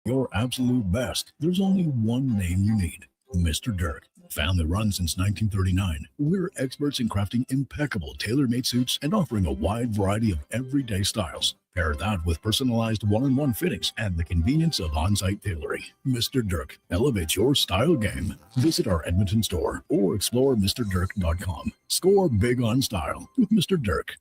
your absolute best, there's only one name you need: Mr. Dirk. Family run since 1939, we're experts in crafting impeccable tailor-made suits and offering a wide variety of everyday styles. Pair that with personalized one-on-one fittings and the convenience of on-site tailoring. Mr. Dirk elevates your style game. Visit our Edmonton store or explore MrDirk.com. Score big on style with Mr. Dirk.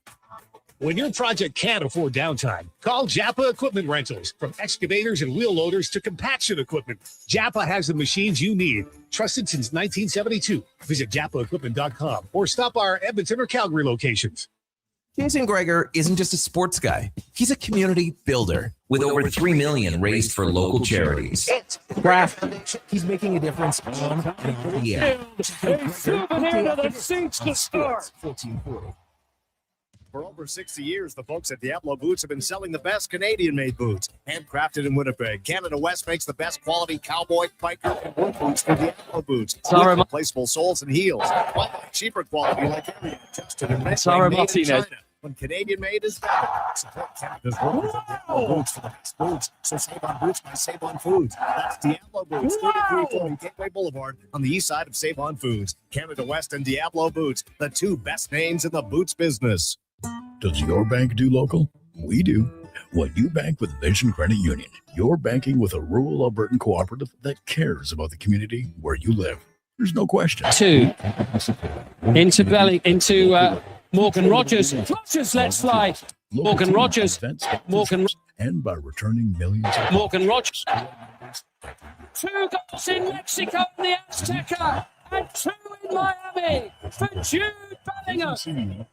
When your project can't afford downtime, call Japa Equipment Rentals. From excavators and wheel loaders to compaction equipment, Japa has the machines you need. Trusted since 1972. Visit JapaEquipment.com or stop our Edmonton or Calgary locations. Jason Gregor isn't just a sports guy. He's a community builder. With over $3 million raised for local charities. Craft. He's making a difference on and off the air. A souvenir to the seats to start. 1440. For over 60 years, the folks at Diablo Boots have been selling the best Canadian-made boots. Handcrafted in Winnipeg, Canada West makes the best quality cowboy, biker, and work boots for Diablo Boots. With replaceable soles and heels. Why buy cheaper quality like every adjusted and made in China? When Canadian-made is better. Support Canada's workers at Diablo Boots for the best boots. So save on boots by Save On Foods. That's Diablo Boots, 3340 Gateway Boulevard on the east side of Save On Foods. Canada West and Diablo Boots, the two best names in the boots business. Does your bank do local? We do. When you bank with Vision Credit Union, you're banking with a rural Albertan cooperative that cares about the community where you live. There's no question. Into Morgan Rogers. Rogers lets fly. Morgan Rogers. And by returning millions of Morgan Rogers. 2 goals in Mexico in the Azteca. And 2 in Miami for Jude Bellingham.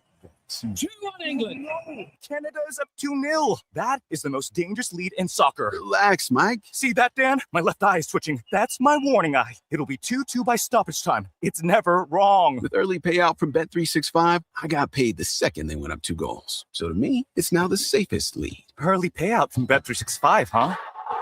2-1 England. No, Canada's up 2-0. That is the most dangerous lead in soccer. Relax, Mike. See that, Dan? My left eye is twitching. That's my warning eye. It'll be 2-2 by stoppage time. It's never wrong. With early payout from Bet365, I got paid the second they went up 2 goals. So to me, it's now the safest lead. Early payout from Bet365, huh?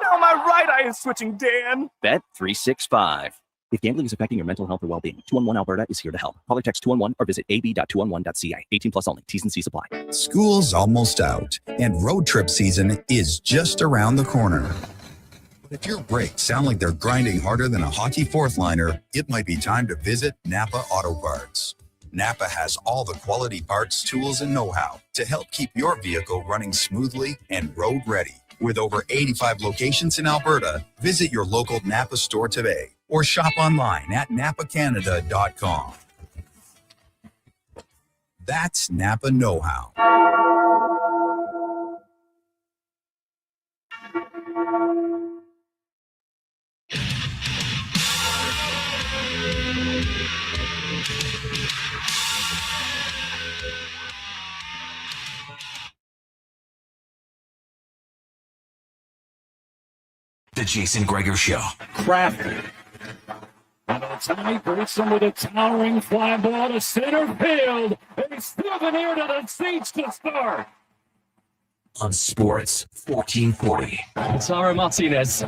Now my right eye is twitching, Dan. Bet365. If gambling is affecting your mental health or well-being, 211 Alberta is here to help. Call or text 211 or visit ab.211.ca. 18 plus only. T's and C's apply. School's almost out, and road trip season is just around the corner. But if your brakes sound like they're grinding harder than a hockey fourth liner, it might be time to visit Napa Auto Parts. Napa has all the quality parts, tools, and know-how to help keep your vehicle running smoothly and road ready. With over 85 locations in Alberta, visit your local Napa store today or shop online at napacanada.com. That's Napa know-how. The Jason Gregor Show. Crafty. And tonight, Grayson with a towering fly ball to center field. A souvenir to the seats to start. On Sports 1440. Sara Martinez.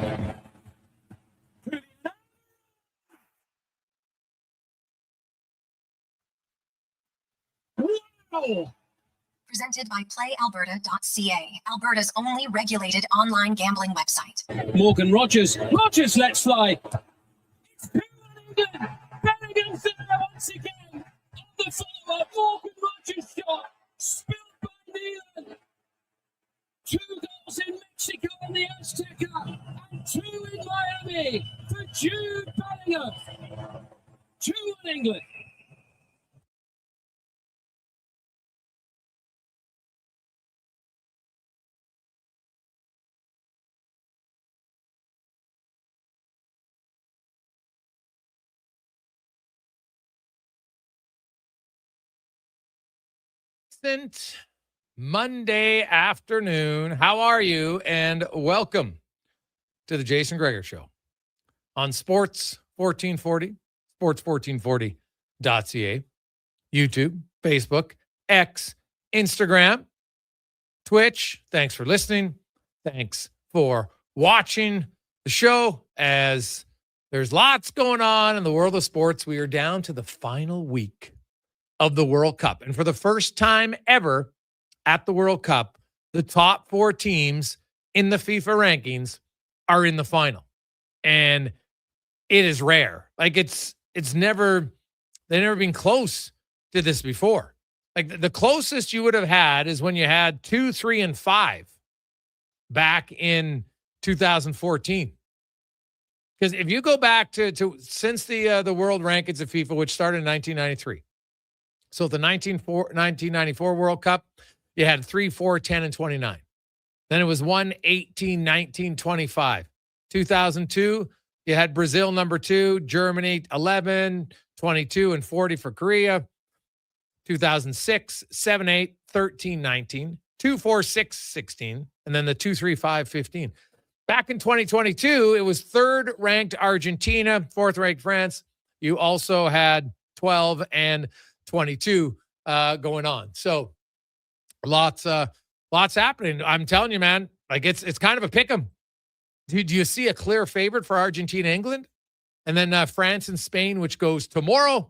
Wow! Presented by PlayAlberta.ca, Alberta's only regulated online gambling website. Morgan Rogers. Rogers lets fly. Bellingham's there once again. On the follow-up, Morgan Rogers shot. Spilled by Nealon. 2 goals in Mexico in the Azteca. And 2 in Miami for Jude Bellingham. 2-1 England. Monday afternoon. How are you? And welcome to the Jason Gregor Show on Sports 1440, sports1440.ca, YouTube, Facebook, X, Instagram, Twitch. Thanks for listening. Thanks for watching the show. As there's lots going on in the world of sports, we are down to the final week of the World Cup. And for the first time ever at the World Cup, the top 4 teams in the FIFA rankings are in the final. And it is rare. Like they've never been close to this before. Like the closest you would have had is when you had 2, 3, and 5 back in 2014. Because if you go back to since the world rankings of FIFA, which started in 1993, so the 1994 World Cup, you had 3, 4, 10, and 29. Then it was 1, 18, 19, 25. 2002, you had Brazil number 2, Germany 11, 22, and 40 for Korea. 2006, 7, 8, 13, 19, 2, 4, 6, 16, and then the 2, 3, 5, 15. Back in 2022, it was third-ranked Argentina, fourth-ranked France. You also had 12 and 22 going on. So lots happening. I'm telling you, man, like it's kind of a pick 'em. Do you see a clear favorite for Argentina, England? And then France and Spain, which goes tomorrow.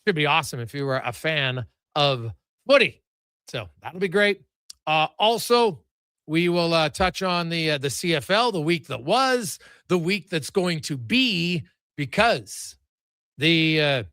Should be awesome if you were a fan of footy. So that'll be great. Also, we will touch on the CFL, the week that was, the week that's going to be, because the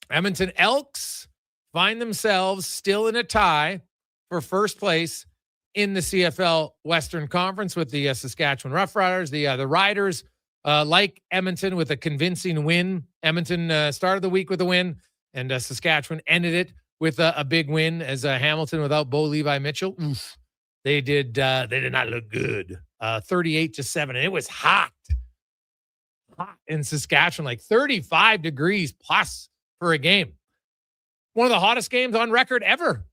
Edmonton Elks find themselves still in a tie for first place in the CFL Western Conference with the Saskatchewan Roughriders. The Riders, like Edmonton, with a convincing win. Edmonton started the week with a win, and Saskatchewan ended it with a big win as Hamilton without Bo Levi Mitchell. Oof, they did not look good. 38-7, and it was hot in Saskatchewan, like 35 degrees plus for a game. One of the hottest games on record ever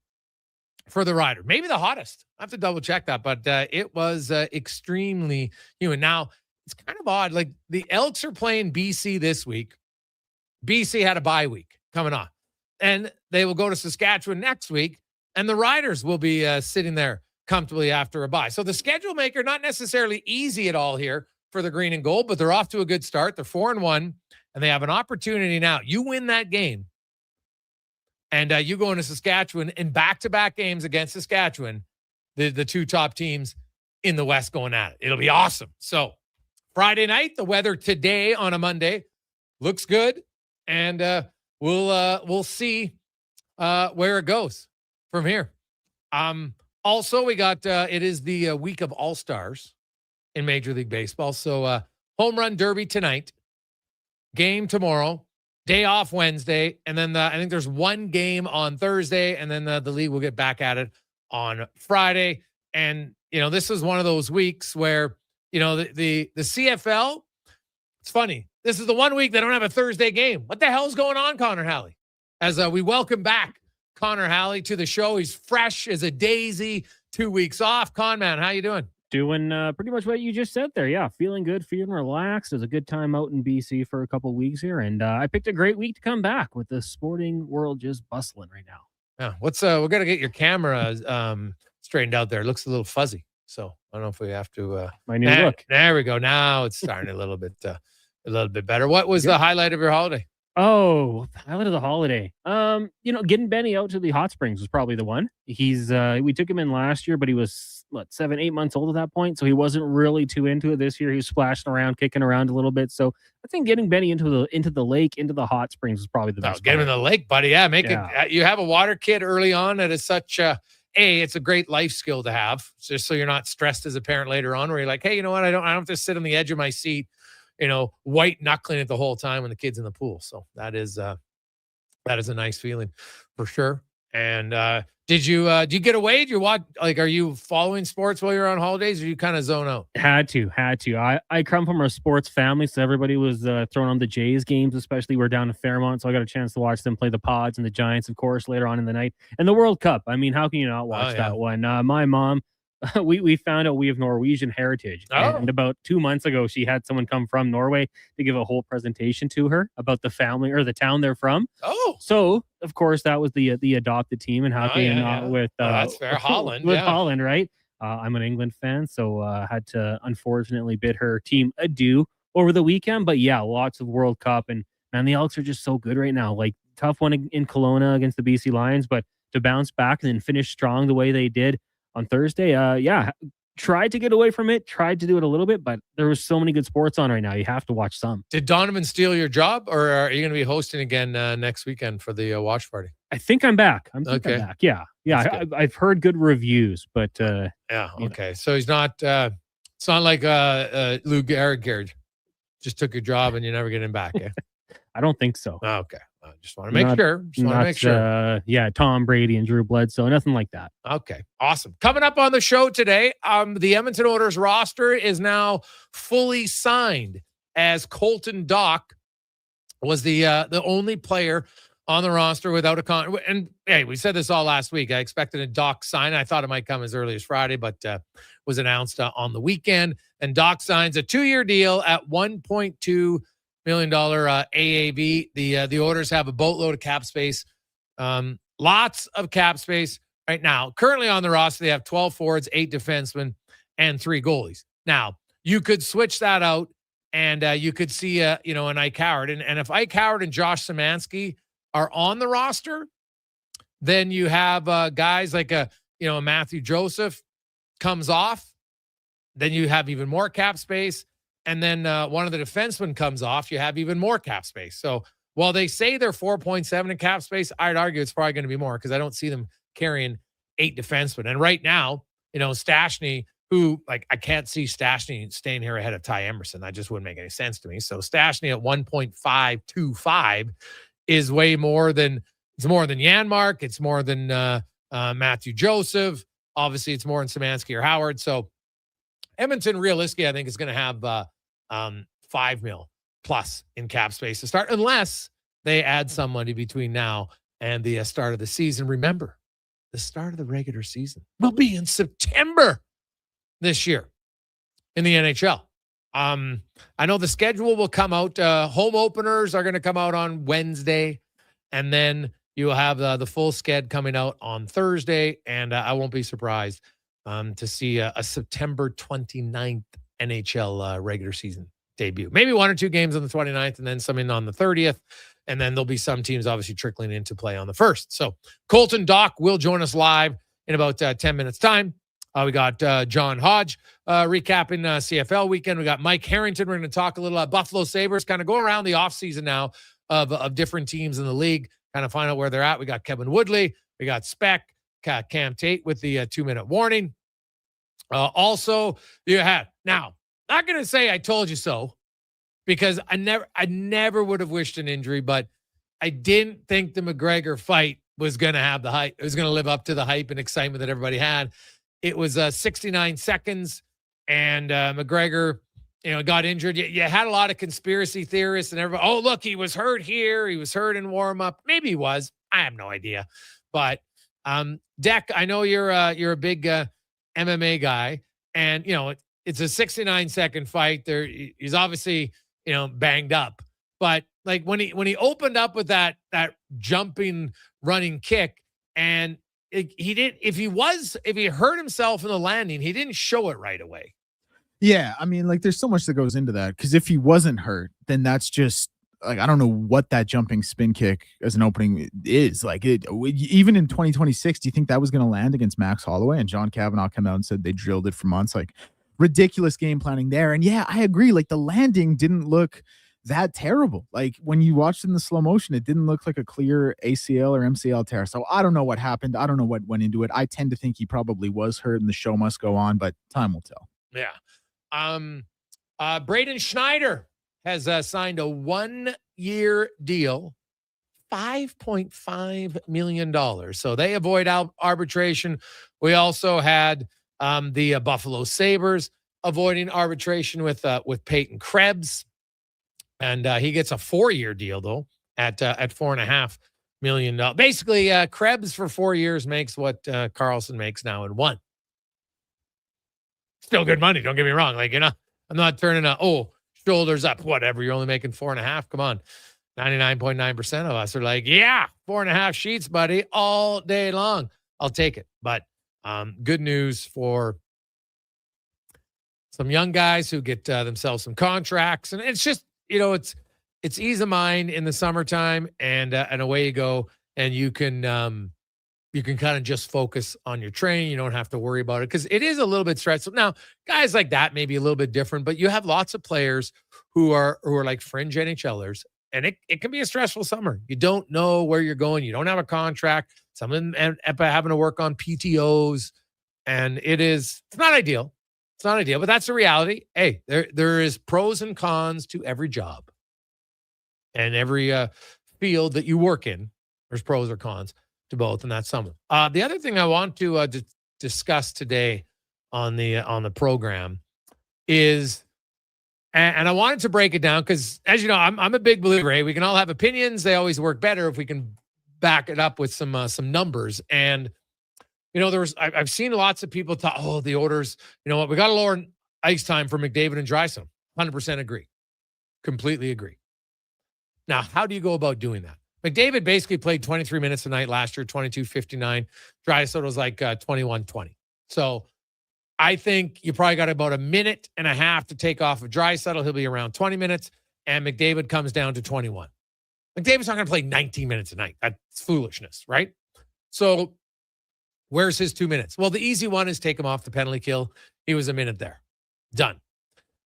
for the Rider. Maybe the hottest. I have to double check that, but it was extremely humid. Now, it's kind of odd. Like the Elks are playing BC this week. BC had a bye week coming on, and they will go to Saskatchewan next week, and the Riders will be sitting there comfortably after a bye. So the schedule maker, not necessarily easy at all here for the green and gold, but they're off to a good start. They're 4-1, and they have an opportunity now. You win that game, and you go into Saskatchewan in back-to-back games against Saskatchewan, the two top teams in the West going at it. It'll be awesome. So Friday night, the weather today on a Monday looks good, and we'll see where it goes from here. Also, we got it is the week of All-Stars in Major League Baseball. So home run derby tonight, game tomorrow, day off Wednesday, and then I think there's one game on Thursday, and then the league will get back at it on Friday. And this is one of those weeks where the CFL. It's funny. This is the one week they don't have a Thursday game. What the hell's going on, Connor Halley? As we welcome back Connor Halley to the show. He's fresh as a daisy, 2 weeks off. Con man, how you doing? Doing pretty much what you just said there. Yeah, feeling good, feeling relaxed. It was a good time out in BC for a couple of weeks here, and I picked a great week to come back with the sporting world just bustling right now. Yeah, we're gonna get your camera straightened out there. It looks a little fuzzy, so I don't know if we have to. My new look. There we go. Now it's starting a little bit better. What was the highlight of your holiday? Oh, highlight of the holiday. Getting Benny out to the hot springs was probably the one. He's we took him in last year, but he was 7, 8 months old at that point, so he wasn't really too into it this year. He was splashing around, kicking around a little bit. So I think getting Benny into the lake, into the hot springs was probably the best. Get him in the lake, buddy. Yeah, it. You have a water kid early on. That is such it's a great life skill to have, just so you're not stressed as a parent later on, where you're like, hey, you know what? I don't have to sit on the edge of my seat, white knuckling it the whole time when the kid's in the pool. So that is a nice feeling for sure. And did you get away? Did you watch? Like, are you following sports while you're on holidays, or you kind of zone out? Had to. I come from a sports family, so everybody was throwing on the Jays games, especially we're down in Fairmont, so I got a chance to watch them play the Pods and the Giants, of course, later on in the night, and the World Cup. I mean, how can you not watch that one? My mom. We found out we have Norwegian heritage. And about 2 months ago, she had someone come from Norway to give a whole presentation to her about the family or the town they're from. Oh, so of course that was the adopted team, and how can you not with that's fair, Holland with Holland, right? I'm an England fan, so had to unfortunately bid her team adieu over the weekend. But yeah, lots of World Cup, and man, the Elks are just so good right now. Like, tough one in Kelowna against the BC Lions, but to bounce back and then finish strong the way they did on Thursday, tried to get away from it, tried to do it a little bit, but there was so many good sports on right now. You have to watch some. Did Donovan steal your job, or are you going to be hosting again next weekend for the watch party? I think I'm back. I'm back. Yeah. I've heard good reviews, but yeah. Okay. So he's not. It's not like Lou Gehrig just took your job and you never get him back. Yeah. I don't think so. Oh, okay. I just want to make sure. Just want to make sure. Yeah, Tom Brady and Drew Bledsoe, nothing like that. Okay, awesome. Coming up on the show today, the Edmonton Oilers roster is now fully signed, as Colton Dach was the only player on the roster without a contract. And hey, we said this all last week. I expected a Dach sign. I thought it might come as early as Friday, but was announced on the weekend. And Dach signs a 2-year deal at $1.2 million AAV. The Oilers have a boatload of cap space. Lots of cap space right now. Currently on the roster, they have 12 forwards, 8 defensemen, and 3 goalies. Now, you could switch that out, and you could see an Ike Howard. And if Ike Howard and Josh Szymanski are on the roster, then you have guys like a Matthew Joseph comes off. Then you have even more cap space. And then one of the defensemen comes off, you have even more cap space. So while they say they're 4.7 in cap space, I'd argue it's probably going to be more, because I don't see them carrying 8 defensemen. And right now, Stastny, who, like, I can't see Stastny staying here ahead of Ty Emerson. That just wouldn't make any sense to me. So Stastny at 1.525 is way more than, it's more than Janmark. It's more than Matthew Joseph. Obviously, it's more than Szymanski or Howard. So Edmonton, realistically, I think is going to have $5 million plus in cap space to start, unless they add some money between now and the start of the season. Remember, the start of the regular season will be in September this year in the NHL. I know the schedule will come out. Home openers are going to come out on Wednesday, and then you will have the full sched coming out on Thursday, and I won't be surprised to see a September 29th NHL regular season debut. Maybe 1 or 2 games on the 29th, and then some in on the 30th. And then there'll be some teams obviously trickling into play on the 1st. So Colton Dach will join us live in about 10 minutes time. We got John Hodge recapping CFL weekend. We got Mike Harrington. We're going to talk a little Buffalo Sabres, kind of go around the offseason now of different teams in the league, kind of find out where they're at. We got Kevin Woodley. We got Speck, Cam Tate with the 2-minute warning. Also, you had, now, not going to say I told you so, because I never would have wished an injury, but I didn't think the McGregor fight was going to have the hype. It was going to live up to the hype and excitement that everybody had. It was 69 seconds, and McGregor, got injured. You had a lot of conspiracy theorists and everybody, oh, look, he was hurt here. He was hurt in warm-up. Maybe he was. I have no idea. But Dech, I know you're a big MMA guy, and it's a 69-second fight. He's obviously banged up, but like when he opened up with that jumping running kick, and he did, if he hurt himself in the landing, he didn't show it right away. Yeah, I mean, like, there's so much that goes into that, because if he wasn't hurt, then that's just like, I don't know what that jumping spin kick as an opening is. Like, even in 2026, do you think that was going to land against Max Holloway? And John Kavanaugh came out and said they drilled it for months. Like, ridiculous game planning there. And yeah, I agree. Like, the landing didn't look that terrible. Like, when you watched it in the slow motion, it didn't look like a clear ACL or MCL tear. So I don't know what happened. I don't know what went into it. I tend to think he probably was hurt and the show must go on, but time will tell. Yeah. Braden Schneider has signed a 1-year deal, $5.5 million. So they avoid arbitration. We also had the Buffalo Sabres avoiding arbitration with Peyton Krebs. And he gets a 4-year deal, though, at $4.5 million. Basically, Krebs for 4 years makes what Carlson makes now in 1. Still good money, don't get me wrong. Like, I'm not turning shoulders up, whatever. You're only making 4.5. Come on. 99.9% of us are like, yeah, 4.5 sheets, buddy, all day long. I'll take it. But good news for some young guys who get themselves some contracts. And it's just, it's ease of mind in the summertime, and away you go. And you can you can kind of just focus on your training. You don't have to worry about it because it is a little bit stressful. Now, guys like that may be a little bit different, but you have lots of players who are like fringe NHLers, and it can be a stressful summer. You don't know where you're going. You don't have a contract. Some of them end up having to work on PTOs, and it's not ideal. It's not ideal, but that's the reality. Hey, there is pros and cons to every job and every field that you work in. There's pros or cons to both, and that's some of them. The other thing I want to discuss today on the program is, and I wanted to break it down because, as you know, I'm a big believer. Hey, we can all have opinions. They always work better if we can back it up with some numbers. And you know, I've seen lots of people talk. Oh, the Oilers. You know what? We got to lower ice time for McDavid and Draisaitl. 100% agree. Completely agree. Now, how do you go about doing that? McDavid basically played 23 minutes a night last year, 22:59. Draisaitl was like 21:20. So I think you probably got about a minute and a half to take off of Draisaitl. He'll be around 20 minutes, and McDavid comes down to 21. McDavid's not going to play 19 minutes a night. That's foolishness, right? So where's his 2 minutes? Well, the easy one is take him off the penalty kill. He was a minute there. Done.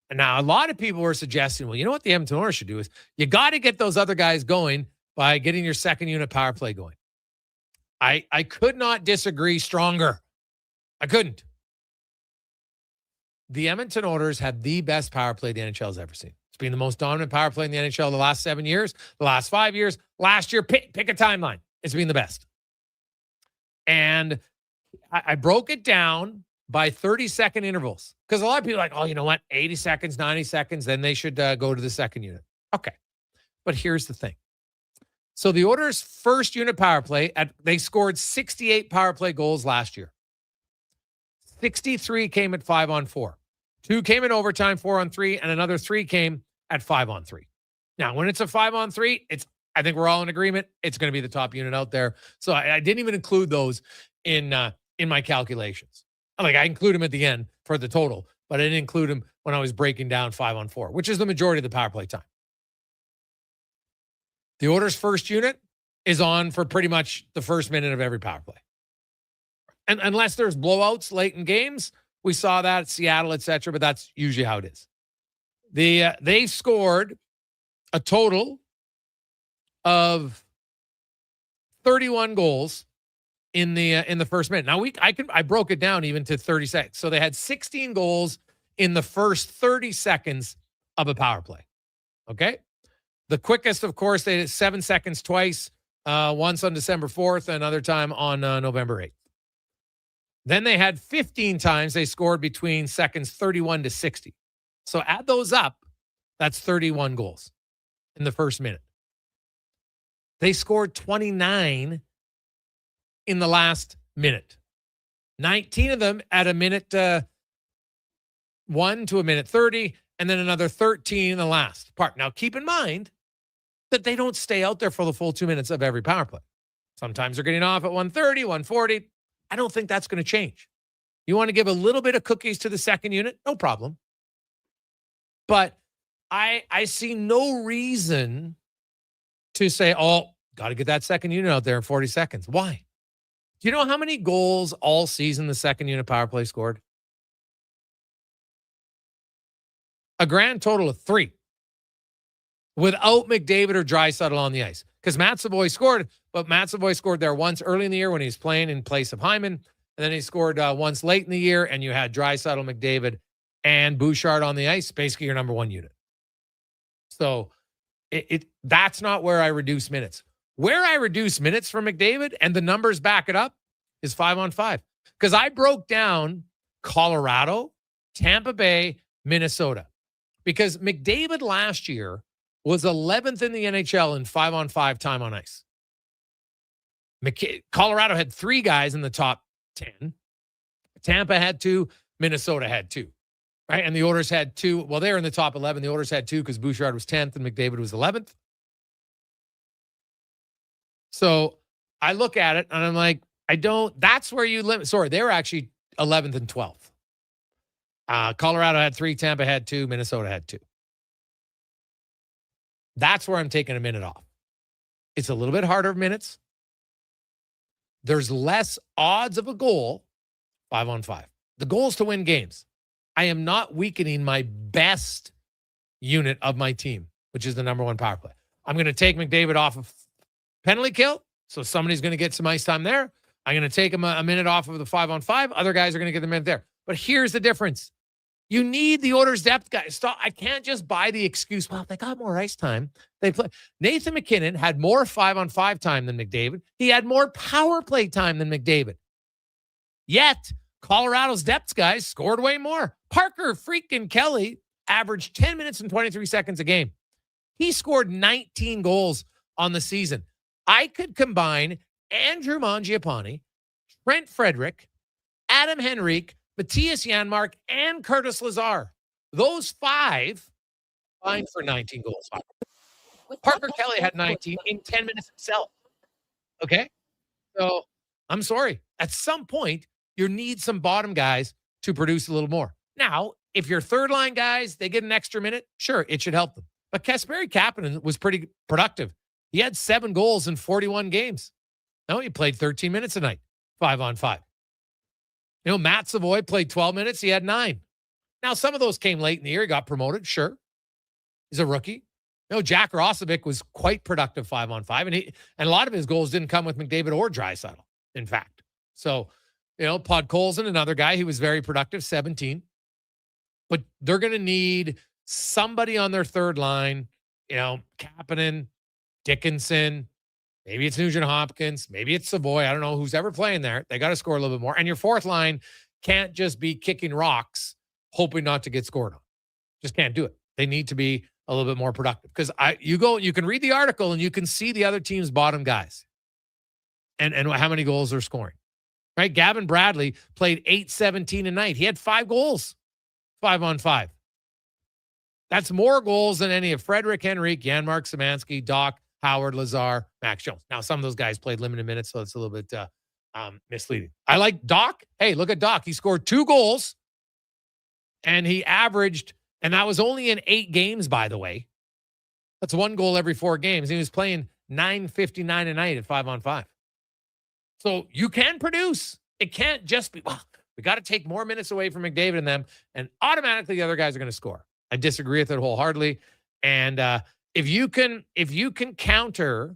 And now a lot of people were suggesting, well, you know what the Edmonton Oilers should do is you got to get those other guys going by getting your second unit power play going. I could not disagree stronger. I couldn't. The Edmonton Oilers have the best power play the NHL's ever seen. It's been the most dominant power play in the NHL the last 7 years, the last 5 years. Last year, pick a timeline. It's been the best. And I broke it down by 30-second intervals because a lot of people are like, oh, you know what? 80 seconds, 90 seconds, then they should go to the second unit. Okay. But here's the thing. So the Oilers' first unit power play, they scored 68 power play goals last year. 63 came at 5-on-4. 2 came in overtime, 4-on-3, and another 3 came at 5-on-3. Now, when it's a 5-on-3, I think we're all in agreement. It's going to be the top unit out there. So I didn't even include those in my calculations. Like I include them at the end for the total, but I didn't include them when I was breaking down 5-on-4, which is the majority of the power play time. The Oilers' first unit is on for pretty much the first minute of every power play. And unless there's blowouts late in games, we saw that at Seattle, et cetera, but that's usually how it is. They scored a total of 31 goals in the first minute. Now I broke it down even to 30 seconds. So they had 16 goals in the first 30 seconds of a power play. Okay? The quickest, of course, they did 7 seconds twice, once on December 4th, another time on November 8th. Then they had 15 times they scored between seconds 31 to 60. So add those up, that's 31 goals in the first minute. They scored 29 in the last minute. 19 of them at a minute 1 to a minute 30, and then another 13 in the last part. Now, keep in mind that they don't stay out there for the full 2 minutes of every power play. Sometimes they're getting off at 1:30, 1:40. I don't think that's going to change. You want to give a little bit of cookies to the second unit? No problem. But I see no reason to say, oh, got to get that second unit out there in 40 seconds. Why? Do you know how many goals all season the second unit power play scored? A grand total of 3 without McDavid or Draisaitl on the ice. Because Matt Savoy scored, but Matt Savoy scored there once early in the year when he was playing in place of Hyman. And then he scored once late in the year, and you had Draisaitl, McDavid, and Bouchard on the ice, basically your number one unit. So that's not where I reduce minutes. Where I reduce minutes for McDavid, and the numbers back it up, is 5-on-5. Because I broke down Colorado, Tampa Bay, Minnesota. Because McDavid last year was 11th in the NHL in 5-on-5 time on ice. Colorado had 3 guys in the top 10. Tampa had 2. Minnesota had 2. Right? And the Oilers had 2. Well, they're in the top 11. The Oilers had 2 because Bouchard was 10th and McDavid was 11th. So I look at it and I'm like, that's where you limit. Sorry, they were actually 11th and 12th. Colorado had 3, Tampa had 2, Minnesota had 2. That's where I'm taking a minute off. It's a little bit harder of minutes. there's less odds of a goal 5-on-5. The goal is to win games. I am not weakening my best unit of my team, which is the number one power play. I'm going to take McDavid off of penalty kill, so somebody's going to get some ice time there. I'm going to take him a minute off of the 5-on-5. Other guys are going to get the minute there. But here's the difference. You need the Oilers depth guys. Stop. I can't just buy the excuse, well, they got more ice time. They play. Nathan McKinnon had more 5-on-5 time than McDavid. He had more power play time than McDavid. Yet, Colorado's depth guys scored way more. Parker freaking Kelly averaged 10 minutes and 23 seconds a game. He scored 19 goals on the season. I could combine Andrew Mangiapane, Trent Frederick, Adam Henrique, Matthias Janmark, and Curtis Lazar. Those five combined for 19 goals. Parker Kelly had 19 in 10 minutes himself. Okay? So, I'm sorry. At some point, you need some bottom guys to produce a little more. Now, if your third line guys, they get an extra minute, sure, it should help them. But Kasperi Kapanen was pretty productive. He had 7 goals in 41 games. No, he played 13 minutes a night, 5-on-5. You know, Matt Savoy played 12 minutes. He had 9. Now, some of those came late in the year. He got promoted, sure. He's a rookie. You know, Jack Roslovic was quite productive 5-on-5, and a lot of his goals didn't come with McDavid or Draisaitl, in fact. So, you know, Podkolzin, another guy, he was very productive, 17. But they're going to need somebody on their third line, you know, Kapanen, Dickinson, maybe it's Nugent Hopkins, maybe it's Savoy. I don't know who's ever playing there. They got to score a little bit more. And your fourth line can't just be kicking rocks, hoping not to get scored on. Just can't do it. They need to be a little bit more productive. Because you can read the article and you can see the other team's bottom guys and how many goals they're scoring. Right? Gavin Bradley played 8-17 a night. He had 5 goals, 5-on-5. That's more goals than any of Frederick, Henrique, Janmark, Szymanski, Dach, Howard, Lazar, Max Jones. Now, some of those guys played limited minutes, so it's a little bit misleading. I like Dach. Hey, look at Dach. He scored 2 goals, and he averaged, and that was only in 8 games, by the way. That's 1 goal every 4 games. He was playing 9:59 a night at 5-on-5. So you can produce. It can't just be, well, we got to take more minutes away from McDavid and them, and automatically the other guys are going to score. I disagree with it wholeheartedly. And if you can counter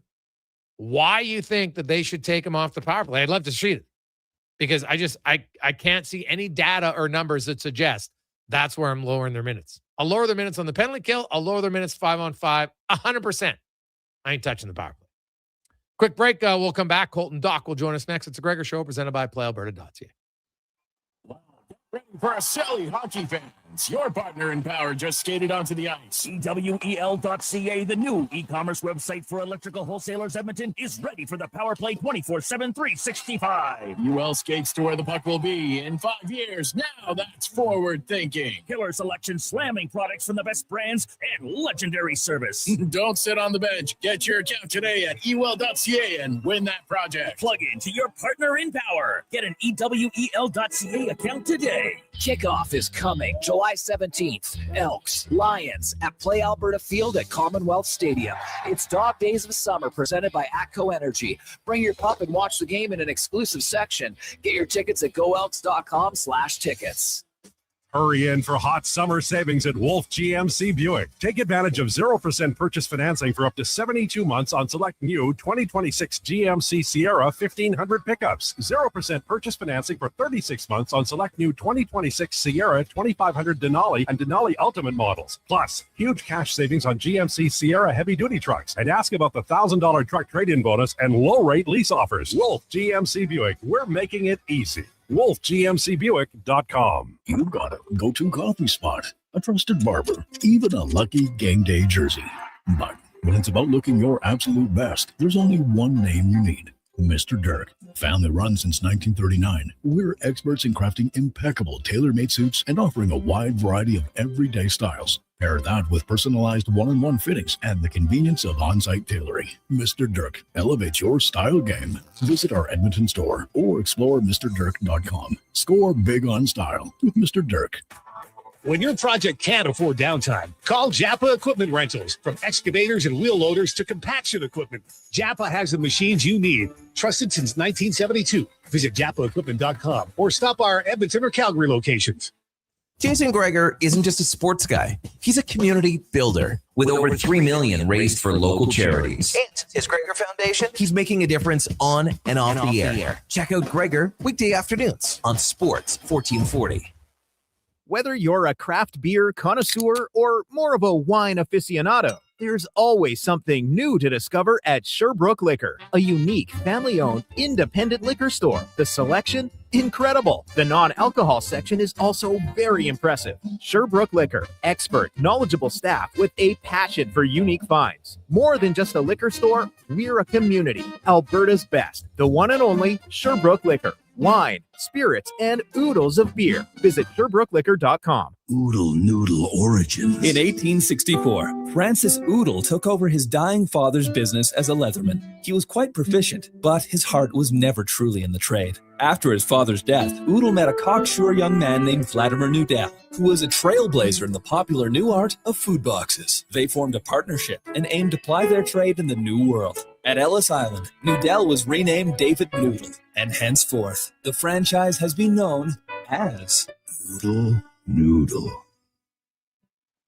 why you think that they should take him off the power play, I'd love to see it. Because I can't see any data or numbers that suggest that's where I'm lowering their minutes. I'll lower their minutes on the penalty kill. I'll lower their minutes 5-on-5, 100%. I ain't touching the power play. Quick break. We'll come back. Colton Dach will join us next. It's a Gregor Show presented by PlayAlberta.ca. Ready for a silly hockey fans. Your partner in power just skated onto the ice. EWEL.ca, the new e-commerce website for electrical wholesalers Edmonton, is ready for the power play 24/7, 365. UL skates to where the puck will be in 5 years. Now that's forward thinking. Killer selection, slamming products from the best brands, and legendary service. Don't sit on the bench. Get your account today at EWEL.ca and win that project. Plug into your partner in power. Get an EWEL.ca account today. Kickoff is coming July 17th. Elks, Lions at Play Alberta Field at Commonwealth Stadium. It's Dog Days of Summer presented by ATCO Energy. Bring your pup and watch the game in an exclusive section. Get your tickets at goelks.com/tickets. Hurry in for hot summer savings at Wolf GMC Buick. Take advantage of 0% purchase financing for up to 72 months on select new 2026 GMC Sierra 1500 pickups. 0% purchase financing for 36 months on select new 2026 Sierra 2500 Denali and Denali Ultimate models. Plus, huge cash savings on GMC Sierra heavy-duty trucks. And ask about the $1,000 truck trade-in bonus and low-rate lease offers. Wolf GMC Buick. We're making it easy. WolfGMCBuick.com. You've got a go-to coffee spot, a trusted barber, even a lucky game day jersey. But when it's about looking your absolute best, there's only one name you need. Mr. Dirk. Family run since 1939. We're experts in crafting impeccable tailor-made suits and offering a wide variety of everyday styles. Pair that with personalized one-on-one fittings and the convenience of on-site tailoring. Mr. Dirk elevates your style game. Visit our Edmonton store or explore MrDirk.com. Score big on style with Mr. Dirk. When your project can't afford downtime, call Japa Equipment Rentals. From excavators and wheel loaders to compaction equipment, Japa has the machines you need. Trusted since 1972. Visit japaequipment.com or stop our Edmonton or Calgary locations. Jason Gregor isn't just a sports guy. He's a community builder with over 3 million raised for local charities. And his Gregor Foundation, he's making a difference on and off the air. Check out Gregor weekday afternoons on Sports 1440. Whether you're a craft beer connoisseur or more of a wine aficionado, there's always something new to discover at Sherbrooke Liquor, a unique family-owned independent liquor store. The selection, incredible. The non-alcohol section is also very impressive. Sherbrooke Liquor, expert, knowledgeable staff with a passion for unique finds. More than just a liquor store, we're a community. Alberta's best, the one and only Sherbrooke Liquor. Wine, spirits, and oodles of beer. Visit SherbrookeLiquor.com. Oodle Noodle Origins. In 1864, Francis Oodle took over his dying father's business as a leatherman. He was quite proficient, but his heart was never truly in the trade. After his father's death, Oodle met a cocksure young man named Vladimir Nudel, who was a trailblazer in the popular new art of food boxes. They formed a partnership and aimed to ply their trade in the new world. At Ellis Island, Nudel was renamed David Noodle, and henceforth, the franchise has been known as Oodle Noodle.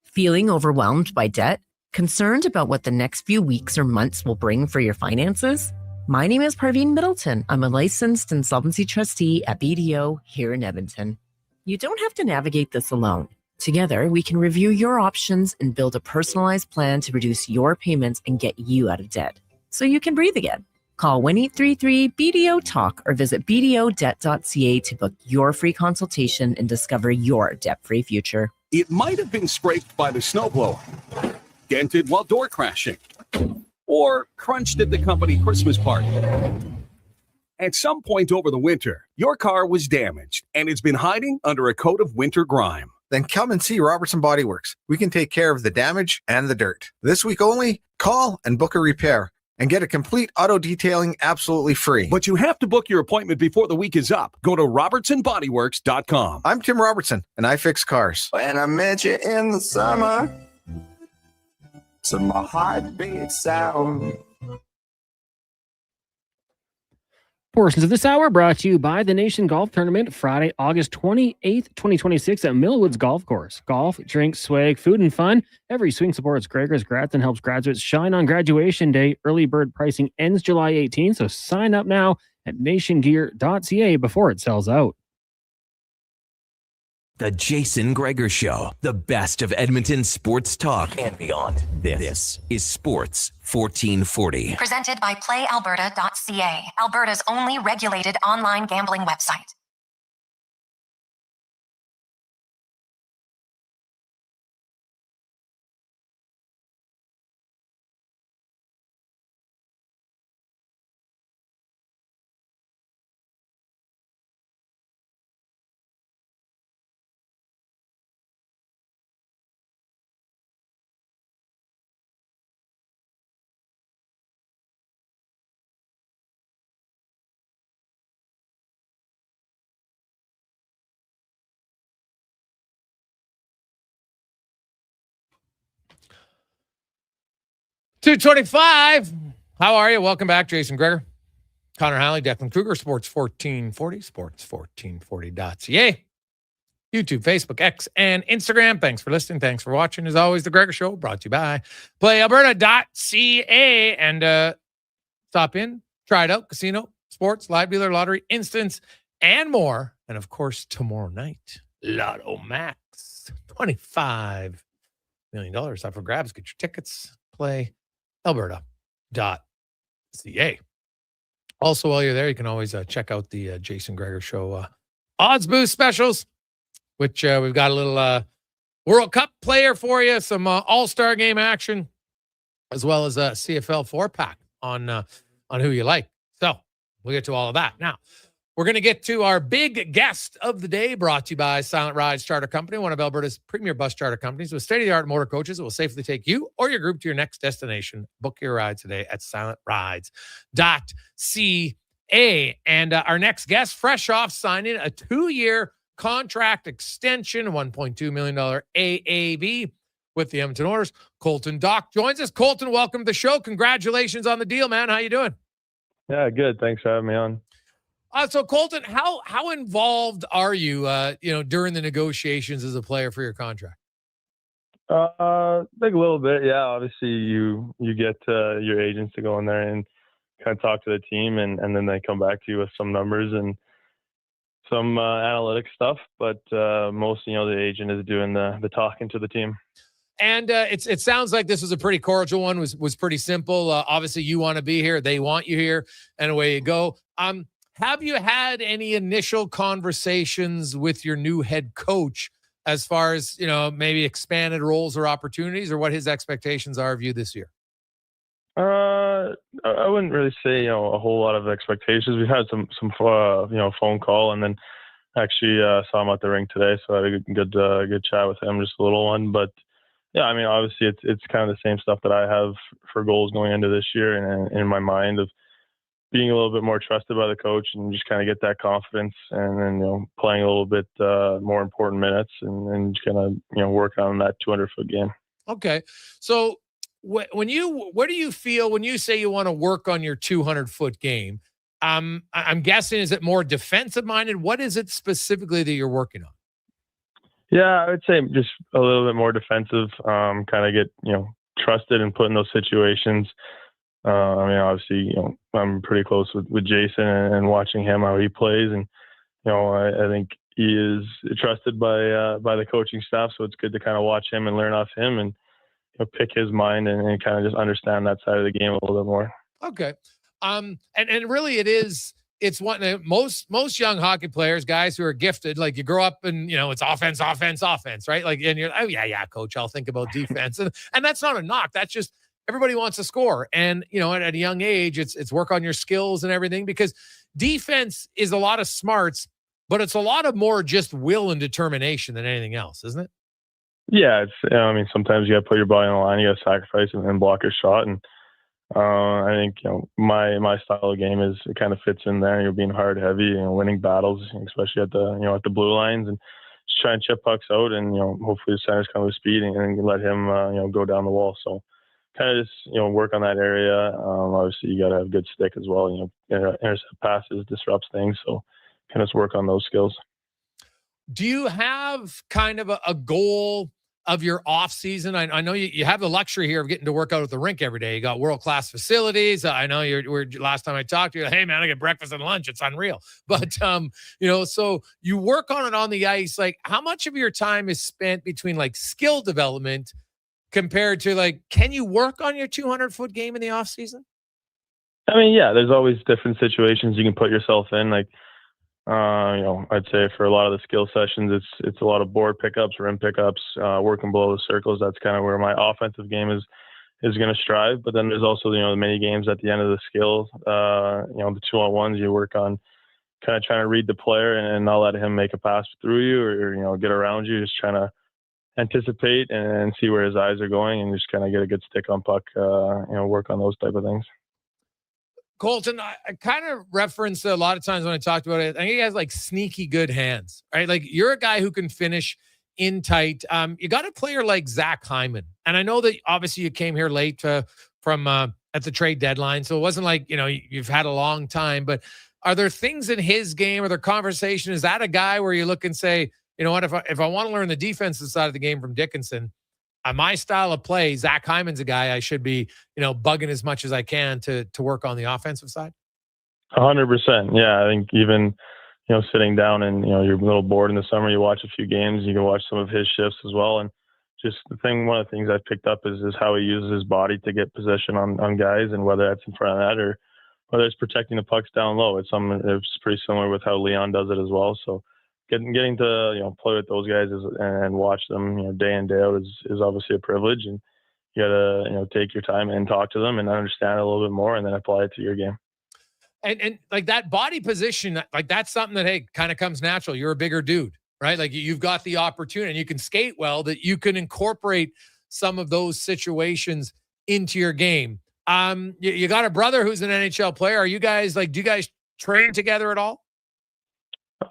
Feeling overwhelmed by debt? Concerned about what the next few weeks or months will bring for your finances? My name is Parveen Middleton. I'm a licensed insolvency trustee at BDO here in Edmonton. You don't have to navigate this alone. Together, we can review your options and build a personalized plan to reduce your payments and get you out of debt, so you can breathe again. Call 1-833-BDO-TALK or visit bdodebt.ca to book your free consultation and discover your debt-free future. It might have been scraped by the snowblower, dented while door crashing, or crunched at the company Christmas party. At some point over the winter, your car was damaged and it's been hiding under a coat of winter grime. Then come and see Robertson Body Works. We can take care of the damage and the dirt. This week only, call and book a repair and get a complete auto detailing absolutely free. But you have to book your appointment before the week is up. Go to robertsonbodyworks.com. I'm Tim Robertson, and I fix cars. When I met you in the summer, to my heartbeat sound. Portions of this hour brought to you by the Nation Golf Tournament, Friday, August 28th, 2026 at Millwoods Golf Course. Golf, drinks, swag, food, and fun. Every swing supports Gregor's Gretz and helps graduates shine on graduation day. Early bird pricing ends July 18th, so sign up now at nationgear.ca before it sells out. The Jason Gregor Show, the best of Edmonton sports talk and beyond. This is Sports 1440. Presented by PlayAlberta.ca, Alberta's only regulated online gambling website. $225. How are you? Welcome back, Jason Gregor, Connor Halley, Declan Kruger, Sports 1440, sports1440.ca, YouTube, Facebook, X, and Instagram. Thanks for listening. Thanks for watching. As always, The Gregor Show brought to you by PlayAlberta.ca. And stop in, try it out. Casino, sports, live dealer, lottery, instance, and more. And of course, tomorrow night, Lotto Max, $25 million up for grabs. Get your tickets. PlayAlberta.ca. Also, while you're there, you can always check out the Jason Gregor Show odds boost specials, which we've got a little World Cup player for you, some All-Star game action, as well as a CFL 4-pack on who you like. So we'll get to all of that. Now, we're going to get to our big guest of the day, brought to you by Silent Rides Charter Company, one of Alberta's premier bus charter companies with state-of-the-art motor coaches that will safely take you or your group to your next destination. Book your ride today at silentrides.ca. And our next guest, fresh off signing a 2-year, contract extension, $1.2 million AAV with the Edmonton Oilers. Colton Dach joins us. Colton, welcome to the show. Congratulations on the deal, man. How you doing? Yeah, good. Thanks for having me on. So Colton, how involved are you, during the negotiations as a player for your contract? Like a little bit, yeah. Obviously, you get your agents to go in there and kind of talk to the team, and then they come back to you with some numbers and some analytic stuff. But mostly, the agent is doing the talking to the team. And it sounds like this was a pretty cordial one. Was pretty simple. Obviously, you want to be here, they want you here, and away you go. Have you had any initial conversations with your new head coach as far as, maybe expanded roles or opportunities, or what his expectations are of you this year? I wouldn't really say, a whole lot of expectations. We've had some phone call, and then actually saw him at the rink today, so I had a good chat with him, just a little one. But yeah, I mean, obviously it's kind of the same stuff that I have for goals going into this year, and in my mind of being a little bit more trusted by the coach and just kind of get that confidence, and then, playing a little bit more important minutes, and just kind of, work on that 200-foot game. Okay. So what do you feel when you say you want to work on your 200-foot game? I'm guessing, is it more defensive minded? What is it specifically that you're working on? Yeah, I would say just a little bit more defensive, kind of get, trusted and put in those situations. I mean, obviously, I'm pretty close with Jason and watching him, how he plays. And, I think he is trusted by the coaching staff. So it's good to kind of watch him and learn off him, and pick his mind and kind of just understand that side of the game a little bit more. Okay. And really it's what most young hockey players, guys who are gifted, like you grow up and, it's offense, right? Like, and you're, oh yeah, coach, I'll think about defense. and that's not a knock. That's just, everybody wants to score. And, at a young age, it's work on your skills and everything, because defense is a lot of smarts, but it's a lot of more just will and determination than anything else, isn't it? Yeah. It's, sometimes you got to put your body on the line, you got to sacrifice and block your shot. And I think, my style of game it kind of fits in there. You're being hard, heavy, winning battles, especially at the blue lines, and just try and chip pucks out, and, hopefully the centers come with speed and let him, go down the wall. So kind of just, work on that area. Obviously you got to have good stick as well. Intercept passes, disrupts things. So kind of just work on those skills. Do you have kind of a goal of your off season? I know you have the luxury here of getting to work out at the rink every day. You got world-class facilities. I know last time I talked to you, hey man, I get breakfast and lunch. It's unreal. But, so you work on it on the ice. Like, how much of your time is spent between like skill development compared to like, can you work on your 200-foot game in the off season? I mean, yeah, there's always different situations you can put yourself in. Like, I'd say for a lot of the skill sessions, it's a lot of board pickups, rim pickups, working below the circles. That's kind of where my offensive game is going to strive. But then there's also, the mini games at the end of the skills, the 2-on-1s you work on, kind of trying to read the player and not let him make a pass through you or get around you, just trying to anticipate and see where his eyes are going and just kind of get a good stick on puck, work on those type of things. Colton, I kind of referenced a lot of times when I talked about it, I think he has like sneaky good hands, right? Like, you're a guy who can finish in tight. You got a player like Zach Hyman. And I know that obviously you came here late from at the trade deadline. So it wasn't like, you've had a long time, but are there things in his game or their conversation? Is that a guy where you look and say, you know what, if I want to learn the defensive side of the game from Dickinson, my style of play, Zach Hyman's a guy I should be, bugging as much as I can to work on the offensive side? 100%. Yeah. I think even, sitting down and, you're a little bored in the summer, you watch a few games, you can watch some of his shifts as well. And just one of the things I've picked up is how he uses his body to get possession on guys, and whether that's in front of that or whether it's protecting the pucks down low. It's pretty similar with how Leon does it as well. So getting to, play with those guys and watch them, day in, day out is obviously a privilege, and you gotta, take your time and talk to them and understand it a little bit more and then apply it to your game. And like that body position, like that's something that, hey, kind of comes natural. You're a bigger dude, right? Like you've got the opportunity and you can skate well, that you can incorporate some of those situations into your game. You got a brother who's an NHL player. Are you guys do you guys train together at all?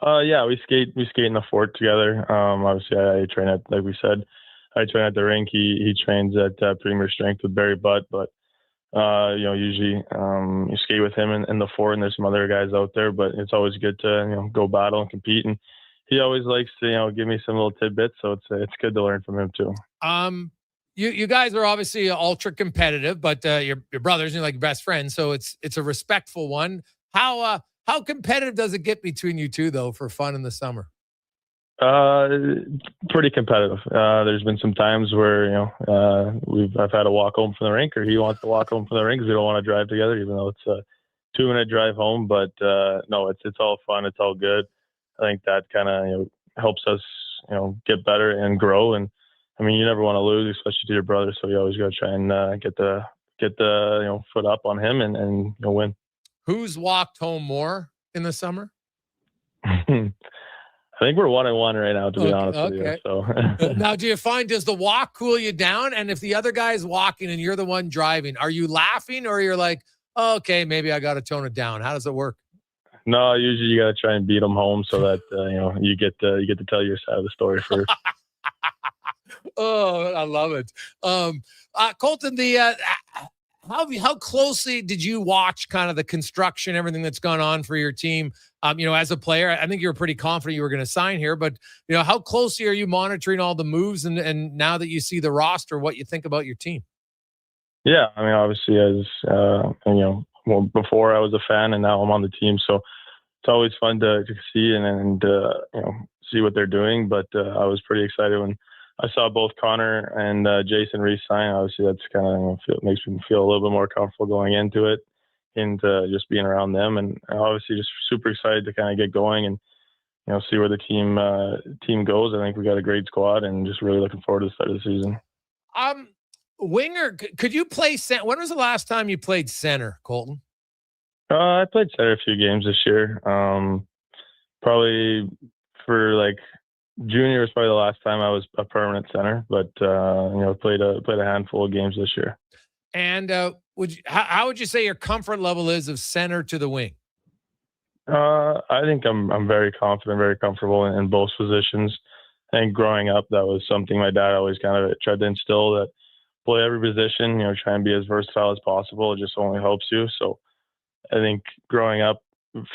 Yeah, we skate in the fort together. Obviously, I train at, like we said, I train at the rink. He trains at Premier Strength with Barry Butt, but usually you skate with him in the fort, and there's some other guys out there. But it's always good to go battle and compete, and he always likes to give me some little tidbits, so it's good to learn from him too. You guys are obviously ultra competitive, but you're brothers and you're like best friends, so it's a respectful one. How competitive does it get between you two though for fun in the summer? Pretty competitive. There's been some times where I've had to walk home from the rink, or he wants to walk home from the rink because we don't want to drive together, even though it's a 2-minute drive home. But no, it's all fun. It's all good. I think that kind of helps us get better and grow. And I mean, you never want to lose, especially to your brother. So you always got to try and get the foot up on him and win. Who's walked home more in the summer? I think we're 1-1 right now, to be honest with you. So now, do you find, does the walk cool you down? And if the other guy's walking and you're the one driving, are you laughing, or you're like, oh, okay, maybe I got to tone it down? How does it work? No, usually you got to try and beat them home so that you get to tell your side of the story first. Oh, I love it. Colton, how closely did you watch kind of the construction, everything that's gone on for your team? As a player, I think you were pretty confident you were going to sign here, but how closely are you monitoring all the moves and now that you see the roster, what you think about your team? Yeah, I mean, obviously, as before I was a fan, and now I'm on the team, so it's always fun to see and see what they're doing. But I was pretty excited when I saw both Connor and Jason Reese sign. Obviously, that's kind of makes me feel a little bit more comfortable going into it and just being around them. And obviously, just super excited to kind of get going and see where the team goes. I think we got a great squad, and just really looking forward to the start of the season. Winger, could you play center? When was the last time you played center, Colton? I played center a few games this year. Probably for junior was probably the last time I was a permanent center, but played a handful of games this year. And how would you say your comfort level is of center to the wing? I think I'm very confident, very comfortable in both positions. I think growing up, that was something my dad always kind of tried to instill, that play every position, try and be as versatile as possible. It just only helps you. So I think growing up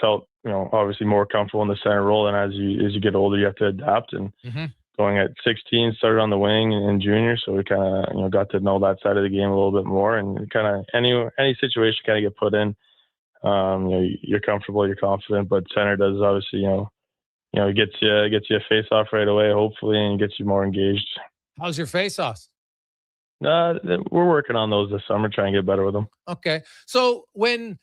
felt, obviously more comfortable in the center role. And as you get older, you have to adapt. And going at 16, started on the wing in junior. So we kind of, got to know that side of the game a little bit more, and kind of any situation kind of get put in, you're comfortable, you're confident, but center does obviously, it gets you a face off right away, hopefully, and gets you more engaged. How's your face offs? We're working on those this summer, trying to get better with them. Okay. So when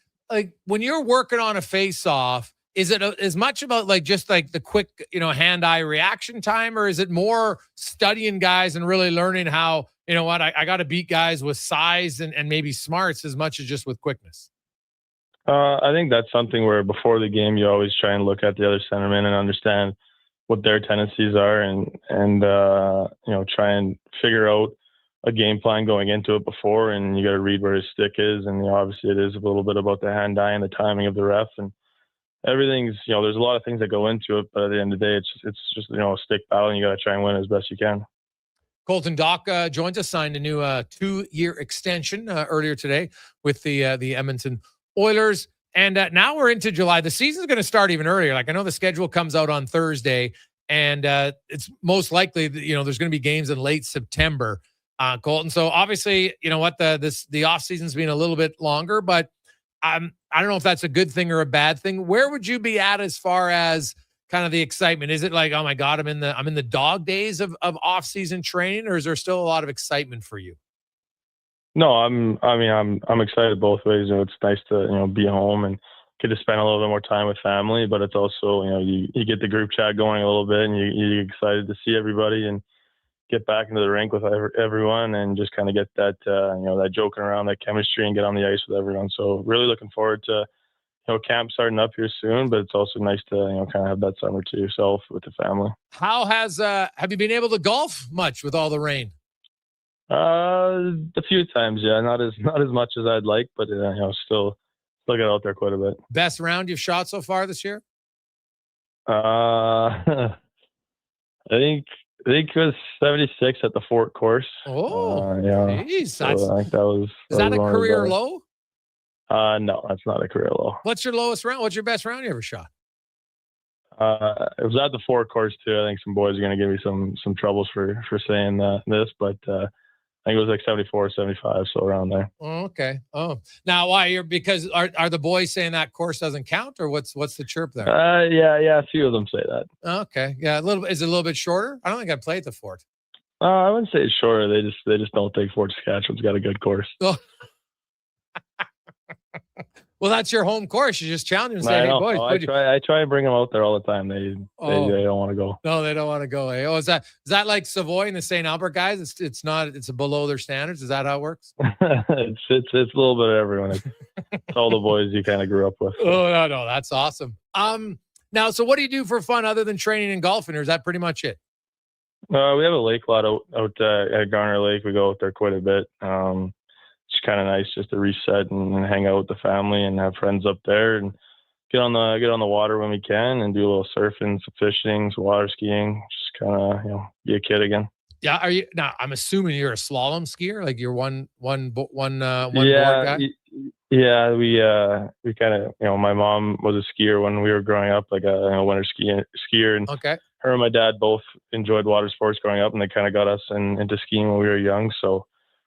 you're working on a face-off, is it as much about just the quick, hand-eye reaction time, or is it more studying guys and really learning how, I got to beat guys with size and maybe smarts as much as just with quickness? I think that's something where before the game, you always try and look at the other centerman and understand what their tendencies are and try and figure out a game plan going into it before, and you got to read where his stick is. And obviously it is a little bit about the hand eye and the timing of the ref, and everything's, there's a lot of things that go into it, but at the end of the day, it's just, a stick battle, and you got to try and win as best you can. Colton Dach joins us, signed a new 2-year extension earlier today with the Edmonton Oilers. And now we're into July. The season's going to start even earlier. I know the schedule comes out on Thursday, and it's most likely that, there's going to be games in late September. Colton. So obviously, the off season's been a little bit longer, but I don't know if that's a good thing or a bad thing. Where would you be at as far as kind of the excitement? Is it oh my God, I'm in the dog days of off season training, or is there still a lot of excitement for you? No, I'm excited both ways. It's nice to, be home and get to spend a little bit more time with family, but it's also, you get the group chat going a little bit, and you're excited to see everybody and get back into the rink with everyone, and just kind of get that, that joking around, that chemistry, and get on the ice with everyone. So really looking forward to, camp starting up here soon, but it's also nice to, kind of have that summer to yourself with the family. How have you been able to golf much with all the rain? A few times, yeah, not as much as I'd like, but still get out there quite a bit. Best round you've shot so far this year? I think it was 76 at the Fort course. Oh, yeah. geez, So I think that was. Is that a one of the career better. low? No, that's not a career low. What's your lowest round? What's your best round you ever shot? It was at the Fort course too. I think some boys are going to give me some troubles for saying this, but I think it was like 74, 75, so around there. Oh, okay. Oh, now why? Because are the boys saying that course doesn't count, or what's the chirp there? Yeah, a few of them say that. Okay, yeah, a little. Is it a little bit shorter? I don't think I played the Fort. I wouldn't say it's shorter. They just don't think Fort Saskatchewan's got a good course. Oh. Well, that's your home course. You just challenge them and say, "Hey, boys." I try and bring them out there all the time. They don't want to go. No, they don't want to go. Oh, is that like Savoy and the St. Albert guys? It's not. It's below their standards. Is that how it works? it's a little bit of everyone. It's all the boys you kind of grew up with. Oh no, that's awesome. Now, so what do you do for fun other than training and golfing, or is that pretty much it? We have a lake lot out at Garner Lake. We go out there quite a bit. It's kind of nice just to reset and hang out with the family and have friends up there and get on the water when we can and do a little surfing, some fishing, some water skiing. Just kind of be a kid again. Yeah, are you now? I'm assuming you're a slalom skier, like you're one board guy. Yeah, we kind of my mom was a skier when we were growing up, like a winter skier, and okay. Her and my dad both enjoyed water sports growing up, and they kind of got us into skiing when we were young. So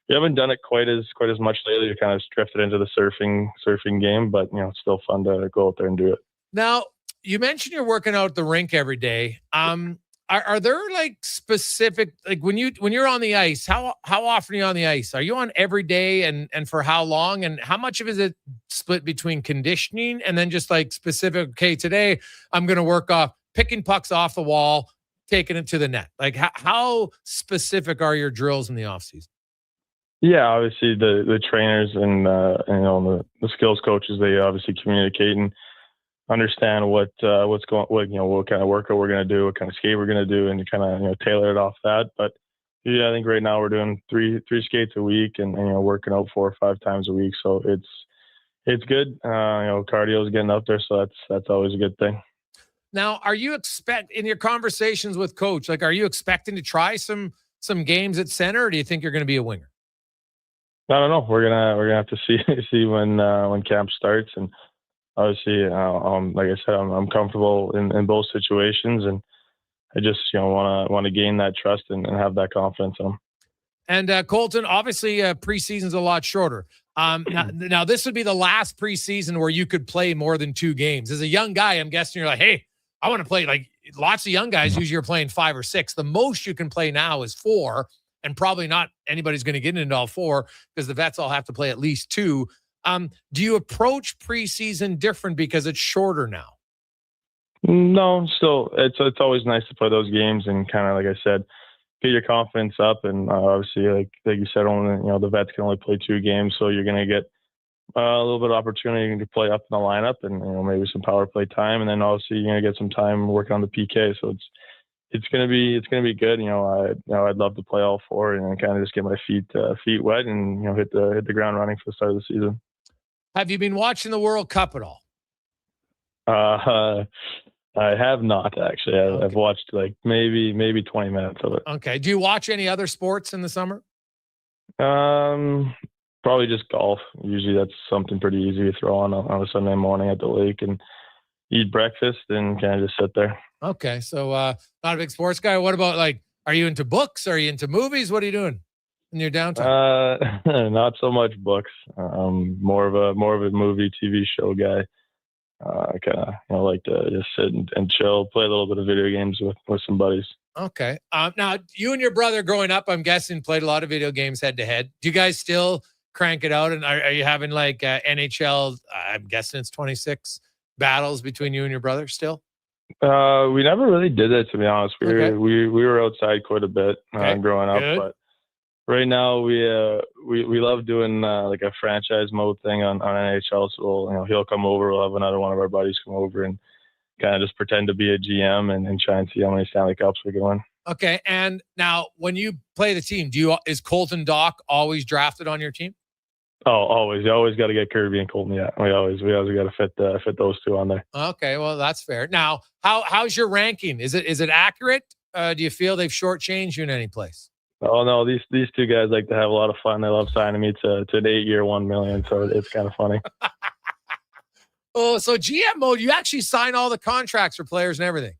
we haven't done it quite as much lately. We kind of drifted into the surfing game, but it's still fun to go out there and do it. Now, you mentioned you're working out at the rink every day. Are there like specific, like when you're on the ice, how often are you on the ice? Are you on every day and for how long? And how much of it is it split between conditioning and then just like specific, okay, today I'm going to work off picking pucks off the wall, taking it to the net. Like how specific are your drills in the off season? Yeah, obviously the trainers and the skills coaches, they obviously communicate and understand what kind of workout we're going to do, what kind of skate we're going to do, and kind of tailor it off that. But yeah, I think right now we're doing three skates a week and working out 4 or 5 times a week. So it's good. Cardio is getting up there, so that's always a good thing. Now, are you in your conversations with coach, like are you expecting to try some games at center, or do you think you're going to be a winger? I don't know. We're gonna have to see when camp starts, and obviously, like I said, I'm comfortable in both situations, and I just want to gain that trust and have that confidence in them. And Colton, obviously, preseason's a lot shorter. Now this would be the last preseason where you could play more than 2 games. As a young guy, I'm guessing you're like, hey, I want to play. Like lots of young guys usually are playing 5 or 6. The most you can play now is 4. And probably not anybody's going to get into all 4 because the vets all have to play at least 2. Do you approach preseason different because it's shorter now? No, still, it's always nice to play those games and kind of, like I said, get your confidence up. And obviously, like you said, only the vets can only play 2 games, so you're going to get a little bit of opportunity to play up in the lineup and maybe some power play time, and then obviously you're going to get some time working on the PK. So it's gonna be good. I'd love to play all 4 and kind of just get my feet wet and hit the ground running for the start of the season. Have you been watching the World Cup at all? I have not actually. I've watched like maybe 20 minutes of it. Okay. Do you watch any other sports in the summer? Probably just golf. Usually that's something pretty easy to throw on a Sunday morning at the lake and eat breakfast and kind of just sit there. Okay, so not a big sports guy. What about are you into books? Are you into movies? What are you doing in your downtime? Not so much books. More of a movie, TV show guy. I kind of like to just sit and chill, play a little bit of video games with some buddies. Okay. Now you and your brother growing up, I'm guessing, played a lot of video games head to head. Do you guys still crank it out? And are you having like NHL? I'm guessing it's 26 battles between you and your brother still. We never really did that, to be honest. We were outside quite a bit growing up, but right now we love doing like a franchise mode thing on NHL. So he'll come over. We'll have another one of our buddies come over and kind of just pretend to be a GM and try and see how many Stanley Cups we can win. Okay, and now when you play the team, is Colton Dach always drafted on your team? Oh, always. You always got to get Kirby and Colton. Yeah, we always got to fit those two on there. Okay, well, that's fair. Now, how's your ranking? Is it accurate? Do you feel they've shortchanged you in any place? Oh no, these two guys like to have a lot of fun. They love signing me to an 8-year, $1 million. So it's kind of funny. Oh, so GM mode, you actually sign all the contracts for players and everything.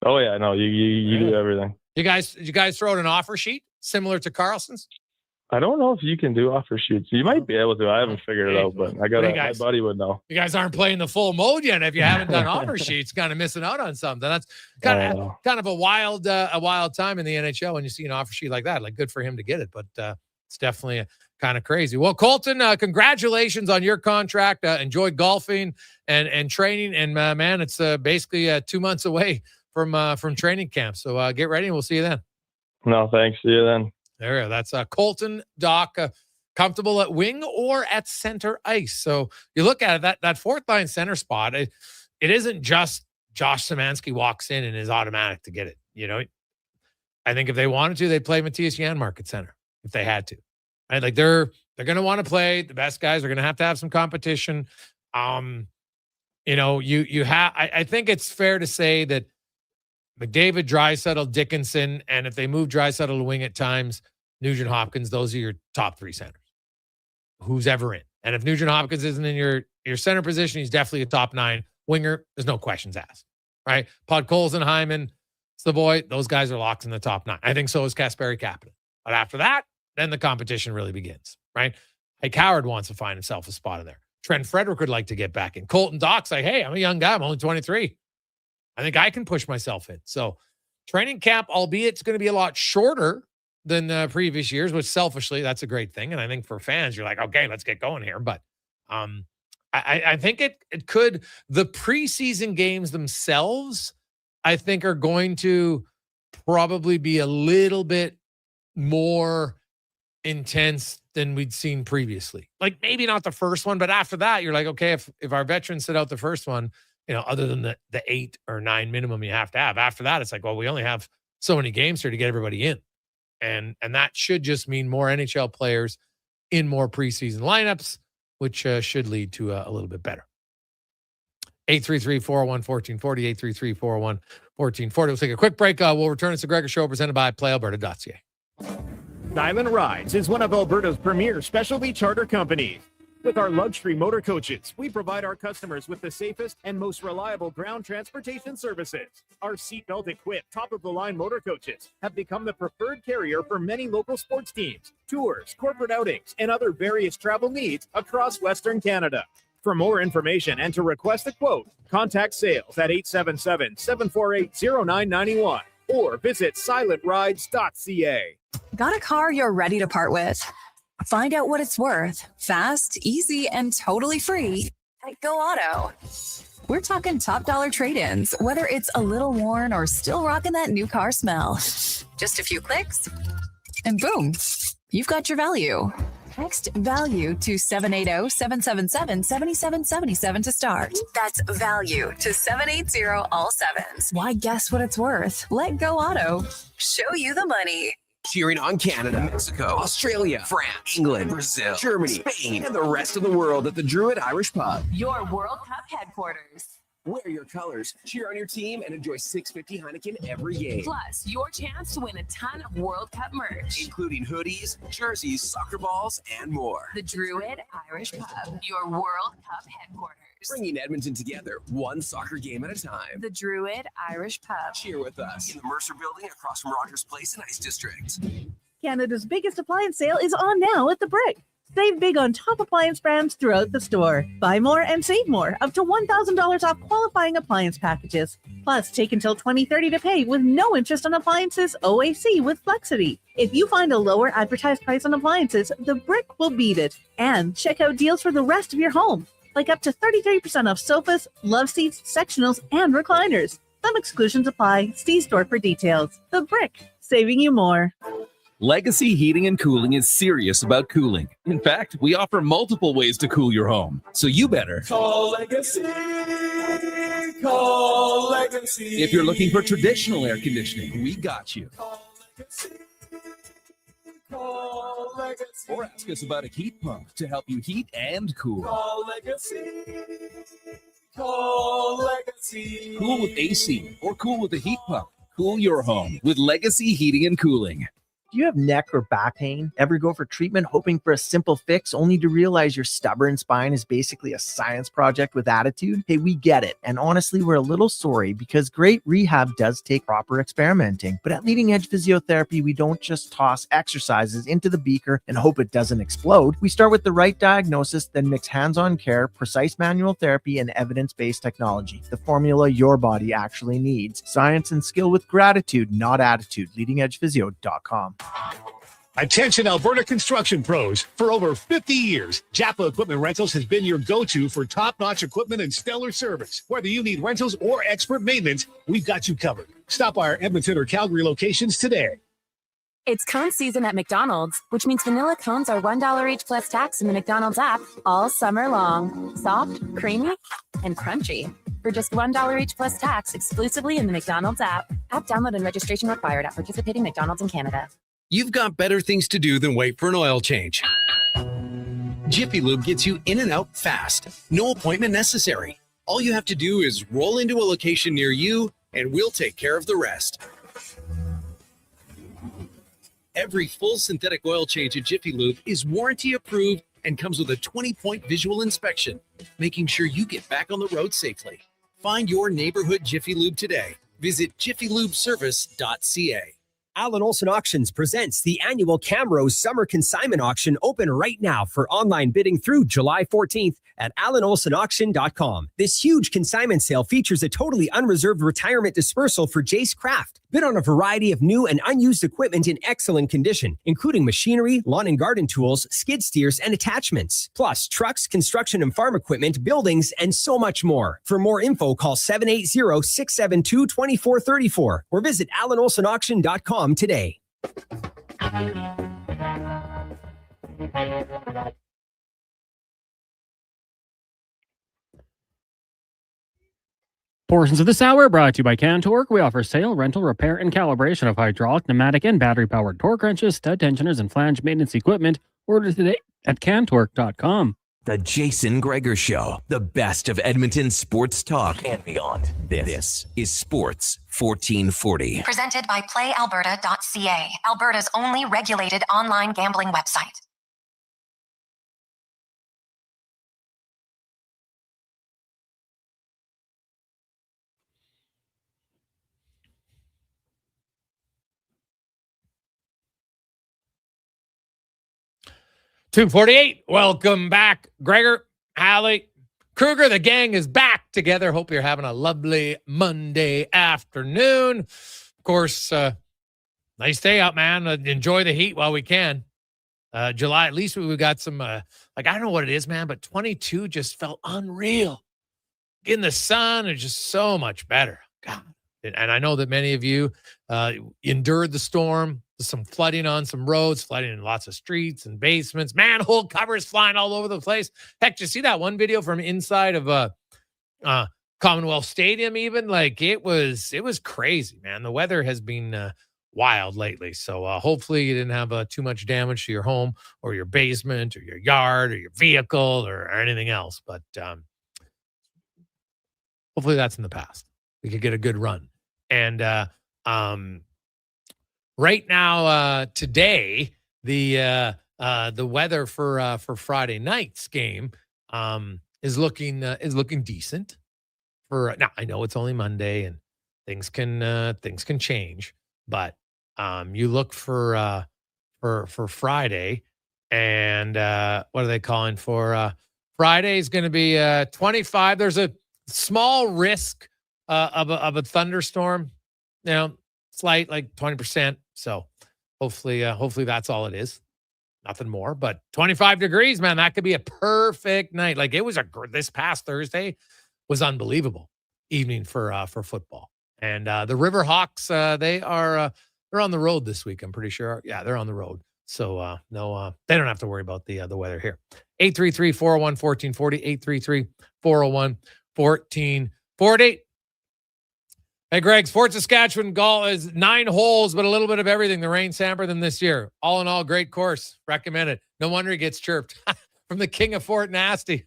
Oh yeah, no, you do everything. You guys throw out an offer sheet similar to Carlson's? I don't know if you can do offer sheets. You might be able to. I haven't figured it out, but my buddy would know. You guys aren't playing the full mode yet. If you haven't done offer sheets, kind of missing out on something. That's kind of a wild time in the NHL when you see an offer sheet like that. Like, good for him to get it, but it's definitely kind of crazy. Well, Colton, congratulations on your contract. Enjoy golfing and training, and man, it's basically 2 months away from training camp. So get ready, and we'll see you then. No, thanks. See you then. There we go. That's Colton Dach, comfortable at wing or at center ice. So you look at it, that fourth line center spot, it isn't just Josh Szymanski walks in and is automatic to get it. You know, I think if they wanted to, they'd play Matthias Janmark at center if they had to. Right? Like they're going to want to play. The best guys are going to have some competition. You know, I think it's fair to say that McDavid, Draisaitl, Dickinson, and if they move Draisaitl to wing at times, Nugent Hopkins, those are your top three centers. Who's ever in. And if Nugent Hopkins isn't in your center position, he's definitely a top 9 winger. There's no questions asked. Right? Podkolzin, Hyman, Savoy, those guys are locked in the top 9. I think so is Kasperi Kapanen. But after that, then the competition really begins. Right? Hey, Howard wants to find himself a spot in there. Trent Frederick would like to get back in. Colton Dach's like, hey, I'm a young guy. I'm only 23. I think I can push myself in. So training camp, albeit it's going to be a lot shorter than previous years, which selfishly, that's a great thing. And I think for fans, you're like, okay, let's get going here. But I think it could, the preseason games themselves, I think are going to probably be a little bit more intense than we'd seen previously. Like maybe not the first one, but after that, you're like, okay, if our veterans sit out the first one, you know, other than the 8 or 9 minimum you have to have. After that, it's like, well, we only have so many games here to get everybody in. And that should just mean more NHL players in more preseason lineups, which should lead to a little bit better. 833-401-1440, 833-401-1440. We'll take a quick break. We'll return. It's the Gregor Show presented by PlayAlberta.ca. Diamond Rides is one of Alberta's premier specialty charter companies. With our luxury motor coaches, we provide our customers with the safest and most reliable ground transportation services. Our seatbelt equipped top-of-the-line motor coaches have become the preferred carrier for many local sports teams, tours, corporate outings, and other various travel needs across Western Canada. For more information and to request a quote, contact sales at 877-748-0991 or visit silentrides.ca. Got a car you're ready to part with? Find out what it's worth, fast, easy, and totally free at Go Auto. We're talking top dollar trade-ins, whether it's a little worn or still rocking that new car smell. Just a few clicks, and boom, you've got your value. Text value to 780-777-7777 to start. That's value to 780 all sevens. Why guess what it's worth? Let Go Auto show you the money. Cheering on Canada, Mexico, Australia, France, England, Brazil, Germany, Spain, and the rest of the world at the Druid Irish Pub. Your World Cup headquarters. Wear your colors, cheer on your team, and enjoy $6.50 Heineken every game. Plus, your chance to win a ton of World Cup merch, including hoodies, jerseys, soccer balls, and more. The Druid Irish Pub, your World Cup headquarters. Bringing Edmonton together, one soccer game at a time. The Druid Irish Pub. Cheer with us in the Mercer Building across from Rogers Place and Ice District. Canada's biggest appliance sale is on now at The Brick. Save big on top appliance brands throughout the store. Buy more and save more, up to $1,000 off qualifying appliance packages. Plus, take until 2030 to pay with no interest on appliances OAC with Flexity. If you find a lower advertised price on appliances, The Brick will beat it. And check out deals for the rest of your home, like up to 33% off sofas, love seats, sectionals, and recliners. Some exclusions apply. See store for details. The Brick, saving you more. Legacy Heating and Cooling is serious about cooling. In fact, we offer multiple ways to cool your home. So you better Call Legacy. Call Legacy. If you're looking for traditional air conditioning, we got you. Call Legacy. Or ask us about a heat pump to help you heat and cool. Call Legacy. Call Legacy. Cool with AC or cool with a heat pump. Cool your home with Legacy Heating and Cooling. Do you have neck or back pain? Ever go for treatment hoping for a simple fix only to realize your stubborn spine is basically a science project with attitude? Hey, we get it. And honestly, we're a little sorry because great rehab does take proper experimenting. But at Leading Edge Physiotherapy, we don't just toss exercises into the beaker and hope it doesn't explode. We start with the right diagnosis, then mix hands-on care, precise manual therapy, and evidence-based technology. The formula your body actually needs. Science and skill with gratitude, not attitude. LeadingEdgePhysio.com. Attention Alberta construction pros. For over 50 years, Japa Equipment Rentals has been your go-to for top-notch equipment and stellar service. Whether you need rentals or expert maintenance, we've got you covered. Stop by our Edmonton or Calgary locations today. It's cone season at McDonald's, which means vanilla cones are $1 each plus tax in the McDonald's app all summer long. Soft, creamy, and crunchy. For just $1 each plus tax exclusively in the McDonald's app. App download and registration required at participating McDonald's in Canada. You've got better things to do than wait for an oil change. Jiffy Lube gets you in and out fast. No appointment necessary. All you have to do is roll into a location near you, and we'll take care of the rest. Every full synthetic oil change at Jiffy Lube is warranty approved and comes with a 20-point visual inspection, making sure you get back on the road safely. Find your neighborhood Jiffy Lube today. Visit jiffylubeservice.ca. Alan Olson Auctions presents the annual Camrose Summer Consignment Auction open right now for online bidding through July 14th at alanolsonauction.com. This huge consignment sale features a totally unreserved retirement dispersal for Jace Craft. Bid on a variety of new and unused equipment in excellent condition, including machinery, lawn and garden tools, skid steers, and attachments. Plus, trucks, construction and farm equipment, buildings, and so much more. For more info, call 780-672-2434 or visit alanolsonauction.com today. Portions of this hour brought to you by CanTorque. We offer sale, rental, repair, and calibration of hydraulic, pneumatic, and battery-powered torque wrenches, stud tensioners, and flange maintenance equipment. Order today at CanTorque.com. The Jason Gregor Show, the best of Edmonton sports talk and beyond. This is Sports 1440. Presented by PlayAlberta.ca, Alberta's only regulated online gambling website. $2:48. Welcome back, Gregor, Hallie, Kruger. The gang is back together. Hope you're having a lovely Monday afternoon. Of course, nice day out, man. Enjoy the heat while we can. July, at least we got some, I don't know what it is, man, but 22 just felt unreal. In the sun, it's just so much better. God. And I know that many of you endured the storm. Some flooding on some roads, flooding in lots of streets and basements, manhole covers flying all over the place. Heck, did you see that one video from inside of Commonwealth Stadium? Even it was crazy, man. The weather has been wild lately. So hopefully you didn't have too much damage to your home or your basement or your yard or your vehicle or anything else. But hopefully that's in the past. We could get a good run. And right now, today, the weather for Friday night's game is looking decent. For now, I know it's only Monday and things can change, but you look for Friday, and what are they calling for? Friday is going to be 25. There's a small risk of a thunderstorm, slight, 20%. So hopefully that's all it is. Nothing more, but 25 degrees, man. That could be a perfect night. It was this past Thursday was unbelievable evening for football. And the Riverhawks, they're on the road this week. I'm pretty sure. Yeah, they're on the road. So no, they don't have to worry about the weather here. 833-401-1440, 833-401-1440. Hey, Greg, Fort Saskatchewan golf is 9 holes, but a little bit of everything. The rain hampered them this year. All in all, great course. Recommend it. No wonder he gets chirped from the king of Fort Nasty.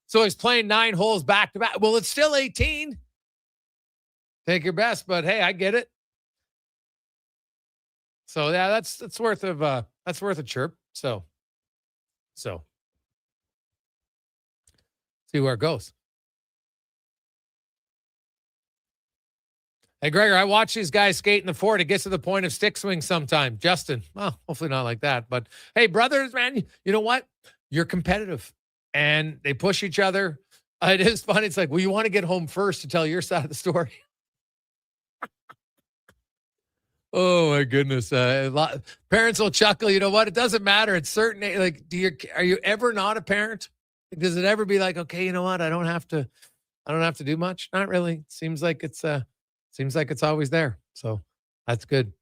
So he's playing 9 holes back to back. Well, it's still 18. Take your best, but hey, I get it. So yeah, that's worth a chirp. So see where it goes. Hey, Gregor, I watch these guys skate in the fort. It gets to the point of stick swing sometime. Justin, well, hopefully not like that. But hey, brothers, man, you know what? You're competitive, and they push each other. It is fun. It's like, well, you want to get home first to tell your side of the story. Oh my goodness! Parents will chuckle. You know what? It doesn't matter. It's certain. Like, are you ever not a parent? Does it ever be like, okay, you know what? I don't have to do much. Not really. Seems like it's always there. So that's good.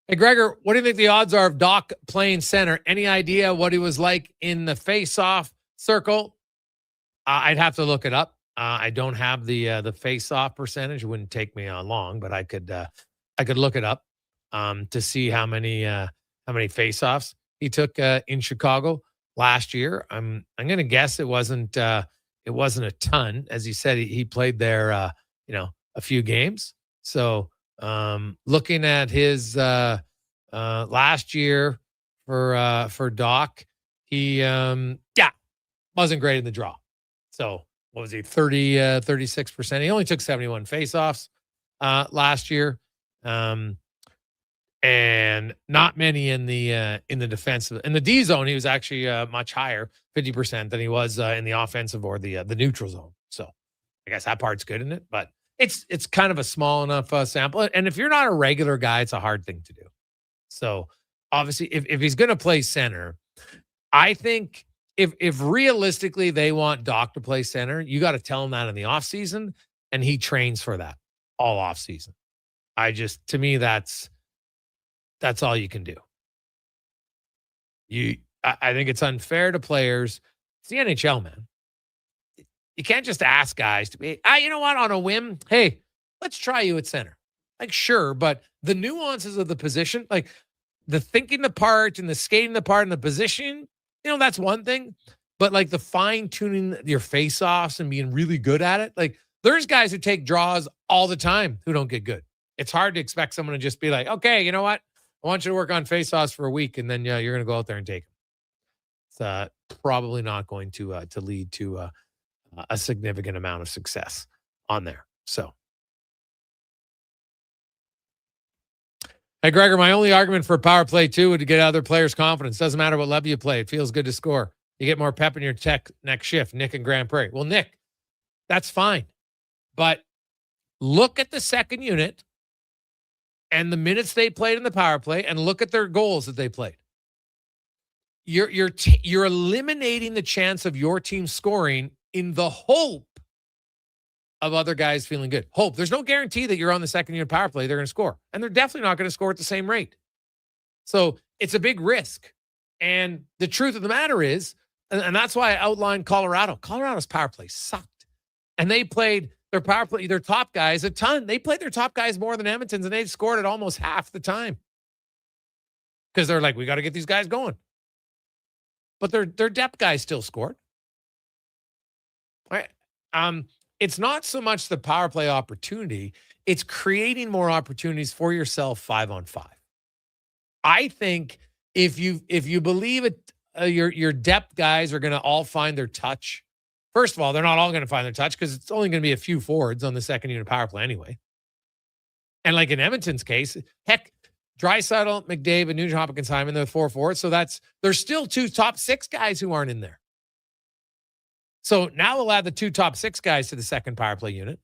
Hey, Gregor, what do you think the odds are of Dach playing center? Any idea what he was like in the face-off circle? I'd have to look it up. I don't have the face-off percentage. It wouldn't take me long, but I could look it up to see how many face-offs he took in Chicago last year. I'm going to guess it wasn't a ton. As he said, he played there a few games. So looking at his last year for Dach, he wasn't great in the draw. So what was he, 36%? He only took 71 faceoffs last year. And not many in the defensive. In the D zone, he was actually much higher, 50%, than he was in the offensive or the neutral zone. So I guess that part's good in it, but it's kind of a small enough sample. And if you're not a regular guy, it's a hard thing to do. So obviously, if he's going to play center, I think if realistically they want Dach to play center, you got to tell him that in the offseason, and he trains for that all offseason. To me, that's all you can do. I think it's unfair to players. It's the NHL, man. You can't just ask guys to be, you know what, on a whim, hey, let's try you at center. Like, sure, but the nuances of the position, like the thinking the part and the skating the part and the position, that's one thing. But like the fine-tuning your face-offs and being really good at it, like there's guys who take draws all the time who don't get good. It's hard to expect someone to just be like, okay, you know what? I want you to work on face-offs for a week, and then you're going to go out there and take them. It's probably not going to lead to a significant amount of success on there. So, hey, Gregor, my only argument for power play too would to get other players' confidence. Doesn't matter what level you play; it feels good to score. You get more pep in your next shift. Nick and Grand Prairie. Well, Nick, that's fine, but look at the second unit and the minutes they played in the power play, and look at their goals that they played. You're eliminating the chance of your team scoring in the hope of other guys feeling good. Hope. There's no guarantee that you're on the second unit power play they're going to score, and they're definitely not going to score at the same rate. So it's a big risk. And the truth of the matter is, and that's why I outlined Colorado. Colorado's power play sucked, and they played their power play, their top guys a ton. They played their top guys more than Edmonton's, and they scored at almost half the time because they're like, we got to get these guys going. But their depth guys still scored. All right. It's not so much the power play opportunity; it's creating more opportunities for yourself 5-on-5. I think if you believe it, your depth guys are going to all find their touch. First of all, they're not all going to find their touch because it's only going to be a few forwards on the second unit power play anyway. And like in Edmonton's case, heck, Draisaitl, McDavid, Nugent-Hopkins, Hyman, they're 4 forwards. So there's still 2 top 6 guys who aren't in there. So now we'll add the 2 top 6 guys to the second power play unit.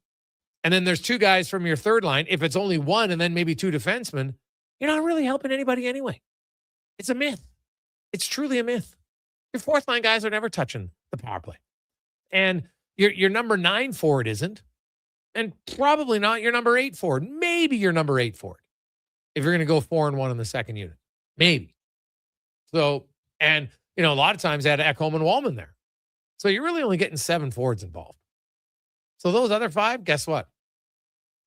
And then there's 2 guys from your third line. If it's only 1 and then maybe 2 defensemen, you're not really helping anybody anyway. It's a myth. It's truly a myth. Your fourth line guys are never touching the power play. And your number 9 forward isn't. And probably not your number 8 forward. Maybe your number 8 forward. If you're going to go 4-1 in the second unit. Maybe. So, and, a lot of times they had Ekholm and Wallman there. So you're really only getting 7 forwards involved. So those other 5, guess what?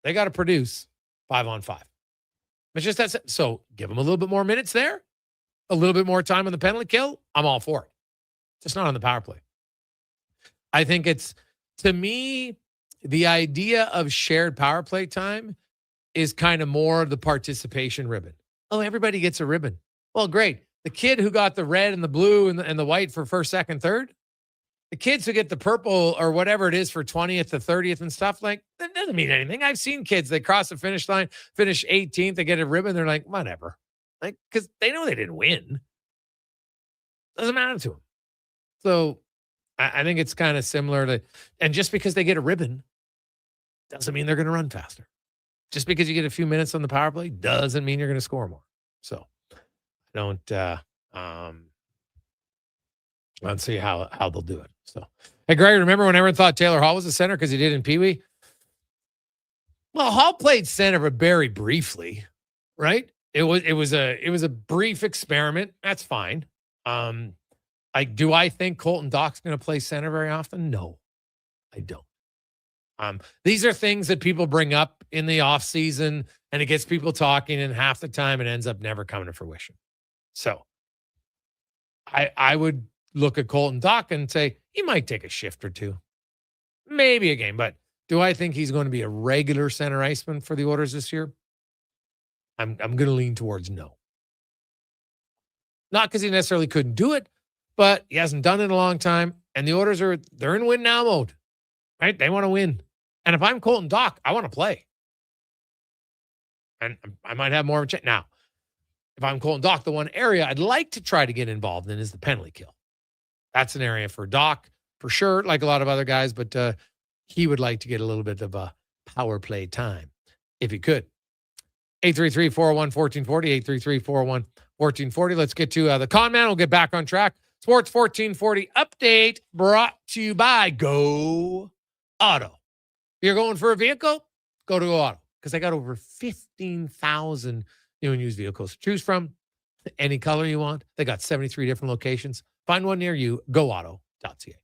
They got to produce 5-on-5. It's just that. So give them a little bit more minutes there, a little bit more time on the penalty kill. I'm all for it. Just not on the power play. I think it's, to me, the idea of shared power play time is kind of more the participation ribbon. Oh, everybody gets a ribbon. Well, great. The kid who got the red and the blue and the white for first, second, third, the kids who get the purple or whatever it is for 20th to 30th and stuff, like, that doesn't mean anything. I've seen kids, they cross the finish line, finish 18th, they get a ribbon, they're like, whatever. Like, because they know they didn't win. Doesn't matter to them. So I think it's kind of similar to, and just because they get a ribbon doesn't mean they're going to run faster. Just because you get a few minutes on the power play doesn't mean you're going to score more. So let's see how they'll do it. So, hey, Greg, remember when everyone thought Taylor Hall was a center because he did in Pee Wee? Well, Hall played center, but very briefly, right? It was a brief experiment. That's fine. Do I think Colton Dach's going to play center very often? No, I don't. These are things that people bring up in the offseason, and it gets people talking, and half the time it ends up never coming to fruition. So I would look at Colton Dach and say he might take a shift or two, maybe a game. But do I think he's going to be a regular center iceman for the Oilers this year? I'm going to lean towards no. Not because he necessarily couldn't do it, but he hasn't done it in a long time. And the Oilers they're in win now mode, right? They want to win. And if I'm Colton Dach, I want to play. And I might have more of a chance. Now, if I'm Colton Dach, the one area I'd like to try to get involved in is the penalty kill. That's an area for Dach, for sure, like a lot of other guys, but he would like to get a little bit of a power play time, if he could. 833-401-1440, 833-401-1440. Let's get to the con man. We'll get back on track. Sports 1440 update brought to you by Go Auto. If you're going for a vehicle, go to Go Auto, because they got over 15,000 new and used vehicles to choose from. Any color you want. They got 73 different locations. Find one near you. GoAuto.ca.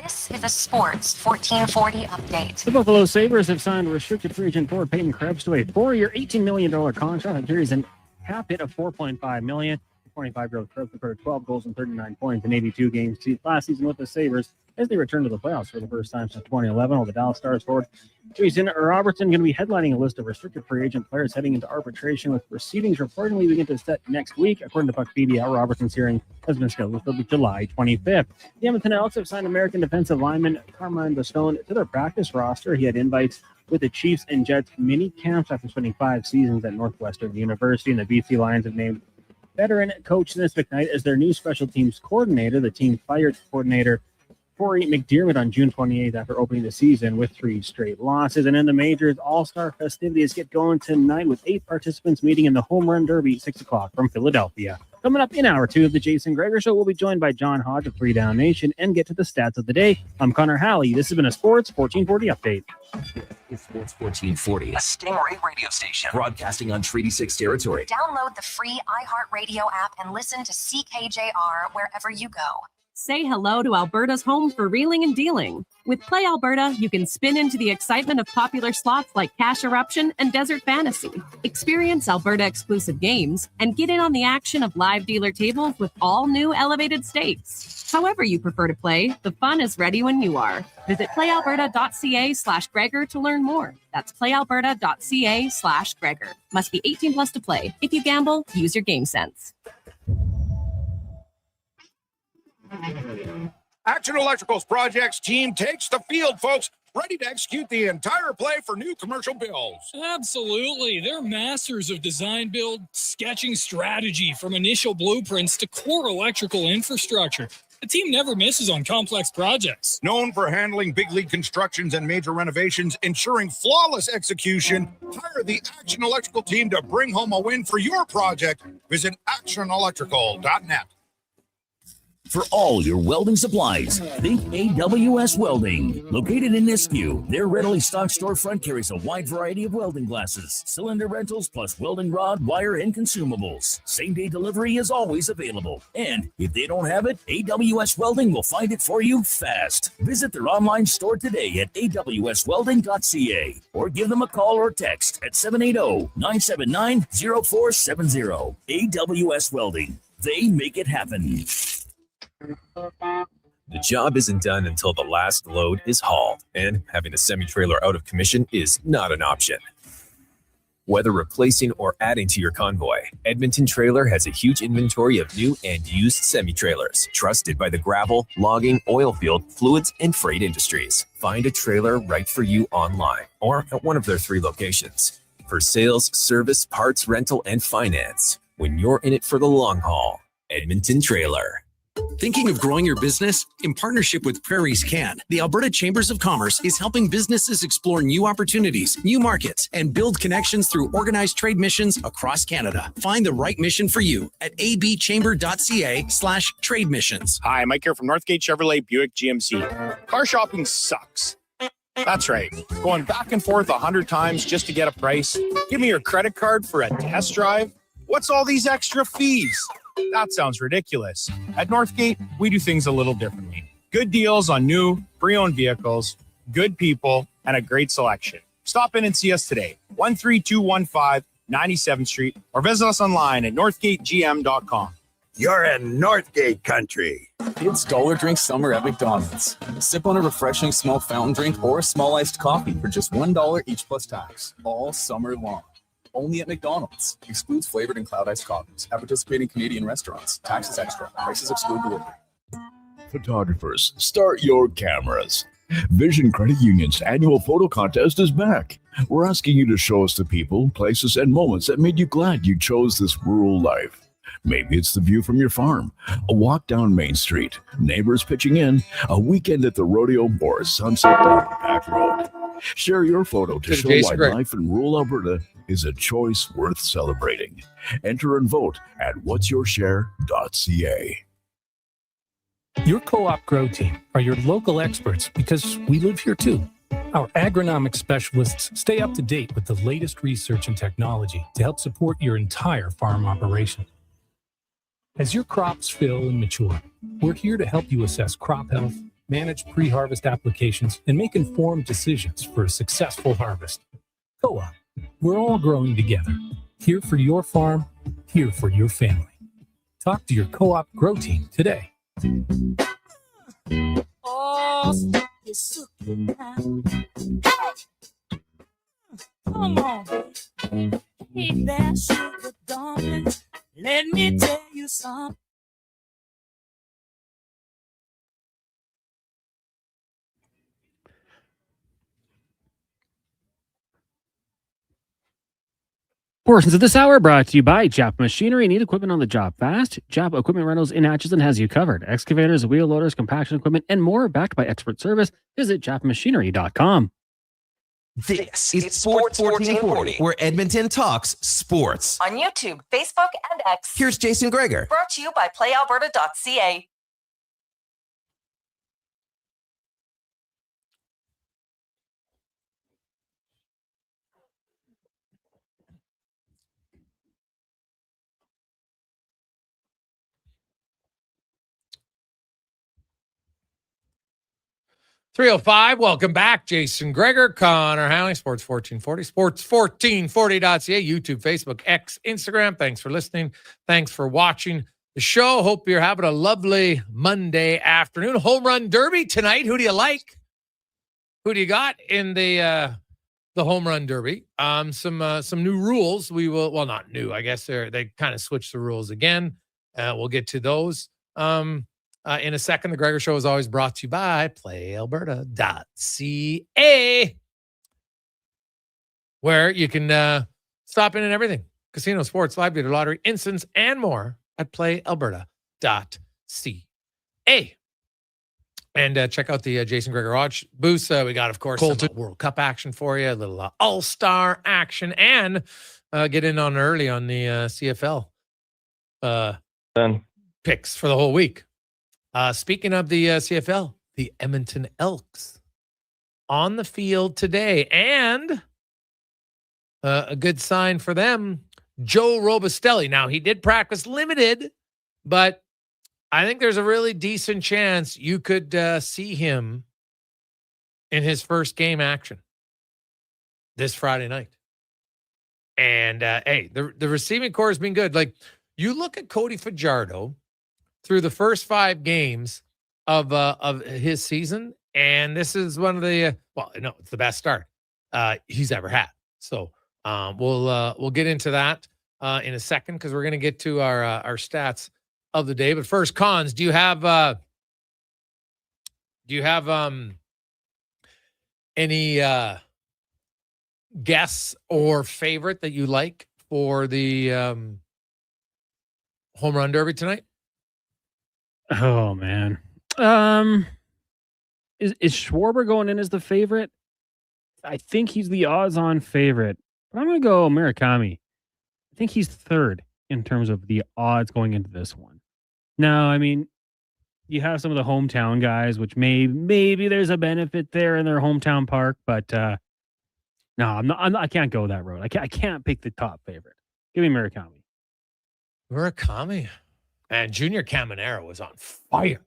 This is a Sports 1440 update. The Buffalo Sabres have signed restricted free agent forward Peyton Krebs to a 4-year, $18 million contract that carries a cap hit of $4.5 million. 25-year-old Krebs recorded 12 goals and 39 points in 82 games last season with the Sabres as they return to the playoffs for the first time since 2011. While the Dallas Stars forward Jason Robertson going to be headlining a list of restricted free agent players heading into arbitration, with proceedings reportedly begin to set next week. According to Puckpedia, Robertson's hearing has been scheduled for July 25th. The Edmonton Oilers have signed American defensive lineman Carmine Bastone to their practice roster. He had invites with the Chiefs and Jets mini camps after spending 5 seasons at Northwestern University, and the BC Lions have named veteran coach Dennis McKnight as their new special teams coordinator. The team fired coordinator Corey McDermott on June 28th after opening the season with 3 straight losses. And in the majors, all-star festivities get going tonight with 8 participants meeting in the Home Run Derby at 6 o'clock from Philadelphia. Coming up in hour 2 of the Jason Gregor Show, we'll be joined by John Hodge of 3 Down Nation and get to the stats of the day. I'm Connor Halley. This has been a Sports 1440 update. Sports 1440, a Stingray radio station broadcasting on Treaty 6 territory. Download the free iHeartRadio app and listen to CKJR wherever you go. Say hello to Alberta's home for reeling and dealing. With Play Alberta, you can spin into the excitement of popular slots like Cash Eruption and Desert Fantasy. Experience Alberta-exclusive games and get in on the action of live dealer tables with all new elevated stakes. However you prefer to play, the fun is ready when you are. Visit playalberta.ca/Gregor to learn more. That's playalberta.ca/Gregor. Must be 18 plus to play. If you gamble, use your game sense. Action Electrical's projects team takes the field, folks, ready to execute the entire play for new commercial builds. Absolutely. They're masters of design build, sketching strategy from initial blueprints to core electrical infrastructure. The team never misses on complex projects. Known for handling big league constructions and major renovations, ensuring flawless execution, hire the Action Electrical team to bring home a win for your project. Visit actionelectrical.net. for all your welding supplies. Think AWS Welding. Located in Nisku, their readily stocked storefront carries a wide variety of welding glasses, cylinder rentals, plus welding rod, wire, and consumables. Same-day delivery is always available. And if they don't have it, AWS Welding will find it for you fast. Visit their online store today at awswelding.ca or give them a call or text at 780-979-0470. AWS Welding. They make it happen. The job isn't done until the last load is hauled, and having a semi-trailer out of commission is not an option. Whether replacing or adding to your convoy, Edmonton Trailer has a huge inventory of new and used semi-trailers, trusted by the gravel, logging, oil field, fluids, and freight industries. Find a trailer right for you online or at one of their 3 locations. For sales, service, parts, rental, and finance, when you're in it for the long haul, Edmonton Trailer. Thinking of growing your business? In partnership with Prairie's Can, the Alberta Chambers of Commerce is helping businesses explore new opportunities, new markets, and build connections through organized trade missions across Canada. Find the right mission for you at abchamber.ca/trade missions. Hi, Mike here from Northgate Chevrolet Buick GMC. Car shopping sucks. That's right. Going back and forth 100 times just to get a price. Give me your credit card for a test drive. What's all these extra fees? That sounds ridiculous. At Northgate, we do things a little differently. Good deals on new, pre-owned vehicles, good people, and a great selection. Stop in and see us today, 13215 97th Street, or visit us online at northgategm.com. You're in Northgate country. It's Dollar Drink Summer at McDonald's. Sip on a refreshing small fountain drink or a small iced coffee for just $1 each plus tax, all summer long. Only at McDonald's. Excludes flavored and cloud iced coffees. At participating Canadian restaurants. Taxes extra. Prices exclude delivery. Photographers, start your cameras. Vision Credit Union's annual photo contest is back. We're asking you to show us the people, places, and moments that made you glad you chose this rural life. Maybe it's the view from your farm, a walk down Main Street, neighbors pitching in, a weekend at the rodeo, or a sunset down the back road. Share your photo to show why life in rural Alberta is a choice worth celebrating. Enter and vote at whatsyourshare.ca. Your co-op grow team are your local experts because we live here too. Our agronomic specialists stay up to date with the latest research and technology to help support your entire farm operation. As your crops fill and mature, we're here to help you assess crop health, manage pre-harvest applications, and make informed decisions for a successful harvest. Co-op, we're all growing together. Here for your farm, here for your family. Talk to your co-op grow team today. Oh, you're so good now. Hey! Come on, baby. Hey there, sugar darling. Let me tell you something. Portions of this hour brought to you by Japa Machinery. Need equipment on the job fast? Japa Equipment Rentals in Atchison has you covered. Excavators, wheel loaders, compaction equipment, and more backed by expert service. Visit japamachinery.com. This is Sports 1440, where Edmonton talks sports. On YouTube, Facebook, and X. Here's Jason Gregor. Brought to you by playalberta.ca. .305, welcome back. Jason Gregor, Connor Howling, Sports 1440, sports1440.ca, YouTube, Facebook, X, Instagram. Thanks for listening. Thanks for watching the show. Hope you're having a lovely Monday afternoon. Home run derby tonight. Who do you like? Who do you got in the home run derby? Some new rules. We will, well, not new. I guess they kind of switched the rules again. We'll get to those. In a second. The Gregor Show is always brought to you by playalberta.ca, where you can stop in and everything. Casino, sports, live theater, lottery, instants, and more at playalberta.ca. And check out the Jason Gregor Watch booth. We got, of course, some World Cup action for you, a little All-Star action, and get in on early on the CFL picks for the whole week. Speaking of the CFL, the Edmonton Elks on the field today, and a good sign for them, Joe Robustelli. Now, he did practice limited, but I think there's a really decent chance you could see him in his first game action this Friday night. And, hey, the receiving core has been good. Like, you look at Cody Fajardo through the first 5 games of his season, and this is one of the it's the best start he's ever had. So we'll get into that in a second, because we're going to get to our stats of the day. But first, Cons, do you have any guess or favorite that you like for the home run derby tonight? Oh man. Is Schwarber going in as the favorite? I think he's the odds-on favorite, but I'm going to go Murakami. I think he's third in terms of the odds going into this one. Now, I mean, you have some of the hometown guys, which maybe there's a benefit there in their hometown park, but no, I'm not. I can't go that road. I can't pick the top favorite. Give me Murakami. Murakami. And Junior Caminero is on fire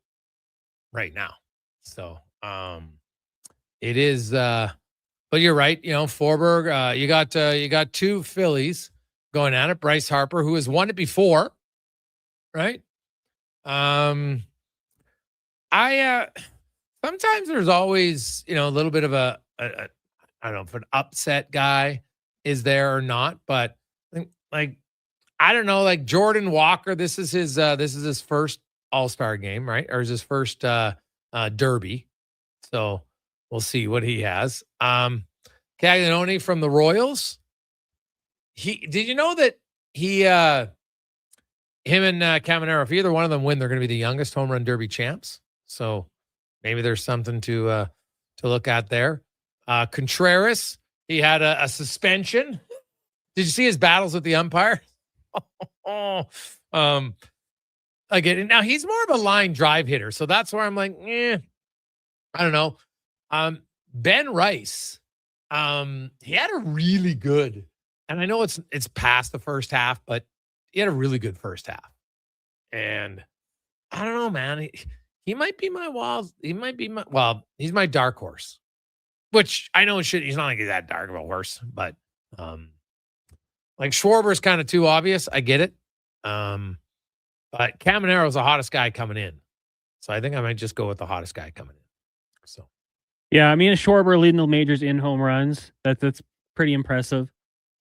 right now. So it is but you're right, Forberg, you got 2 Phillies going at it. Bryce Harper, who has won it before, right? I sometimes there's always, a little bit of a I don't know if an upset guy is there or not, but I don't know, like Jordan Walker, this is his first All-Star game, right? Or is his first derby. So we'll see what he has. Caglianone from the Royals. Did you know that him and Caminero, if either one of them win, they're going to be the youngest home run derby champs. So maybe there's something to look at there. Contreras, he had a suspension. Did you see his battles with the umpire? Again, now he's more of a line drive hitter, so that's where I'm like, I don't know. Ben Rice, he had a really good, and I know it's past the first half, but he had a really good first half. And I don't know, man. He might be my wild. He might be he's my dark horse, which I know he's not like that dark of a horse, but like Schwarber's kind of too obvious. I get it. But Caminero is the hottest guy coming in. So I think I might just go with the hottest guy coming in. So, yeah, I mean, Schwarber leading the majors in home runs. That's pretty impressive.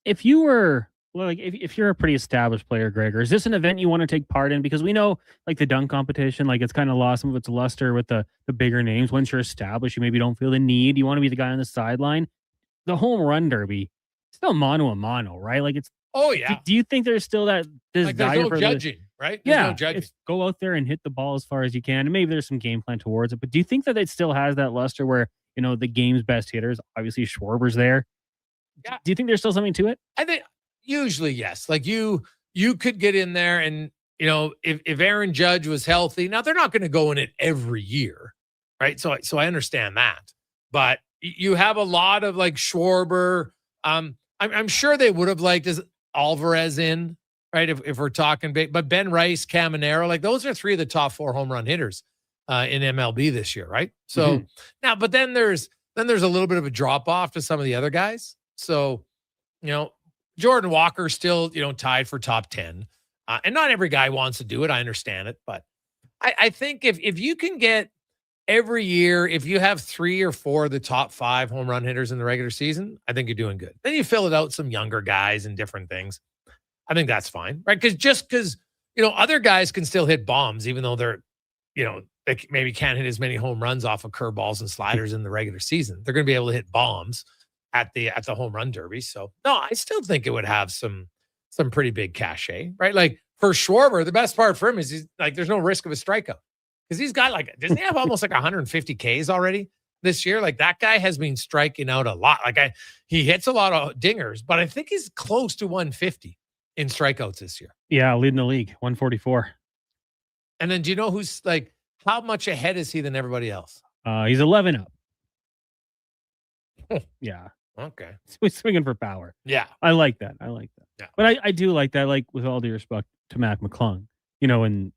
If you were if you're a pretty established player, Gregor, is this an event you want to take part in? Because we know, like, the dunk competition, like, it's kind of lost some of its luster with the bigger names. Once you're established, you maybe don't feel the need. You want to be the guy on the sideline. The home run derby, still mano a mano, right? Like, it's. Oh yeah. Do you think there's still that desire there's no for judging, right? There's no judging. Go out there and hit the ball as far as you can, and maybe there's some game plan towards it. But do you think that it still has that luster where the game's best hitters, obviously Schwarber's there? Yeah. Do you think there's still something to it? I think usually yes. Like you could get in there, and if Aaron Judge was healthy, now they're not going to go in it every year, right? So I understand that, but you have a lot of like Schwarber. I'm sure they would have liked Alvarez in, right? If we're talking big, but Ben Rice, Caminero, like those are 3 of the top 4 home run hitters in MLB this year, right? So now, but then there's a little bit of a drop off to some of the other guys. So, Jordan Walker still, tied for top 10, and not every guy wants to do it. I understand it, but I think if you can get every year, if you have 3 or 4 of the top 5 home run hitters in the regular season, I think you're doing good. Then you fill it out some younger guys and different things. I think that's fine, right? Because other guys can still hit bombs, even though they're, they maybe can't hit as many home runs off of curveballs and sliders in the regular season. They're going to be able to hit bombs at the home run derby. So no, I still think it would have some pretty big cachet, right? Like for Schwarber, the best part for him is he's like, there's no risk of a strikeout. Because he's got doesn't he have almost like 150 Ks already this year? Like that guy has been striking out a lot. Like he hits a lot of dingers, but I think he's close to 150 in strikeouts this year. Yeah, leading the league, 144. And then do you know who's how much ahead is he than everybody else? He's 11 up. Yeah. Okay. He's swinging for power. Yeah. I like that. Yeah. But I do like that, like, with all due respect to Mac McClung, in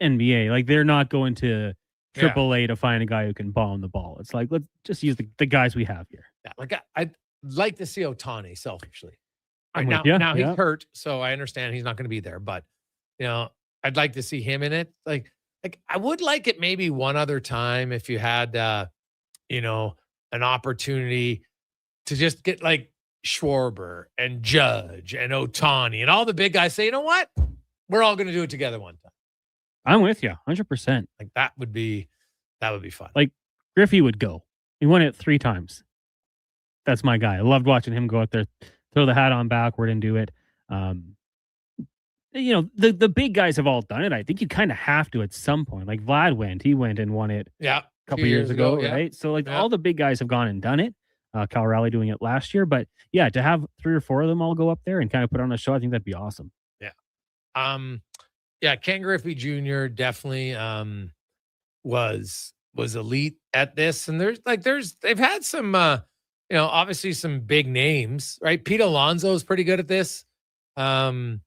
NBA, like, they're not going to AAA to find a guy who can bomb the ball. It's like, let's just use the guys we have here. Yeah. Like, I'd like to see Ohtani selfishly. I'm Right, with ya, now yeah. he's hurt, so I understand he's not going to be there, but, I'd like to see him in it. Like I would like it maybe one other time if you had, an opportunity to just get like Schwarber and Judge and Ohtani and all the big guys say, you know what? We're all going to do it together one time. I'm with you, 100%. Like that would be fun. Like, Griffey would go. He won it 3 times. That's my guy. I loved watching him go out there, throw the hat on backward and do it. The big guys have all done it. I think you kind of have to at some point. Like Vlad went. He went and won it a couple years ago, yeah. right? So, all the big guys have gone and done it. Cal Raleigh doing it last year. But, yeah, to have 3 or 4 of them all go up there and kind of put on a show, I think that'd be awesome. Yeah. Ken Griffey Jr. definitely was elite at this. And they've had some, obviously some big names, right? Pete Alonso is pretty good at this. Aaron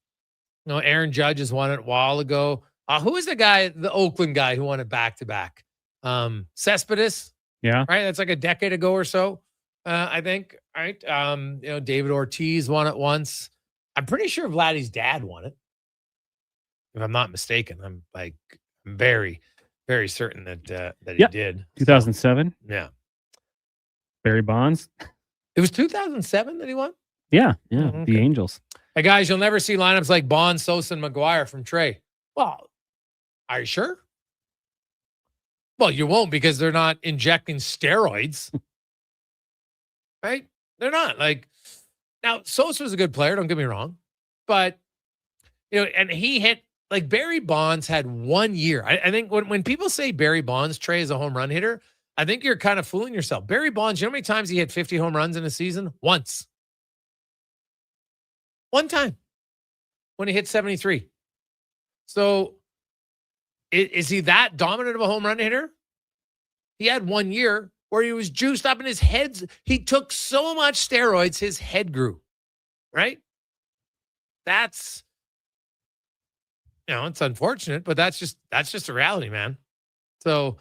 Judge has won it a while ago. Who was the guy, the Oakland guy who won it back-to-back? Cespedes. Yeah. Right? That's like a decade ago or so, I think. Right? David Ortiz won it once. I'm pretty sure Vladdy's dad won it. If I'm not mistaken. I'm very, very certain that he did. 2007. So, yeah. Barry Bonds. It was 2007 that he won? Yeah. Okay. The Angels. Hey, guys, you'll never see lineups like Bonds, Sosa, and McGuire from Trey. Well, are you sure? Well, you won't because they're not injecting steroids. Right? They're not. Now, Sosa's a good player, don't get me wrong. But, and he hit, Barry Bonds had 1 year. I think when people say Barry Bonds, Trey, is a home run hitter, I think you're kind of fooling yourself. Barry Bonds, you know how many times he hit 50 home runs in a season? Once. One time when he hit 73. So is he that dominant of a home run hitter? He had 1 year where he was juiced up in his head. He took so much steroids, his head grew, right? That's, it's unfortunate, but that's just the reality, man. So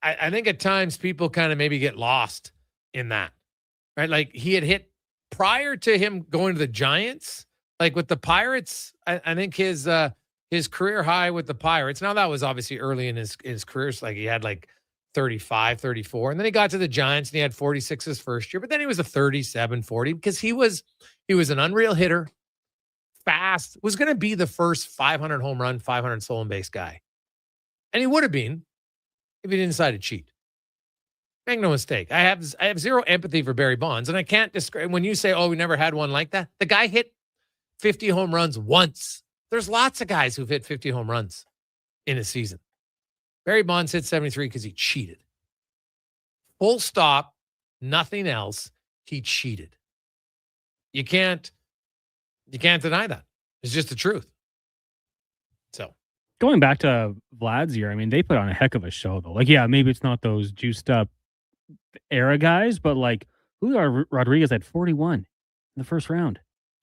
I think at times people kind of maybe get lost in that, right? Like he had hit prior to him going to the Giants, like with the Pirates, I think his career high with the Pirates. Now that was obviously early in his career. So he had 35, 34. And then he got to the Giants and he had 46 his first year, but then he was a 37, 40 because he was an unreal hitter, fast, was going to be the first 500 home run, 500 stolen base guy. And he would have been if he didn't decide to cheat. Make no mistake. I have zero empathy for Barry Bonds, and I can't describe when you say, "Oh, we never had one like that." The guy hit 50 home runs once. There's lots of guys who've hit 50 home runs in a season. Barry Bonds hit 73 because he cheated. Full stop. Nothing else. He cheated. You can't deny that. It's just the truth. So. Going back to Vlad's year, I mean, they put on a heck of a show, though. Maybe it's not those juiced up era guys, but Rodriguez at 41 in the first round.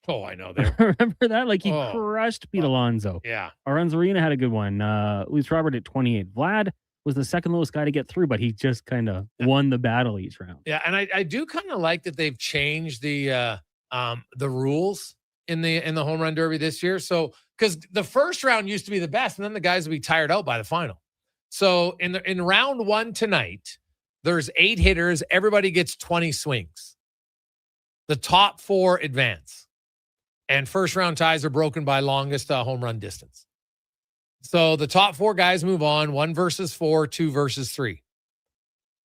Oh, I know. Remember that? He crushed Pete Alonso. Yeah. Aranzarena had a good one. Luis Robert at 28. Vlad was the second lowest guy to get through, but he just kind of won the battle each round. Yeah, and I do kind of like that they've changed the rules in the home run derby this year. So because the first round used to be the best, and then the guys would be tired out by the final. So in round 1 tonight, there's 8 hitters. Everybody gets 20 swings. The top 4 advance. And first round ties are broken by longest home run distance. So the top 4 guys move on, 1 versus 4, 2 versus 3.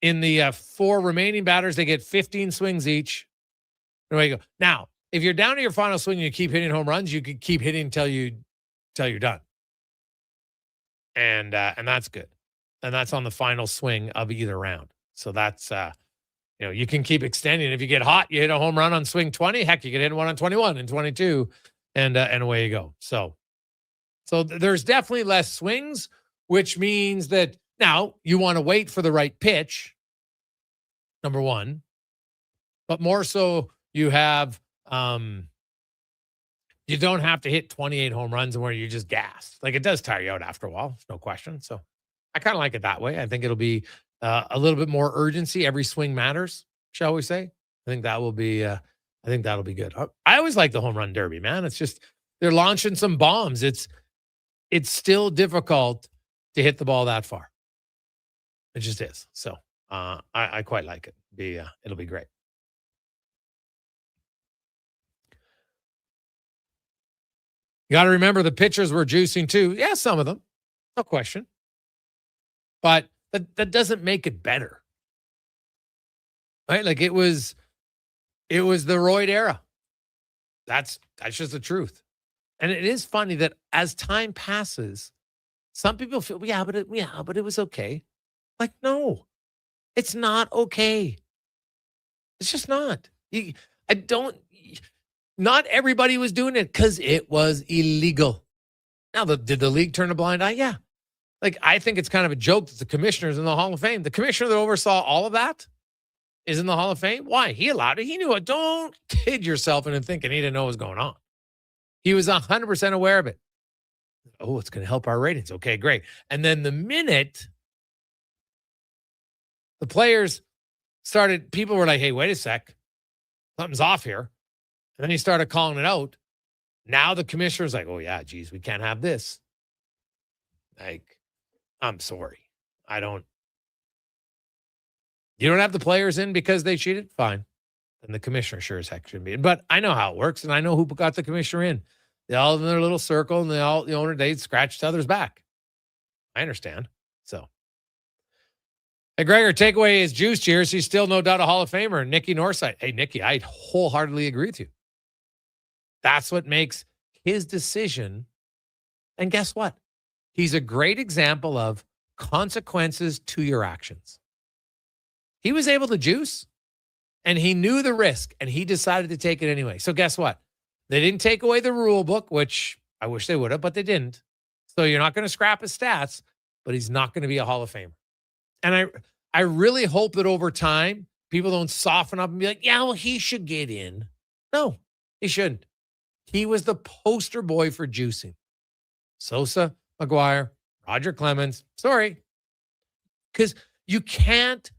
In the 4 remaining batters, they get 15 swings each. There you go. Now, if you're down to your final swing and you keep hitting home runs, you could keep hitting until you're done. And that's good. And that's on the final swing of either round. So that's you can keep extending. If you get hot, you hit a home run on swing 20. Heck, you can hit one on 21 and 22, and away you go. So So there's definitely less swings, which means that now you want to wait for the right pitch, number one. But more so, you have you don't have to hit 28 home runs and where you just gassed. Like, it does tire you out after a while, no question. So I kind of like it that way. I think it'll be a little bit more urgency. Every swing matters, shall we say? I think that will be. I think that'll be good. I always like the home run derby, man. It's just they're launching some bombs. It's still difficult to hit the ball that far. It just is. So I quite like it. It'll be great. You got to remember the pitchers were juicing too. Yeah, some of them, no question. But that doesn't make it better, right? Like it was the roid era. That's just the truth. And it is funny that as time passes, some people feel, but it was okay. Like, no, it's not okay. It's just not. Not everybody was doing it because it was illegal. Now, did the league turn a blind eye? Yeah. Like, I think it's kind of a joke that the commissioner's in the Hall of Fame. The commissioner that oversaw all of that is in the Hall of Fame. Why? He allowed it. He knew it. Don't kid yourself into thinking he didn't know what was going on. He was 100% aware of it. Oh, it's going to help our ratings. Okay, great. And then the minute the players started, people were like, hey, wait a sec. Something's off here. And then he started calling it out. Now the commissioner's like, oh, yeah, geez, we can't have this. Like, I'm sorry. You don't have the players in because they cheated? Fine. And the commissioner sure as heck shouldn't be in. But I know how it works, and I know who got the commissioner in. They all in their little circle, and the owner, they scratch each other's back. I understand. So. Hey, Gregor, take away his juice cheers. He's still no doubt a Hall of Famer. Nikki Northside. Hey, Nikki, I wholeheartedly agree with you. That's what makes his decision. And guess what? He's a great example of consequences to your actions. He was able to juice, and he knew the risk, and he decided to take it anyway. So guess what? They didn't take away the rule book, which I wish they would have, but they didn't. So you're not going to scrap his stats, but he's not going to be a Hall of Famer. And I really hope that over time, people don't soften up and be like, yeah, well, he should get in. No, he shouldn't. He was the poster boy for juicing. Sosa, McGuire, Roger Clemens. Sorry. Because you can't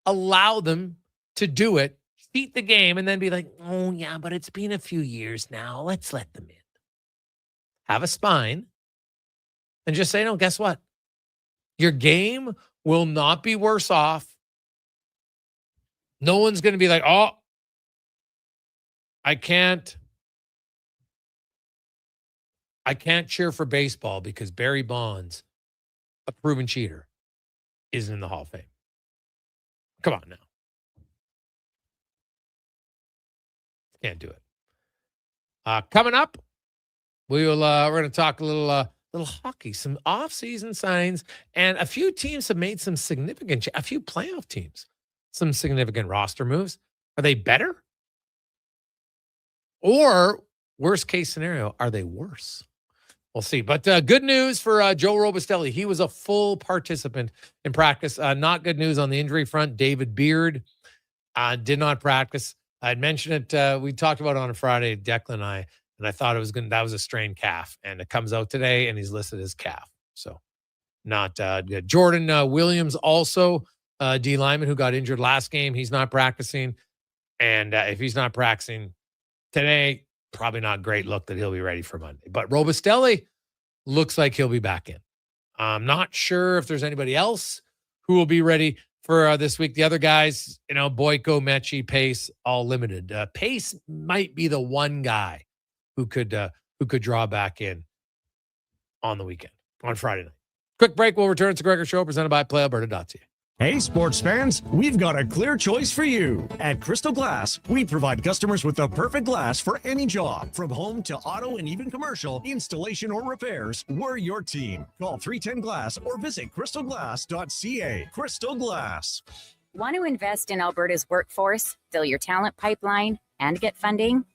allow them to do it, cheat the game, and then be like, oh, yeah, but it's been a few years now. Let's let them in. Have a spine and just say, no, guess what? Your game will not be worse off. No one's going to be like, oh, I can't cheer for baseball because Barry Bonds, a proven cheater, isn't in the Hall of Fame. Come on now. Can't do it. Coming up, we're going to talk a little hockey, some off-season signs, and a few teams have made some significant, a few playoff teams, some significant roster moves. Are they better? Or worst case scenario, are they worse? We'll see. But good news for Joe Robustelli. He was a full participant in practice. Not good news on the injury front. David Beard did not practice. I had mentioned it. We talked about it on a Friday, Declan and I thought that was a strained calf. And it comes out today, and he's listed as calf. So not good. Jordan Williams, also D lineman who got injured last game. He's not practicing. And if he's not practicing today, probably not a great look that he'll be ready for Monday. But Robustelli looks like he'll be back in. I'm not sure if there's anybody else who will be ready for this week. The other guys, Boyko, Mechie, Pace, all limited. Pace might be the one guy who could draw back in on the weekend, on Friday night. Quick break. We'll return. It's the Gregor Show presented by PlayAlberta.ca. Hey, sports fans, we've got a clear choice for you. At Crystal Glass, we provide customers with the perfect glass for any job. From home to auto and even commercial, installation or repairs, we're your team. Call 310 Glass or visit crystalglass.ca. Crystal Glass. Want to invest in Alberta's workforce, fill your talent pipeline, and get funding?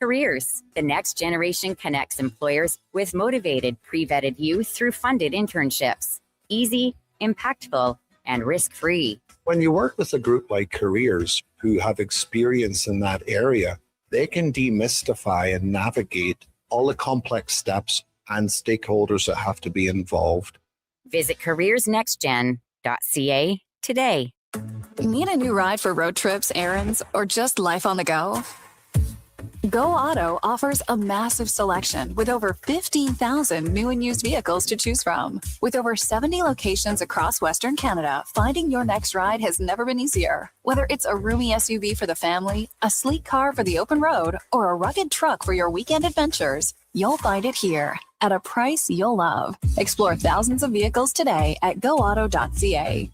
Careers. The next generation connects employers with motivated, pre-vetted youth through funded internships. Easy, impactful, and risk-free. When you work with a group like Careers who have experience in that area, they can demystify and navigate all the complex steps and stakeholders that have to be involved. Visit careersnextgen.ca today. Need a new ride for road trips, errands, or just life on the go? Go Auto offers a massive selection with over 15,000 new and used vehicles to choose from. With over 70 locations across Western Canada, finding your next ride has never been easier. Whether it's a roomy SUV for the family, a sleek car for the open road, or a rugged truck for your weekend adventures, you'll find it here at a price you'll love. Explore thousands of vehicles today at goauto.ca.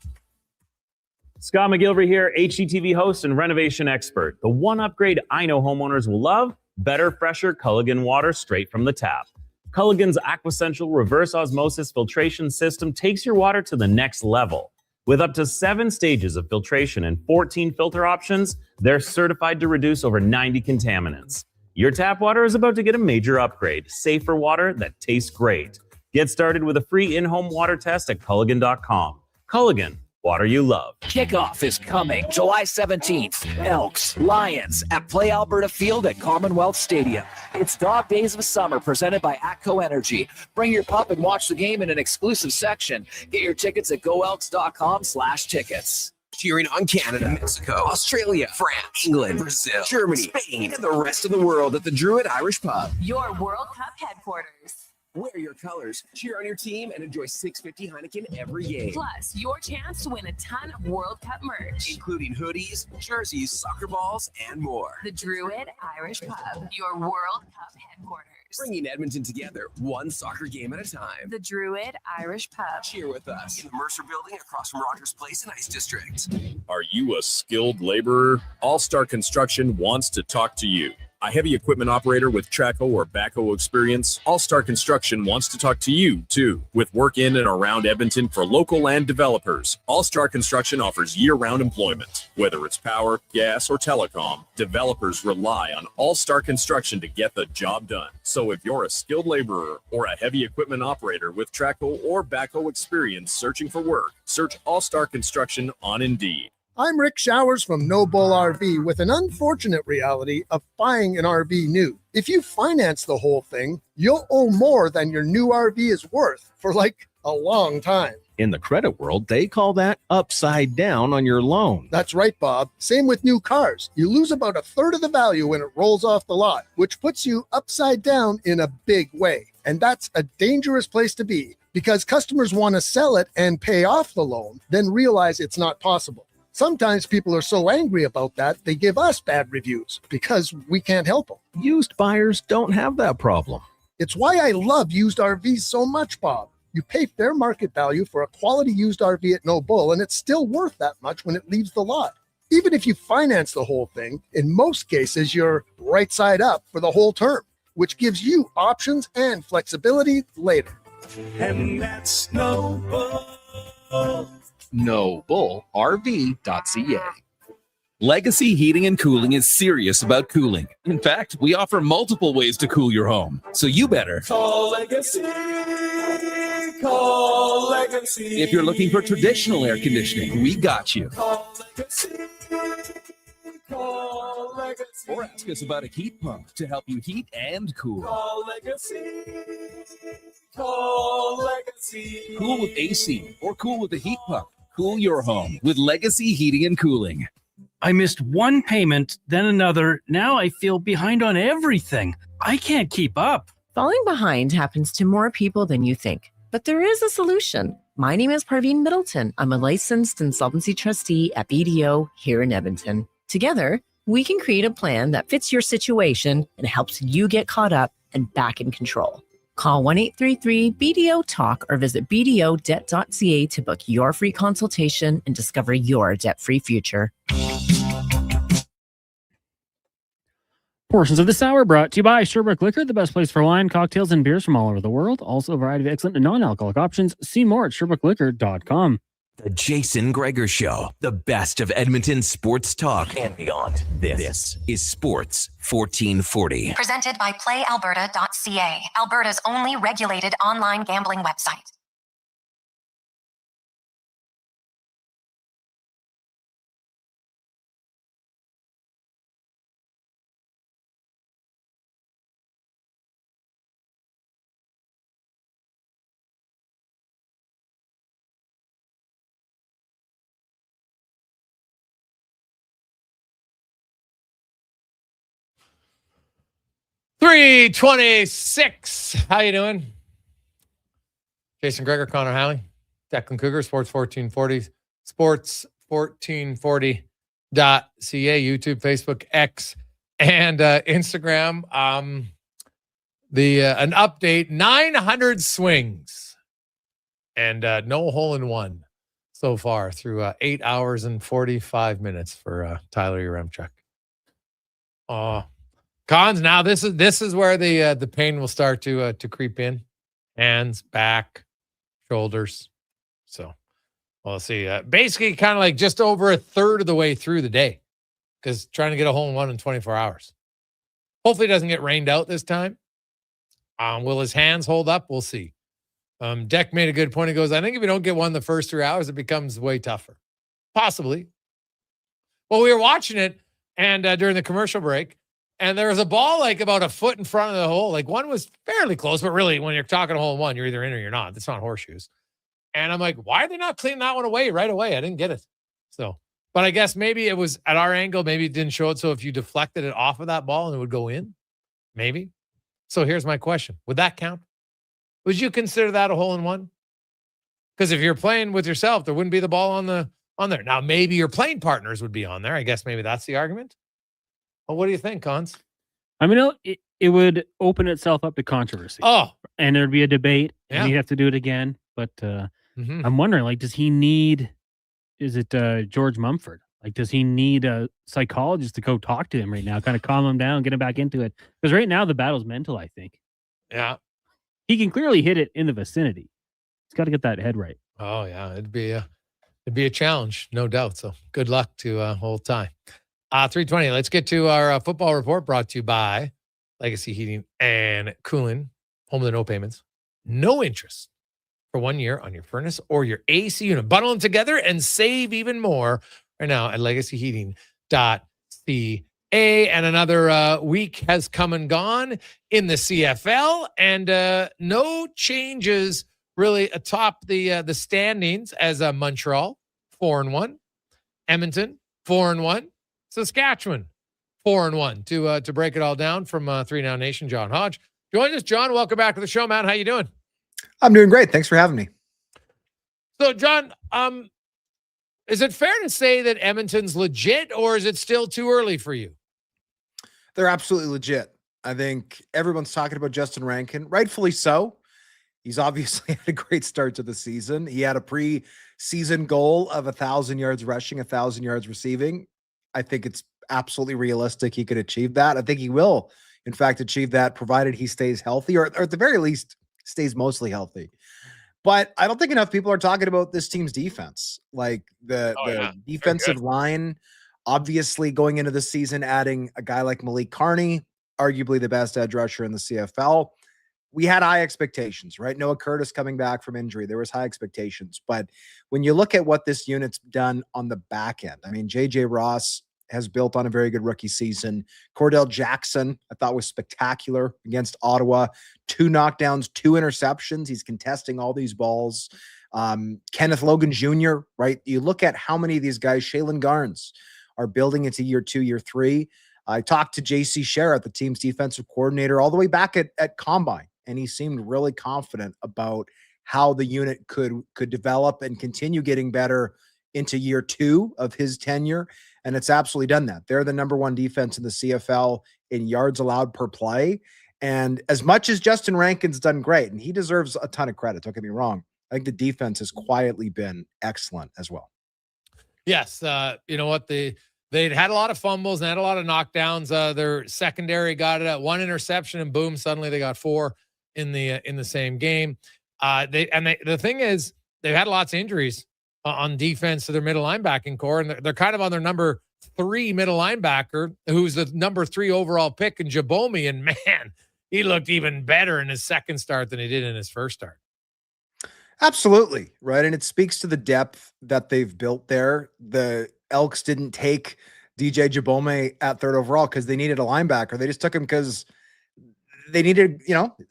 Scott McGilvery here, HGTV host and renovation expert. The one upgrade I know homeowners will love: better, fresher Culligan water straight from the tap. Culligan's Aquasential reverse osmosis filtration system takes your water to the next level. With up to 7 stages of filtration and 14 filter options, they're certified to reduce over 90 contaminants. Your tap water is about to get a major upgrade: safer water that tastes great. Get started with a free in-home water test at Culligan.com. Culligan, water you love. Kickoff is coming July 17th. Elks, Lions at Play Alberta Field at Commonwealth Stadium. It's Dog Days of Summer presented by ATCO Energy. Bring your pup and watch the game in an exclusive section. Get your tickets at goelks.com/tickets. Cheering on Canada, Mexico, Australia, France, England, Brazil, Germany, Spain, and the rest of the world at the Druid Irish Pub. Your World Cup headquarters. Wear your colors, cheer on your team, and enjoy $6.50 Heineken every game. Plus, your chance to win a ton of World Cup merch, including hoodies, jerseys, soccer balls, and more. The Druid Irish Pub, your World Cup headquarters. Bringing Edmonton together, one soccer game at a time. The Druid Irish Pub. Cheer with us in the Mercer Building across from Rogers Place in Ice District. Are you a skilled laborer? All Star Construction wants to talk to you. A heavy equipment operator with Traco or backhoe experience, All Star Construction wants to talk to you, too. With work in and around Edmonton for local land developers, All Star Construction offers year-round employment. Whether it's power, gas, or telecom, developers rely on All Star Construction to get the job done. So if you're a skilled laborer or a heavy equipment operator with Traco or backhoe experience searching for work, search All Star Construction on Indeed. I'm Rick Showers from No Bull RV with an unfortunate reality of buying an RV new. If you finance the whole thing, you'll owe more than your new RV is worth for like a long time. In the credit world, they call that upside down on your loan. That's right, Bob. Same with new cars. You lose about a third of the value when it rolls off the lot, which puts you upside down in a big way. And that's a dangerous place to be because customers want to sell it and pay off the loan, then realize it's not possible. Sometimes people are so angry about that, they give us bad reviews because we can't help them. Used buyers don't have that problem. It's why I love used RVs so much, Bob. You pay fair market value for a quality used RV at No Bull, and it's still worth that much when it leaves the lot. Even if you finance the whole thing, in most cases, you're right side up for the whole term, which gives you options and flexibility later. And that's No Bull. NoBullRV.ca. Legacy Heating and Cooling is serious about cooling. In fact, we offer multiple ways to cool your home. So you better Call Legacy. Call Legacy. If you're looking for traditional air conditioning, we got you. Call Legacy. Call Legacy. Or ask us about a heat pump to help you heat and cool. Call Legacy. Call Legacy. Cool with AC or cool with a heat pump. Cool your home with Legacy Heating and Cooling. I missed one payment, then another. Now I feel behind on everything. I can't keep up. Falling behind happens to more people than you think, but there is a solution. My name is Parveen Middleton. I'm a licensed insolvency trustee at BDO here in Edmonton. Together, we can create a plan that fits your situation and helps you get caught up and back in control. Call 1-833-BDO-TALK or visit bdodebt.ca to book your free consultation and discover your debt-free future. Portions of this hour brought to you by Sherbrooke Liquor, the best place for wine, cocktails, and beers from all over the world. Also, a variety of excellent and non-alcoholic options. See more at SherbrookeLiquor.com. The Jason Gregor Show, the best of Edmonton sports talk and beyond. This is Sports 1440. Presented by PlayAlberta.ca, Alberta's only regulated online gambling website. .326. How you doing? Jason Gregor, Connor Halley, Declan Cougar, Sports 1440, sports1440.ca, YouTube, Facebook, X, and Instagram. An update: 900 swings and no hole in one so far through 8 hours and 45 minutes for Tyler Yaremchuk. Cons, now this is where the pain will start to creep in. Hands, back, shoulders. So we'll see. Basically, kind of like just over a third of the way through the day, because trying to get a hole in one in 24 hours. Hopefully, it doesn't get rained out this time. Will his hands hold up? We'll see. Deck made a good point. He goes, I think if you don't get one the first 3 hours, it becomes way tougher. Possibly. Well, we were watching it, and during the commercial break. And there was a ball like about a foot in front of the hole. Like one was fairly close, but really when you're talking a hole in one, you're either in or you're not. It's not horseshoes. And I'm like, why are they not cleaning that one away right away? I didn't get it. So, but I guess maybe it was at our angle. Maybe it didn't show it. So if you deflected it off of that ball and it would go in, maybe. So here's my question. Would that count? Would you consider that a hole in one? Because if you're playing with yourself, there wouldn't be the ball on there. Now, maybe your playing partners would be on there. I guess maybe that's the argument. Well, what do you think, Cons? I mean, it would open itself up to controversy. Oh. And there'd be a debate, Yeah. and he'd have to do it again. But I'm wondering, like, is it George Mumford? Like, does he need a psychologist to go talk to him right now, kind of calm him down, get him back into it? Because right now the battle's mental, I think. Yeah. He can clearly hit it in the vicinity. He's got to get that head right. Oh, yeah. It'd be a challenge, no doubt. So good luck to old Ty. 320. Let's get to our football report brought to you by Legacy Heating and Cooling. Home of the no payments. No interest for 1 year on your furnace or your AC unit. Bundle them together and save even more right now at legacyheating.ca. And another week has come and gone in the CFL, and no changes really atop the standings as Montreal 4-1, Edmonton 4-1. Saskatchewan 4-1 to break it all down from 3 Now Nation. John Hodge joins us. John, welcome back to the show, man. How you doing? I'm doing great. Thanks for having me. So, John, is it fair to say that Edmonton's legit, or is it still too early for you? They're absolutely legit. I think everyone's talking about Justin Rankin, rightfully so. He's obviously had a great start to the season. He had a pre-season goal of 1,000 yards rushing, 1,000 yards receiving. I think it's absolutely realistic he could achieve that. I think he will, in fact, achieve that, provided he stays healthy, or at the very least, stays mostly healthy. But I don't think enough people are talking about this team's defense. Like the defensive line, obviously going into the season, adding a guy like Malik Carney, arguably the best edge rusher in the CFL. We had high expectations, right? Noah Curtis coming back from injury. There was high expectations. But when you look at what this unit's done on the back end, I mean, JJ Ross has built on a very good rookie season. Cordell Jackson, I thought, was spectacular against Ottawa. 2 knockdowns, 2 interceptions. He's contesting all these balls. Kenneth Logan Jr., right? You look at how many of these guys, Shaylin Garnes, are building into year 2, year 3. I talked to JC Sherritt, the team's defensive coordinator, all the way back at Combine, and he seemed really confident about how the unit could develop and continue getting better into year 2 of his tenure. And it's absolutely done that. They're the number 1 defense in the CFL in yards allowed per play. And as much as Justin Rankin's done great, and he deserves a ton of credit, don't get me wrong, I think the defense has quietly been excellent as well. Yes. You know what? They'd had a lot of fumbles and had a lot of knockdowns. Their secondary got it at 1 interception, and boom, suddenly they got 4 in the same game. The thing is, they've had lots of injuries. on defense to their middle linebacking core, and they're kind of on their number 3 middle linebacker, who's the number 3 overall pick in Jabomi, and man, he looked even better in his second start than he did in his first start. Absolutely, right? And it speaks to the depth that they've built there. The Elks didn't take DJ Jabome at 3rd overall because they needed a linebacker. They just took him because they needed,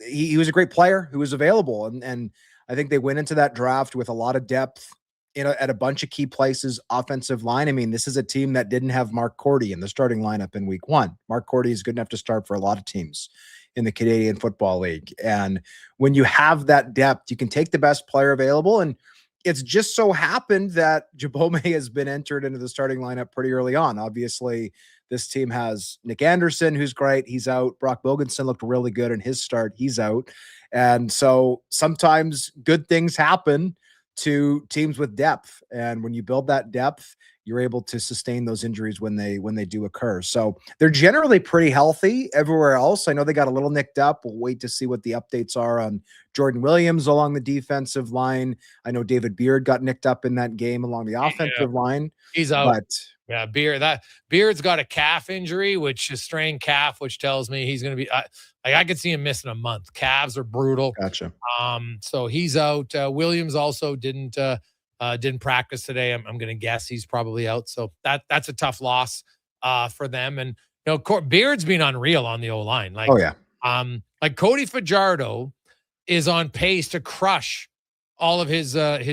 he was a great player who was available. And I think they went into that draft with a lot of depth at a bunch of key places, offensive line. I mean, this is a team that didn't have Mark Cordy in the starting lineup in week 1. Mark Cordy is good enough to start for a lot of teams in the Canadian Football League. And when you have that depth, you can take the best player available. And it's just so happened that Jabome has been entered into the starting lineup pretty early on. Obviously, this team has Nick Anderson, who's great. He's out. Brock Bogenson looked really good in his start. He's out. And so sometimes good things happen to teams with depth. And when you build that depth, you're able to sustain those injuries when they do occur. So they're generally pretty healthy everywhere else. I know they got a little nicked up. We'll wait to see what the updates are on Jordan Williams along the defensive line. I know David Beard got nicked up in that game along the offensive line. He's out. Yeah, Beard's got a calf injury, which is strained calf, which tells me he's going to be I could see him missing a month. Calves are brutal. Gotcha. So he's out. Williams also didn't practice today. I'm going to guess he's probably out. So that's a tough loss for them. And Beard's been unreal on the O-line. Like, oh yeah. Like Cody Fajardo is on pace to crush all of his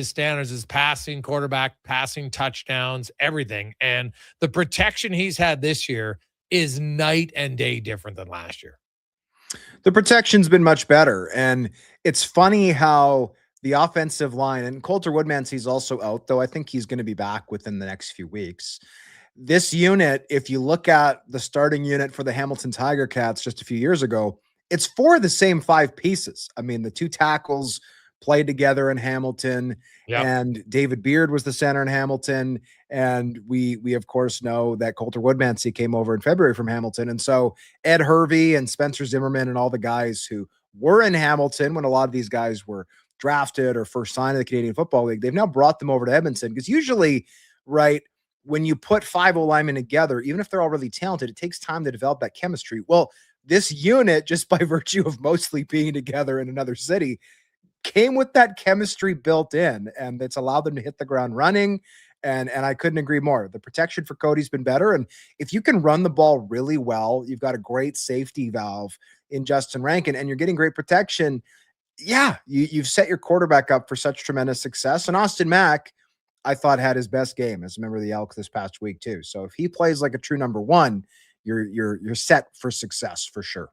standards, his passing, quarterback, passing, touchdowns, everything. And the protection he's had this year is night and day different than last year. The protection's been much better. And it's funny how the offensive line, and Coulter Woodmansey's also out, though I think he's going to be back within the next few weeks. This unit, if you look at the starting unit for the Hamilton Tiger Cats just a few years ago, it's 4 of the same 5 pieces. I mean, the 2 tackles played together in Hamilton, and David Beard was the center in Hamilton. And we of course know that Coulter Woodmansey came over in February from Hamilton. And so Ed Hervey and Spencer Zimmerman and all the guys who were in Hamilton when a lot of these guys were drafted or first signed in the Canadian Football League, they've now brought them over to Edmonton, because usually, right, when you put 5 O-linemen together, even if they're all really talented, it takes time to develop that chemistry. Well, this unit, just by virtue of mostly being together in another city, came with that chemistry built in, and it's allowed them to hit the ground running. And I couldn't agree more. The protection for Cody's been better. And if you can run the ball really well, you've got a great safety valve in Justin Rankin, and you're getting great protection. Yeah, you've set your quarterback up for such tremendous success. And Austin Mack, I thought, had his best game as a member of the Elks this past week too. So if he plays like a true number 1, you're set for success for sure.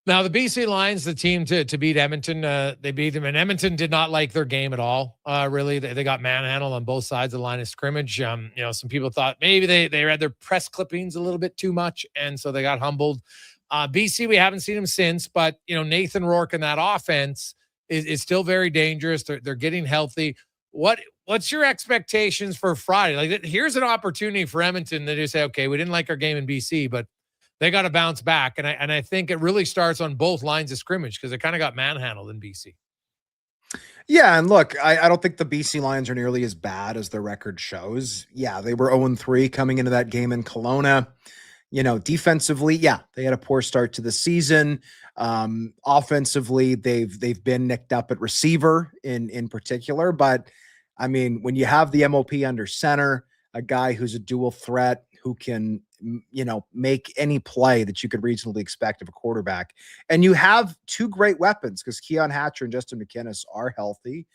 Now, the BC Lions, the team to beat Edmonton, they beat them, and Edmonton did not like their game at all. Really, they got manhandled on both sides of the line of scrimmage. Some people thought maybe they read their press clippings a little bit too much, and so they got humbled. BC, we haven't seen him since, but Nathan Rourke in that offense is still very dangerous. They're getting healthy. What's your expectations for Friday? Like, here's an opportunity for Edmonton to just say, okay, we didn't like our game in BC, but they got to bounce back. And I think it really starts on both lines of scrimmage, because they kind of got manhandled in BC. Yeah, and look, I don't think the BC Lions are nearly as bad as their record shows. Yeah, they were 0-3 coming into that game in Kelowna. Defensively, yeah, they had a poor start to the season. Offensively, they've been nicked up at receiver in particular. But I mean, when you have the MOP under center, a guy who's a dual threat, who can make any play that you could reasonably expect of a quarterback, and you have 2 great weapons, because Keon Hatcher and Justin McInnes are healthy.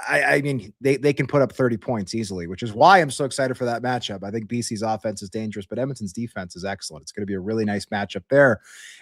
I mean, they can put up 30 points easily, which is why I'm so excited for that matchup. I think BC's offense is dangerous, but Edmonton's defense is excellent. It's going to be a really nice matchup there.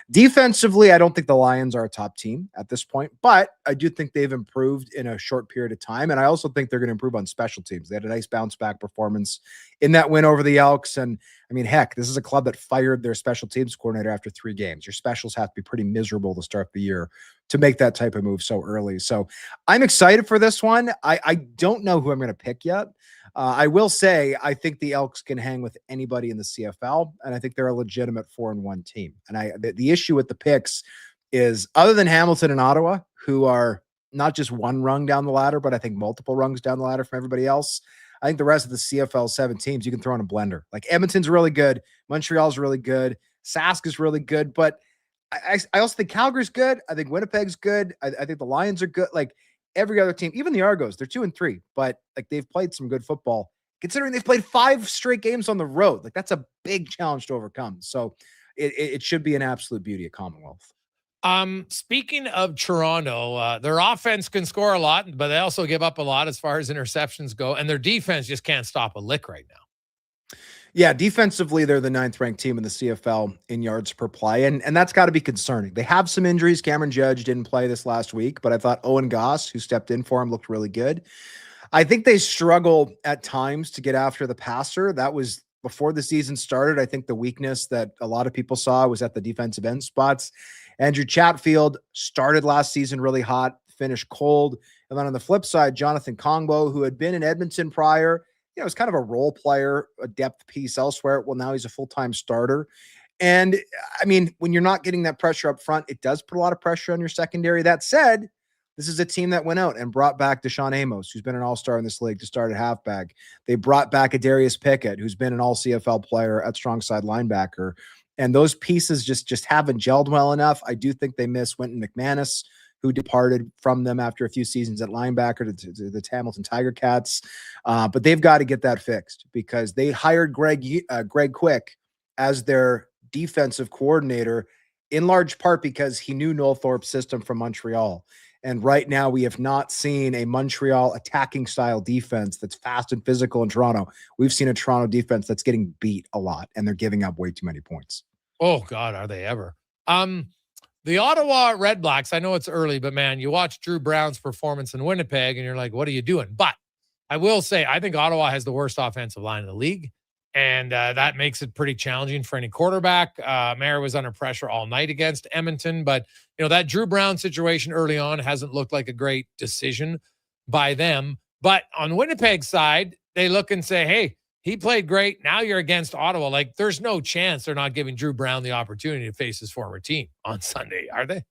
Defensively, I don't think the Lions are a top team at this point, but I do think they've improved in a short period of time. And I also think they're going to improve on special teams. They had a nice bounce back performance in that win over the Elks. And I mean, heck, this is a club that fired their special teams coordinator after 3 games. Your specials have to be pretty miserable to start the year to make that type of move so early. So I'm excited for this one. I don't know who I'm going to pick yet. I will say, I think the Elks can hang with anybody in the CFL, and I think they're a legitimate 4-1 team. And the issue with the picks is, other than Hamilton and Ottawa, who are not just one rung down the ladder, but I think multiple rungs down the ladder from everybody else. I think the rest of the CFL 7 teams you can throw in a blender. Like Edmonton's really good. Montreal's really good. Sask is really good. But I also think Calgary's good. I think Winnipeg's good. I think the Lions are good. Like every other team, even the Argos, they're 2-3, but like they've played some good football considering they've played 5 straight games on the road. Like that's a big challenge to overcome. So it should be an absolute beauty at Commonwealth. Speaking of Toronto, their offense can score a lot, but they also give up a lot as far as interceptions go, and their defense just can't stop a lick right now. Yeah, defensively, they're the 9th ranked team in the CFL in yards per play, and that's got to be concerning. They have some injuries. Cameron Judge didn't play this last week, but I thought Owen Goss, who stepped in for him, looked really good. I think they struggle at times to get after the passer. That was before the season started. I think the weakness that a lot of people saw was at the defensive end spots. Andrew Chatfield started last season really hot, finished cold. And then on the flip side, Jonathan Kongbo, who had been in Edmonton prior, was kind of a role player, a depth piece elsewhere. Well, now he's a full-time starter. And I mean, when you're not getting that pressure up front, it does put a lot of pressure on your secondary. That said, this is a team that went out and brought back Deshaun Amos, who's been an all-star in this league to start at halfback. They brought back a Darius Pickett, who's been an all-CFL player at strong side linebacker. And those pieces just haven't gelled well enough. I do think they miss Wynton McManus, who departed from them after a few seasons at linebacker to the Hamilton Tiger Cats. But they've got to get that fixed because they hired Greg Quick as their defensive coordinator, in large part because he knew Noel Thorpe's system from Montreal. And right now we have not seen a Montreal attacking style defense that's fast and physical in Toronto. We've seen a Toronto defense that's getting beat a lot, and they're giving up way too many points. Oh, God, are they ever? The Ottawa Red Blacks, I know it's early, but man, you watch Drew Brown's performance in Winnipeg and you're like, what are you doing? But I will say, I think Ottawa has the worst offensive line in the league. And that makes it pretty challenging for any quarterback. Mara was under pressure all night against Edmonton, but that Drew Brown situation early on hasn't looked like a great decision by them. But on Winnipeg's side, they look and say, hey, he played great. Now you're against Ottawa. Like, there's no chance they're not giving Drew Brown the opportunity to face his former team on Sunday, are they?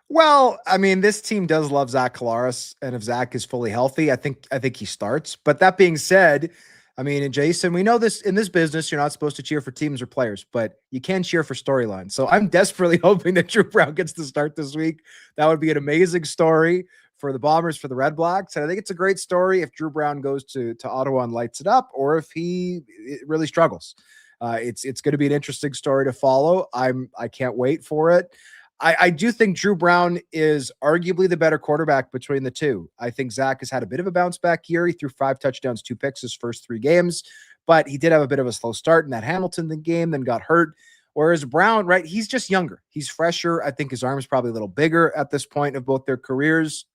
Well, I mean, this team does love Zach Collaros, and if Zach is fully healthy, I think he starts. But that being said, I mean, and Jason, we know this in this business, you're not supposed to cheer for teams or players, but you can cheer for storylines. So I'm desperately hoping that Drew Brown gets to start this week. That would be an amazing story for the Bombers, for the Red Blacks. And I think it's a great story if Drew Brown goes to Ottawa and lights it up, or if he really struggles. It's going to be an interesting story to follow. I can't wait for it. I do think Drew Brown is arguably the better quarterback between the two. I think Zach has had a bit of a bounce back year. He threw 5 touchdowns, 2 picks his first 3 games, but he did have a bit of a slow start in that Hamilton game, then got hurt. Whereas Brown, right, he's just younger. He's fresher. I think his arm is probably a little bigger at this point of both their careers.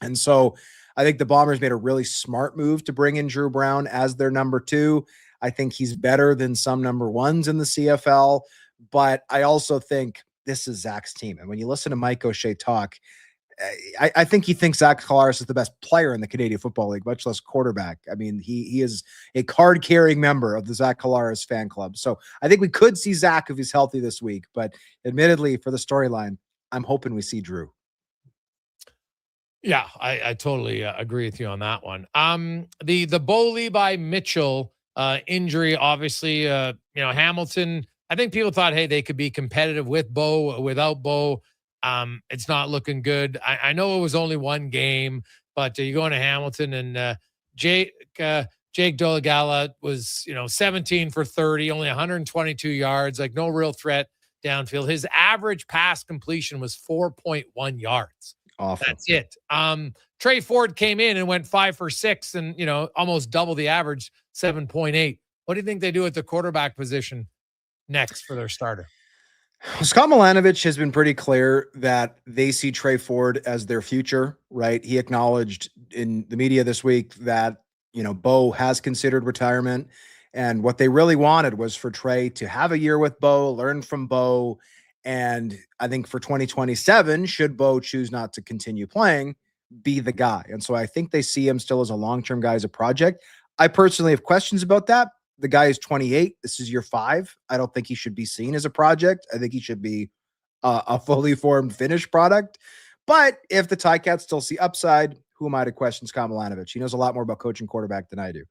And so I think the Bombers made a really smart move to bring in Drew Brown as their number 2. I think he's better than some number 1s in the CFL, but I also think this is Zach's team. And when you listen to Mike O'Shea talk, I think he thinks Zach Collaros is the best player in the Canadian Football League, much less quarterback. I mean, he is a card-carrying member of the Zach Collaros fan club. So I think we could see Zach if he's healthy this week. But admittedly, for the storyline, I'm hoping we see Drew. Yeah, I totally agree with you on that one. The Bo Levi Mitchell injury, obviously, Hamilton, I think people thought, hey, they could be competitive with Bo, without Bo. It's not looking good. I know it was only one game, but you go into Hamilton and Jake Dolegala was, 17 for 30, only 122 yards, like no real threat downfield. His average pass completion was 4.1 yards. Awful. That's it. Trey Ford came in and went 5 for 6 and, almost double the average, 7.8. What do you think they do at the quarterback position next for their starter? Scott Milanovic has been pretty clear that they see Trey Ford as their future, right? He acknowledged in the media this week that, Bo has considered retirement, and what they really wanted was for Trey to have a year with Bo, learn from Bo. And I think for 2027, should Bo choose not to continue playing, be the guy. And so I think they see him still as a long-term guy, as a project. I personally have questions about that. The guy is 28. This is year 5. I don't think he should be seen as a project. I think he should be a fully formed finished product. But if the Ticats still see upside, who am I to question Scott Milanovic? He knows a lot more about coaching quarterback than I do.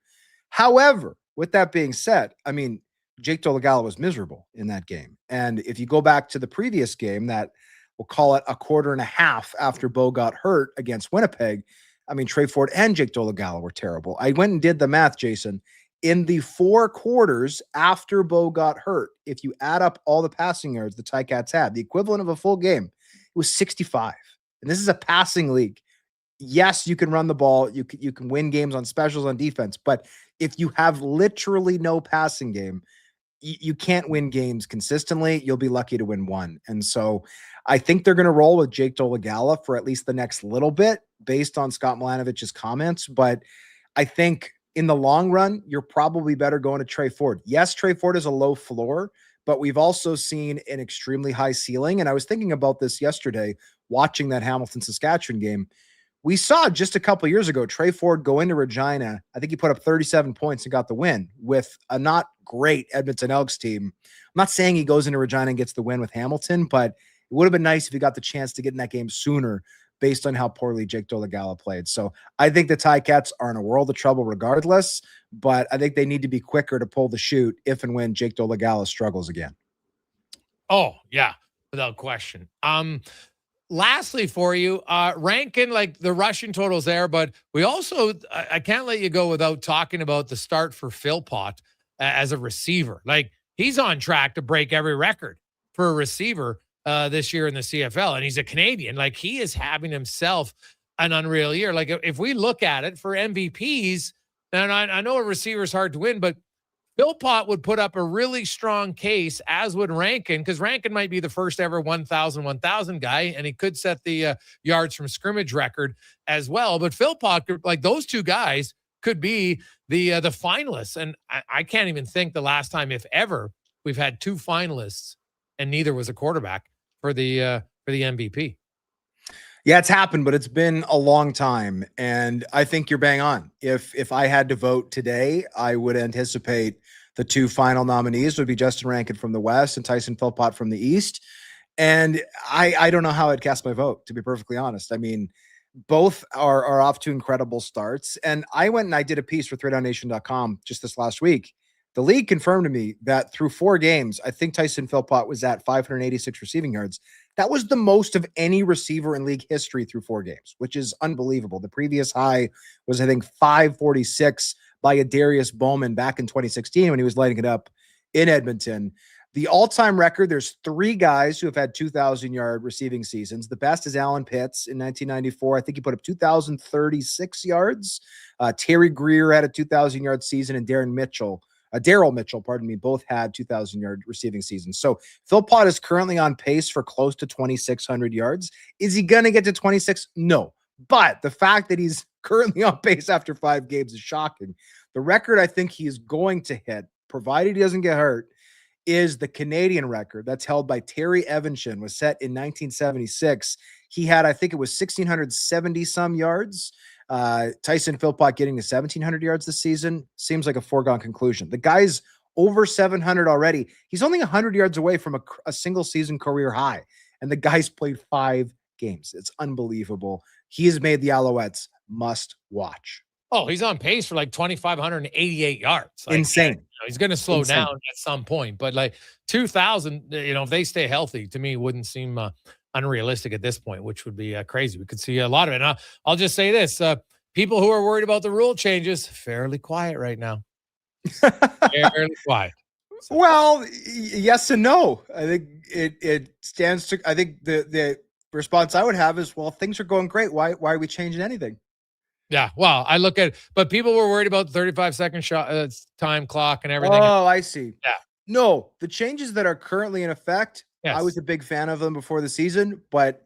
However, with that being said, I mean, Jake Dolegala was miserable in that game. And if you go back to the previous game, that we'll call it a quarter and a half after Bo got hurt against Winnipeg, I mean, Trey Ford and Jake Dolegala were terrible. I went and did the math, Jason. In the 4 quarters after Bo got hurt, if you add up all the passing yards the Ticats had, the equivalent of a full game, it was 65. And this is a passing league. Yes, you can run the ball. You can win games on specials on defense. But if you have literally no passing game, you can't win games consistently. You'll be lucky to win one. And so I think they're going to roll with Jake Dolegala for at least the next little bit based on Scott Milanovic's comments. But I think in the long run, you're probably better going to Trey Ford. Yes, Trey Ford is a low floor, but we've also seen an extremely high ceiling. And I was thinking about this yesterday, watching that Hamilton-Saskatchewan game. We saw just a couple years ago, Trey Ford go into Regina. I think he put up 37 points and got the win with a not great Edmonton Elks team. I'm not saying he goes into Regina and gets the win with Hamilton, but it would have been nice if he got the chance to get in that game sooner based on how poorly Jake Dolegala played. So I think the Ticats are in a world of trouble regardless, but I think they need to be quicker to pull the chute if and when Jake Dolegala struggles again. Oh, yeah, without question. Lastly for you, Rankin, like the rushing totals there, but we also, I can't let you go without talking about the start for Philpott as a receiver. Like he's on track to break every record for a receiver this year in the CFL, and he's a Canadian. Like he is having himself an unreal year. Like if we look at it for MVPs, and I know a receiver is hard to win, but Philpott would put up a really strong case, as would Rankin, because Rankin might be the first ever 1,000 guy, and he could set the yards from scrimmage record as well. But Philpott, like those two guys, could be the finalists. And I can't even think the last time, if ever, we've had 2 finalists and neither was a quarterback for the MVP. Yeah, it's happened, but it's been a long time. And I think you're bang on. If I had to vote today, I would anticipate the 2 final nominees would be Justin Rankin from the West and Tyson Philpott from the East. And I don't know how I'd cast my vote, to be perfectly honest. I mean, both are off to incredible starts. And I went and I did a piece for 3downnation.com just this last week. The league confirmed to me that through 4 games, I think Tyson Philpott was at 586 receiving yards. That was the most of any receiver in league history through 4 games, which is unbelievable. The previous high was, I think, 546 by Adarius Bowman back in 2016 when he was lighting it up in Edmonton. The all-time record, there's 3 guys who have had 2,000-yard receiving seasons. The best is Alan Pitts in 1994. I think he put up 2,036 yards. Terry Greer had a 2,000-yard season, and Daryl Mitchell, both had 2,000-yard receiving seasons. So Philpott is currently on pace for close to 2,600 yards. Is he going to get to 26? No. But the fact that he's currently on pace after 5 games is shocking. The record I think he is going to hit, provided he doesn't get hurt, is the Canadian record that's held by Terry Evanshan, was set in 1976. He had, I think it was 1,670 some yards. Tyson Philpott getting to 1,700 yards this season seems like a foregone conclusion. The guy's over 700 already. He's only 100 yards away from a single season career high, and the guy's played 5 games. It's unbelievable. He has made the Alouettes must watch. Oh, he's on pace for like 2,588 yards. Like, insane. He's going to slow down at some point, but like 2,000, if they stay healthy, to me, wouldn't seem unrealistic at this point, which would be crazy. We could see a lot of it. And I'll just say this, people who are worried about the rule changes, fairly quiet right now. Fairly quiet. Well, yes and no. I think it stands to, I think the response I would have is, well, things are going great. Why are we changing anything? Yeah, well, I look at, but people were worried about the 35-second shot time clock and everything. Oh, I see. Yeah. No, the changes that are currently in effect, yes. I was a big fan of them before the season, but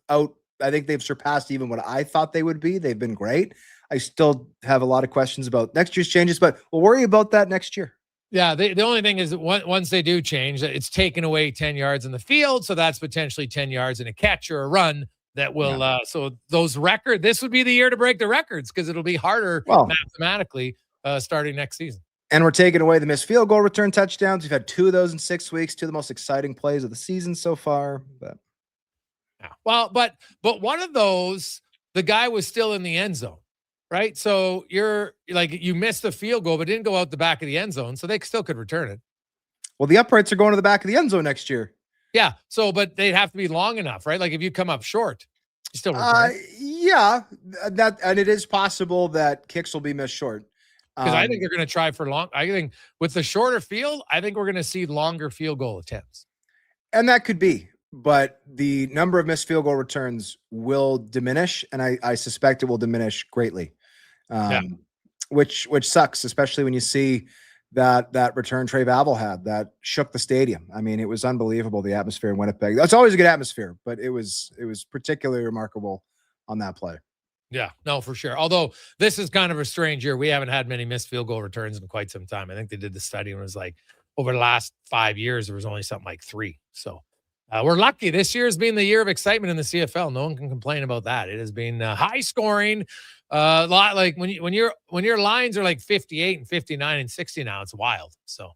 I think they've surpassed even what I thought they would be. They've been great. I still have a lot of questions about next year's changes, but we'll worry about that next year. Yeah, the only thing is that once they do change, it's taken away 10 yards in the field, so that's potentially 10 yards in a catch or a run. That will, so those this would be the year to break the records because it'll be harder mathematically starting next season. And we're taking away the missed field goal return touchdowns. We've had 2 of those in 6 weeks, 2 of the most exciting plays of the season so far. But Yeah. Well, but one of those, the guy was still in the end zone, right? So you're like, you missed the field goal, but didn't go out the back of the end zone, so they still could return it. Well, the uprights are going to the back of the end zone next year. Yeah. So, but they'd have to be long enough, right? Like if you come up short, you still return. Yeah, and it is possible that kicks will be missed short. Because I think they're going to try for long. I think with the shorter field, I think we're going to see longer field goal attempts. And that could be, but the number of missed field goal returns will diminish, and I suspect it will diminish greatly, which sucks, especially when you see that return Trey Vavel had that shook the stadium. I mean, it was unbelievable, the atmosphere in Winnipeg. That's always a good atmosphere, but it was particularly remarkable on that play. Yeah, no, for sure. Although this is kind of a strange year. We haven't had many missed field goal returns in quite some time. I think they did the study and it was like over the last 5 years, there was only something like 3. So we're lucky. This year has been the year of excitement in the CFL. No one can complain about that. It has been high scoring. A lot like when your lines are like 58 and 59 and 60 now, it's wild. So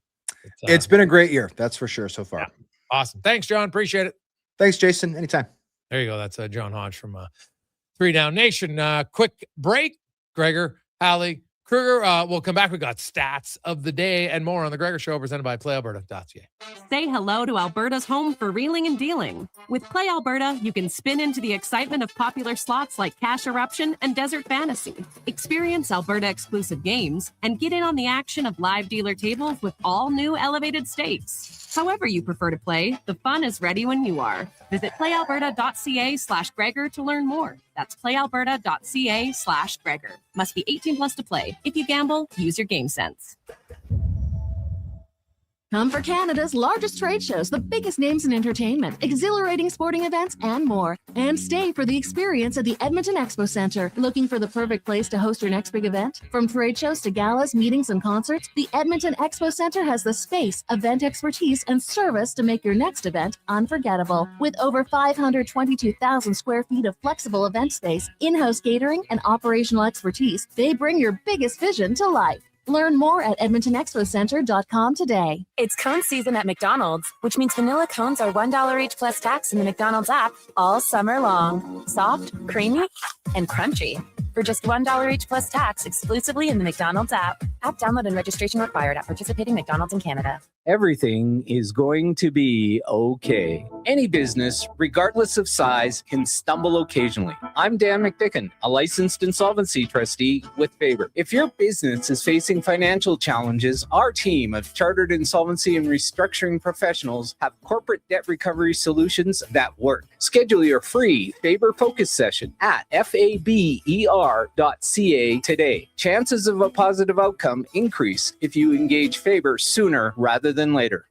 it's been a great year. That's for sure so far. Yeah. Awesome. Thanks, John. Appreciate it. Thanks, Jason. Anytime. There you go. That's John Hodge from 3 Down Nation. Quick break. Gregor, Hallie, Kruger. We'll come back. We got stats of the day and more on the Gregor Show, presented by PlayAlberta.ca. Say hello to Alberta's home for reeling and dealing. With Play Alberta, you can spin into the excitement of popular slots like Cash Eruption and Desert Fantasy. Experience Alberta exclusive games and get in on the action of live dealer tables with all new elevated stakes. However you prefer to play, the fun is ready when you are. Visit playalberta.ca/Gregor to learn more. That's playalberta.ca/Gregor. Must be 18 plus to play. If you gamble, use your game sense. Come for Canada's largest trade shows, the biggest names in entertainment, exhilarating sporting events, and more. And stay for the experience at the Edmonton Expo Centre. Looking for the perfect place to host your next big event? From trade shows to galas, meetings, and concerts, the Edmonton Expo Centre has the space, event expertise, and service to make your next event unforgettable. With over 522,000 square feet of flexible event space, in-house catering, and operational expertise, they bring your biggest vision to life. Learn more at EdmontonExpoCenter.com today. It's cone season at McDonald's, which means vanilla cones are $1 each plus tax in the McDonald's app all summer long. Soft, creamy, and crunchy. For just $1 each plus tax exclusively in the McDonald's app. App download and registration required at participating McDonald's in Canada. Everything is going to be okay. Any business, regardless of size, can stumble occasionally. I'm Dan McDicken, a licensed insolvency trustee with Faber. If your business is facing financial challenges, our team of chartered insolvency and restructuring professionals have corporate debt recovery solutions that work. Schedule your free Faber focus session at faber.ca today. Chances of a positive outcome increase if you engage Faber sooner rather than later.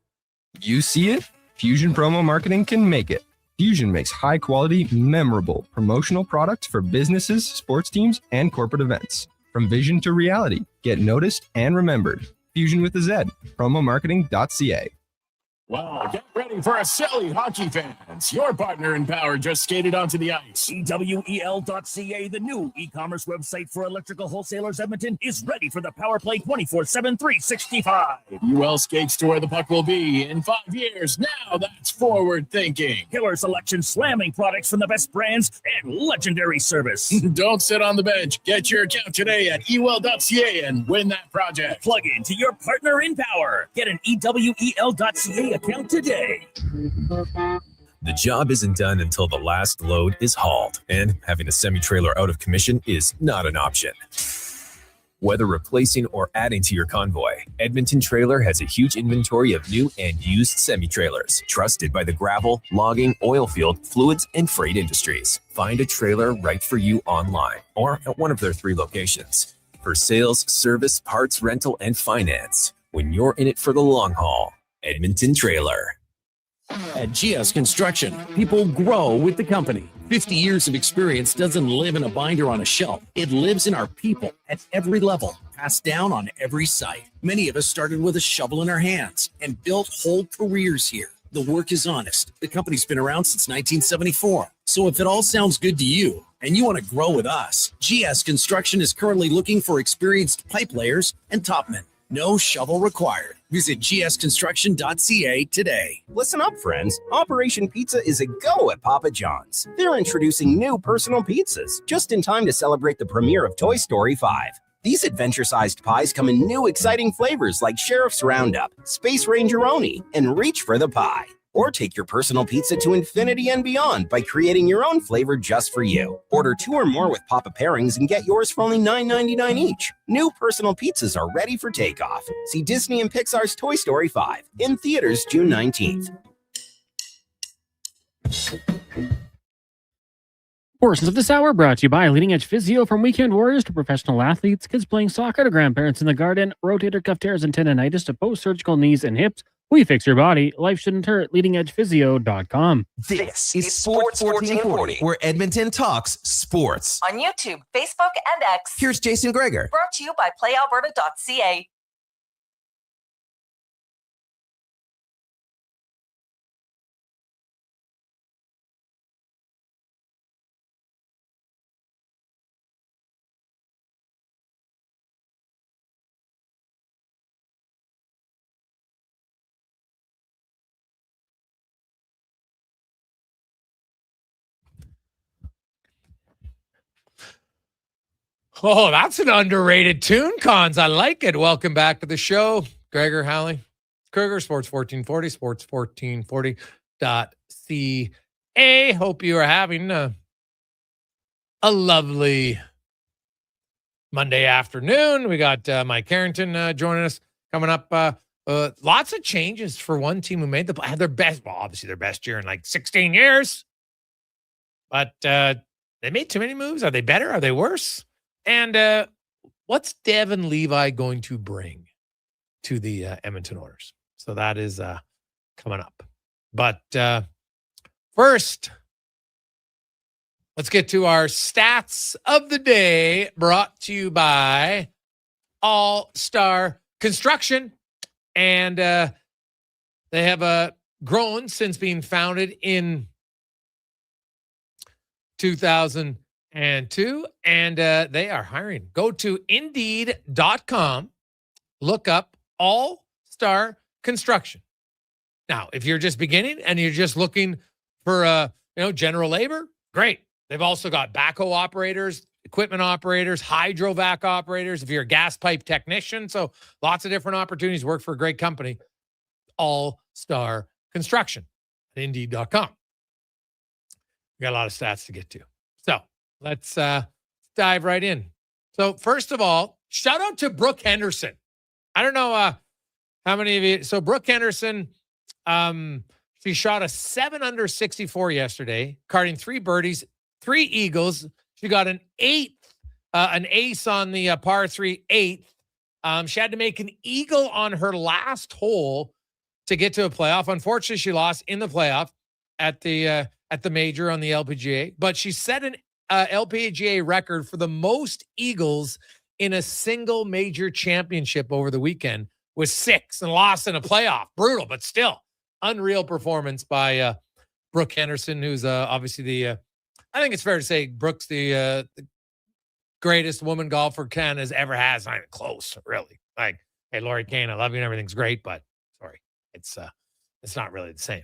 You see it? Fusion Promo Marketing can make it. Fusion makes high-quality, memorable promotional products for businesses, sports teams, and corporate events. From vision to reality, get noticed and remembered. Fusion with a Z. Promomarketing.ca. Wow, get ready for a silly hockey fans. Your partner in power just skated onto the ice. EWEL.ca, the new e-commerce website for electrical wholesalers Edmonton, is ready for the power play 24/7, 365. UL skates to where the puck will be in 5 years. Now that's forward thinking. Killer selection, slamming products from the best brands, and legendary service. Don't sit on the bench. Get your account today at EWEL.ca and win that project. Plug into your partner in power. Get an EWEL.ca account today. The job isn't done until the last load is hauled, and having a semi-trailer out of commission is not an option. Whether replacing or adding to your convoy, Edmonton Trailer has a huge inventory of new and used semi-trailers, trusted by the gravel, logging, oil field, fluids, and freight industries. Find a trailer right for you online or at one of their 3 locations. For sales, service, parts, rental, and finance, when you're in it for the long haul, Edmonton Trailer. At GS Construction, people grow with the company. 50 years of experience doesn't live in a binder on a shelf. It lives in our people at every level, passed down on every site. Many of us started with a shovel in our hands and built whole careers here. The work is honest. The company's been around since 1974. So if it all sounds good to you and you want to grow with us, GS Construction is currently looking for experienced pipe layers and topmen. No shovel required. Visit gsconstruction.ca today. Listen up, friends. Operation Pizza is a go at Papa John's. They're introducing new personal pizzas just in time to celebrate the premiere of Toy Story 5. These adventure-sized pies come in new exciting flavors like Sheriff's Roundup, Space Rangeroni, and Reach for the Pie. Or take your personal pizza to infinity and beyond by creating your own flavor just for you. Order 2 or more with Papa Pairings and get yours for only $9.99 each. New personal pizzas are ready for takeoff. See Disney and Pixar's Toy Story 5 in theaters June 19th. Portions of this hour brought to you by Leading Edge Physio. From weekend warriors to professional athletes, kids playing soccer to grandparents in the garden, rotator cuff tears and tendonitis to post-surgical knees and hips. We fix your body. Life shouldn't hurt. LeadingEdgePhysio.com. This is Sports 1440, where Edmonton talks sports. On YouTube, Facebook, and X. Here's Jason Gregor. Brought to you by PlayAlberta.ca. Oh, that's an underrated tune, Cons. I like it. Welcome back to the show. Gregor, Hallie, Kruger, Sports 1440, sports1440.ca. Hope you are having a lovely Monday afternoon. We got Mike Carrington joining us coming up. Lots of changes for one team who made had their best, well, obviously their best year in like 16 years. But they made too many moves. Are they better? Are they worse? And what's Devin Levi going to bring to the Edmonton Oilers? So that is coming up. But first, let's get to our stats of the day, brought to you by All-Star Construction. And they have grown since being founded in 2002, and they are hiring. Go to Indeed.com, look up All-Star Construction. Now, if you're just beginning and you're just looking for general labor, great. They've also got backhoe operators, equipment operators, hydrovac operators, if you're a gas pipe technician. So lots of different opportunities. Work for a great company. All-Star Construction at Indeed.com. We got a lot of stats to get to. So let's dive right in. So first of all, shout out to Brooke Henderson. I don't know how many of you. So Brooke Henderson, she shot a 7 under 64 yesterday, carding 3 birdies, 3 eagles. She got an ace on the par 3 8th. She had to make an eagle on her last hole to get to a playoff. Unfortunately, she lost in the playoff at the major on the LPGA, but she set an LPGA record for the most eagles in a single major championship over the weekend with 6 and lost in a playoff. Brutal, but still unreal performance by Brooke Henderson, who's obviously I think it's fair to say Brooke's the greatest woman golfer Canada's ever has. Not even close, really. Like, hey, Lori Kane, I love you and everything's great, but sorry, it's not really the same,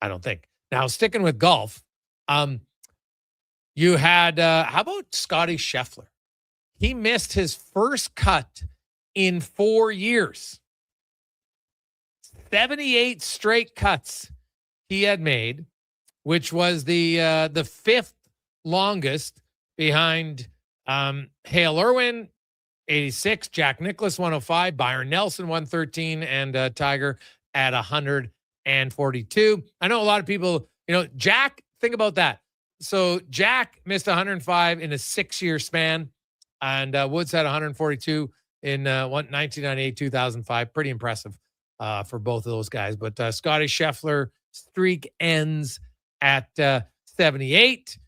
I don't think. Now, sticking with golf, you had, how about Scotty Scheffler? He missed his first cut in 4 years. 78 straight cuts he had made, which was the 5th longest behind Hale Irwin, 86, Jack Nicklaus, 105, Byron Nelson, 113, and Tiger at 142. I know a lot of people, Jack, think about that. So Jack missed 105 in a 6-year span, and Woods had 142 in 1998, 2005. Pretty impressive for both of those guys. But Scotty Scheffler streak ends at 78.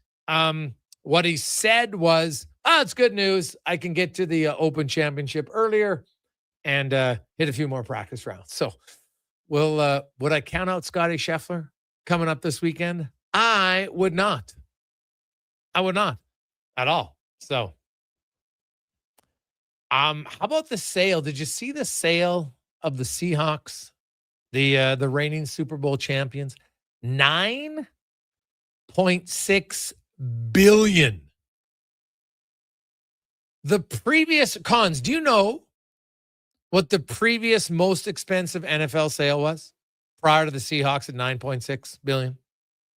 What he said was, it's good news. I can get to the Open Championship earlier and hit a few more practice rounds. So would I count out Scotty Scheffler coming up this weekend? I would not. I would not at all. So How about the sale? Did you see the sale of the Seahawks, the reigning Super Bowl champions? $9.6 billion. The previous cons, do you know what the previous most expensive NFL sale was prior to the Seahawks at $9.6 billion?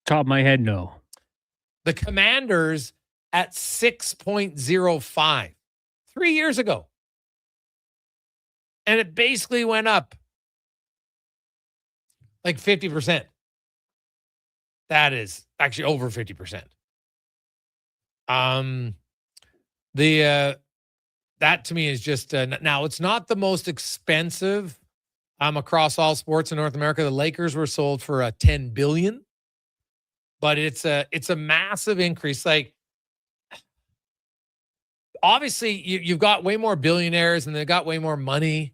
Top of my head, no. The Commanders at 6.05 3 years ago. And it basically went up like 50%. That is actually over 50%. That to me is just now it's not the most expensive across all sports in North America. The Lakers were sold for $10 billion, but it's a massive increase. Like, obviously you've got way more billionaires and they've got way more money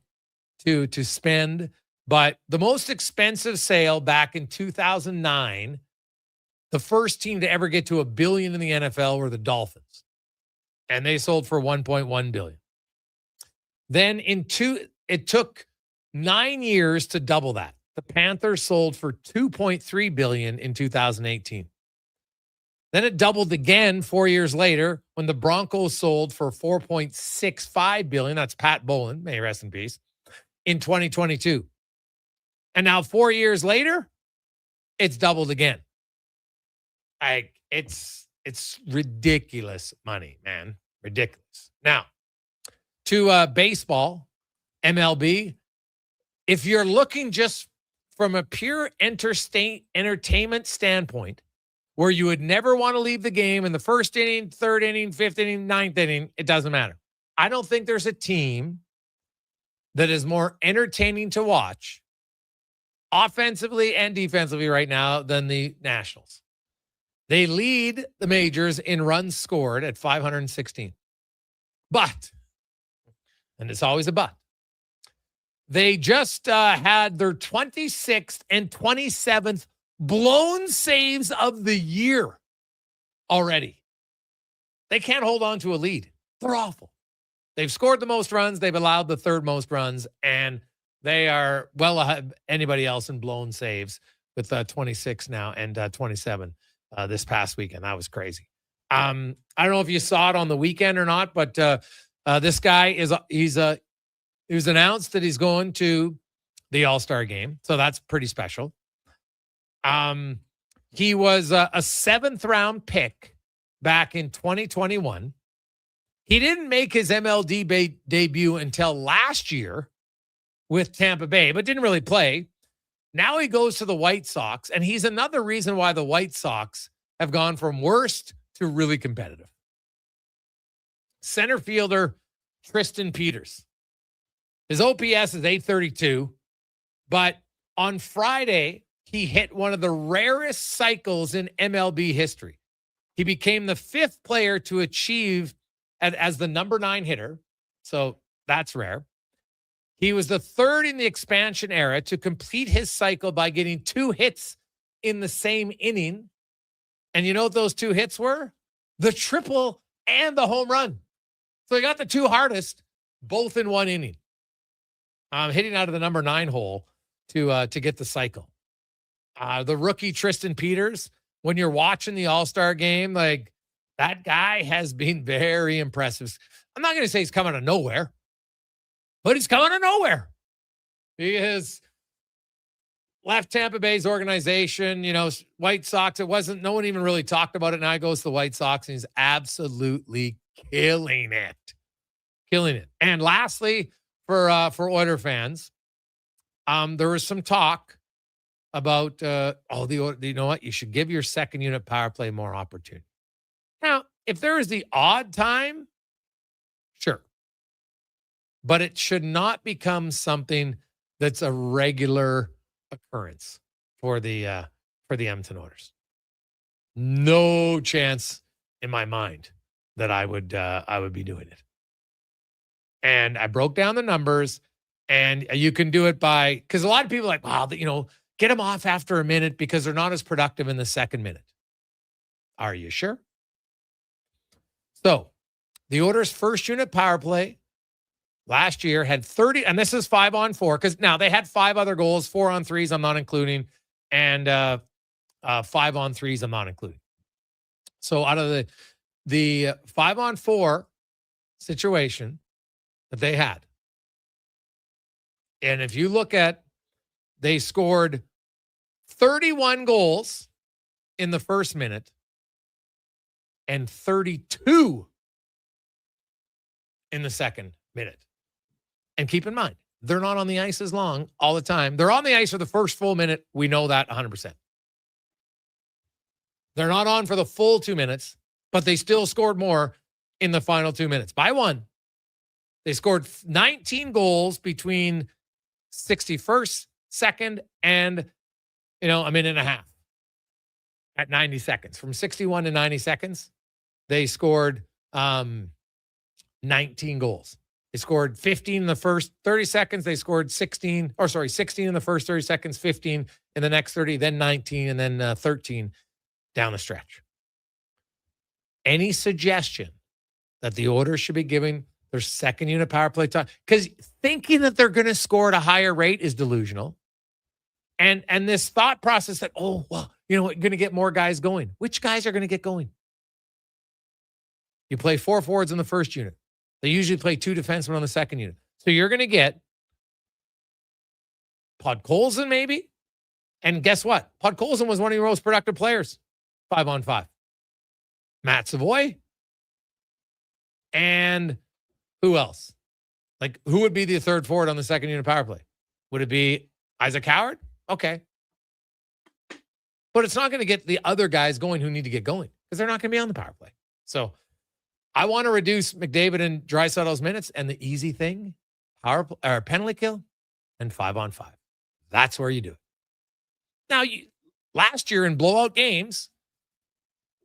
to spend, but the most expensive sale back in 2009, the first team to ever get to $1 billion in the NFL were the Dolphins, and they sold for $1.1 billion. Then it took 9 years to double that. The Panthers sold for $2.3 billion in 2018. Then it doubled again 4 years later when the Broncos sold for $4.65 billion. That's Pat Bowlen, may he rest in peace, in 2022. And now 4 years later, it's doubled again. It's ridiculous money, man. Ridiculous. Now, to baseball, MLB, if you're looking just from a pure entertainment standpoint, where you would never want to leave the game in the first inning, third inning, fifth inning, ninth inning, it doesn't matter. I don't think there's a team that is more entertaining to watch offensively and defensively right now than the Nationals. They lead the majors in runs scored at 516. But, and it's always a but, they just had their 26th and 27th blown saves of the year already. They can't hold on to a lead. They're awful. They've scored the most runs. They've allowed the third most runs, and they are well ahead of anybody else in blown saves with 26 now and 27 this past weekend. That was crazy. I don't know if you saw it on the weekend or not, but this guy he was announced that he's going to the All-Star game. So that's pretty special. He was a 7th round pick back in 2021. He didn't make his MLB debut until last year with Tampa Bay, but didn't really play. Now he goes to the White Sox, and he's another reason why the White Sox have gone from worst to really competitive. Center fielder Tristan Peters. His OPS is 832, but on Friday, he hit one of the rarest cycles in MLB history. He became the 5th player to achieve as the number 9 hitter, so that's rare. He was the 3rd in the expansion era to complete his cycle by getting 2 hits in the same inning. And you know what those 2 hits were? The triple and the home run. So he got the 2 hardest, both in one inning. Hitting out of the number 9 hole to get the cycle. The rookie Tristan Peters, when you're watching the All-Star game, like, that guy has been very impressive. I'm not going to say he's come out of nowhere, but he's coming out of nowhere. He has left Tampa Bay's organization, White Sox. No one even really talked about it. Now he goes to the White Sox, and he's absolutely killing it. Killing it. And lastly, for Oilers fans, there was some talk about, you know what? You should give your second unit power play more opportunity. Now, if there is the odd time, sure. But it should not become something that's a regular occurrence for the Edmonton Oilers. No chance in my mind that I would be doing it. And I broke down the numbers, and you can do it because a lot of people are like, wow, get them off after a minute because they're not as productive in the second minute. Are you sure? So the Oilers' first unit power play last year had 30, and this is 5-on-4, because now they had 5 other goals, 4-on-3s I'm not including, and 5-on-3s I'm not including. So out of the 5-on-4 situation that they had, and if you look at, they scored 31 goals in the first minute and 32 in the second minute. And keep in mind, they're not on the ice as long all the time. They're on the ice for the first full minute. We know that 100%. They're not on for the full 2 minutes, but they still scored more in the final 2 minutes by 1. They scored 19 goals between 61st second and, a minute and a half at 90 seconds. From 61 to 90 seconds, they scored 19 goals. They scored 15 in the first 30 seconds. They scored 16 in the first 30 seconds, 15 in the next 30, then 19, and then 13 down the stretch. Any suggestion that the Oilers should be giving their second unit power play time, because thinking that they're going to score at a higher rate is delusional. And this thought process that, going to get more guys going. Which guys are going to get going? You play 4 forwards in the first unit. They usually play 2 defensemen on the second unit. So you're going to get Podkolzin maybe. And guess what? Podkolzin was one of your most productive players, 5-on-5. Matt Savoy. And who else? Like, who would be the third forward on the second unit power play? Would it be Isaac Howard? Okay. But it's not going to get the other guys going who need to get going because they're not going to be on the power play. So I want to reduce McDavid and Draisaitl's minutes, and the easy thing, penalty kill and 5-on-5. That's where you do it. Now, last year in blowout games,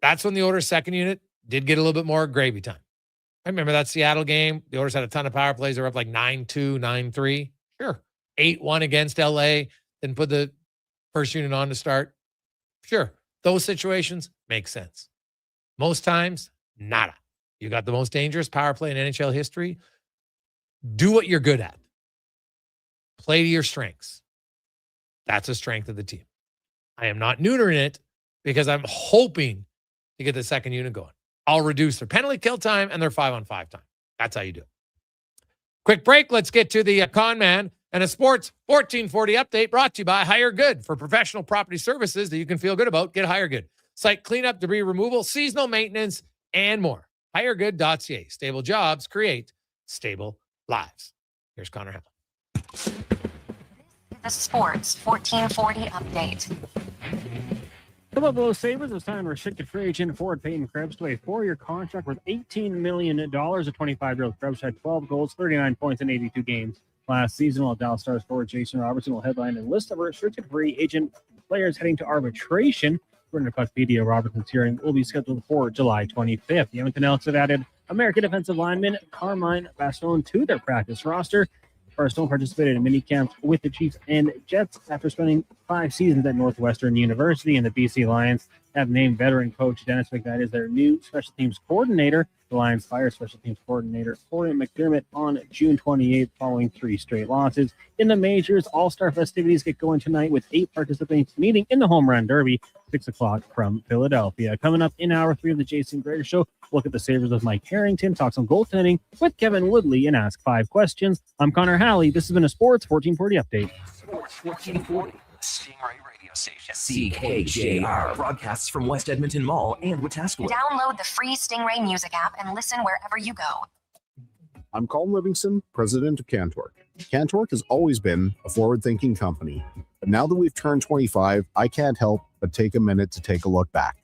that's when the Oilers' second unit did get a little bit more gravy time. I remember that Seattle game. The Oilers had a ton of power plays. They were up like 9-2, 9-3. Sure. 8-1 against LA. Then put the first unit on to start. Sure. Those situations make sense. Most times, nada. You got the most dangerous power play in NHL history. Do what you're good at. Play to your strengths. That's a strength of the team. I am not neutering it because I'm hoping to get the second unit going. I'll reduce their penalty kill time and their 5-on-5 time. That's how you do it. Quick break. Let's get to the Con Man and a Sports 1440 update brought to you by Hire Good. For professional property services that you can feel good about, get Hire Good. Site cleanup, debris removal, seasonal maintenance, and more. HireGood.ca. Stable jobs create stable lives. Here's Connor Howell. The Sports 1440 update. The Buffalo Sabres have signed restricted free agent forward Peyton Krebs to a 4-year contract worth $18 million. The 25-year-old Krebs had 12 goals, 39 points in 82 games last season, while Dallas Stars forward Jason Robertson will headline a list of restricted free agent players heading to arbitration. According to Puckpedia, Robertson's hearing will be scheduled for July 25th. The Edmonton Oilers have added American defensive lineman Carmine Bastone to their practice roster. Bastone participated in minicamps with the Chiefs and Jets after spending 5 seasons at Northwestern University, and the BC Lions have named veteran coach Dennis McKnight as their new special teams coordinator. The Lions fired special teams coordinator Corey McDermott on June 28th following 3 straight losses. In the majors, all-star festivities get going tonight with 8 participants meeting in the Home Run Derby, 6 o'clock from Philadelphia. Coming up in Hour 3 of the Jason Gregor Show, look at the Sabres with Mike Harrington, talk some goaltending with Kevin Woodley, and ask 5 questions. I'm Connor Halley. This has been a Sports 1440 update. Sports 1440. Stingray Radio Station. CKJR. Broadcasts from West Edmonton Mall and Wetaskiwin. Download the free Stingray music app and listen wherever you go. I'm Colin Livingston, president of CanTorque. CanTorque has always been a forward-thinking company, but now that we've turned 25, I can't help but take a minute to take a look back.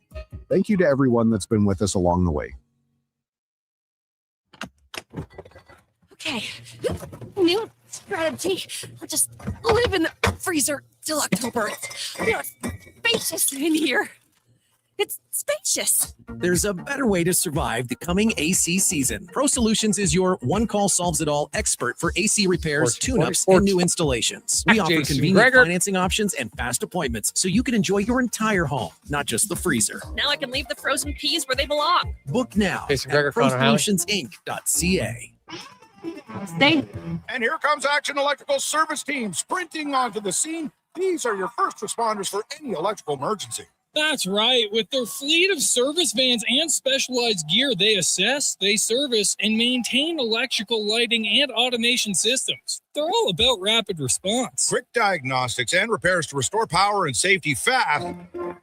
Thank you to everyone that's been with us along the way. Okay, new strategy. I'll just live in the freezer till October. It's spacious in here. It's spacious. There's a better way to survive the coming AC season. Pro Solutions is your one-call solves-it-all expert for AC repairs, tune-ups, and new installations. We offer convenient financing options and fast appointments so you can enjoy your entire home, not just the freezer. Now I can leave the frozen peas where they belong. Book now at ProSolutionsInc.ca. Stay. And here comes Action Electrical service team sprinting onto the scene. These are your first responders for any electrical emergency. That's right. With their fleet of service vans and specialized gear, they assess, they service, and maintain electrical lighting and automation systems. They're all about rapid response. Quick diagnostics and repairs to restore power and safety fast.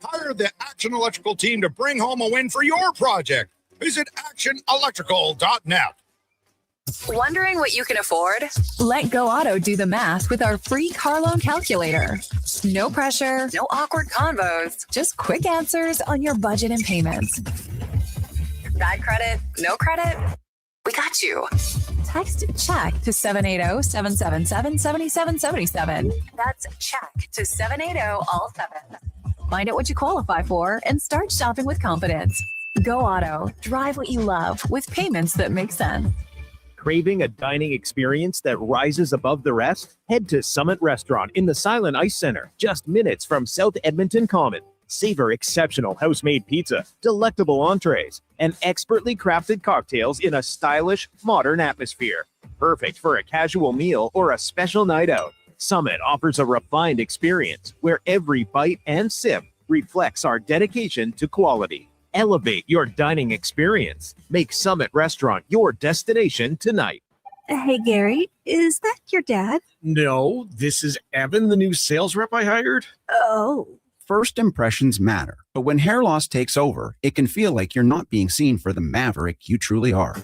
Hire the Action Electrical team to bring home a win for your project. Visit actionelectrical.net. Wondering what you can afford? Let Go Auto do the math with our free car loan calculator. No pressure, no awkward convos, just quick answers on your budget and payments. Bad credit, no credit? We got you. Text check to 780-777-7777. That's check to 780-all-7. Find out what you qualify for and start shopping with confidence. Go Auto. Drive what you love with payments that make sense. Craving a dining experience that rises above the rest? Head to Summit Restaurant in the Silent Ice Center, just minutes from South Edmonton Common. Savor exceptional house-made pizza, delectable entrees, and expertly crafted cocktails in a stylish, modern atmosphere. Perfect for a casual meal or a special night out. Summit offers a refined experience where every bite and sip reflects our dedication to quality. Elevate your dining experience. Make Summit Restaurant your destination tonight. Hey, Gary, is that your dad? No, this is Evan, the new sales rep I hired. Oh. First impressions matter, but when hair loss takes over, it can feel like you're not being seen for the maverick you truly are.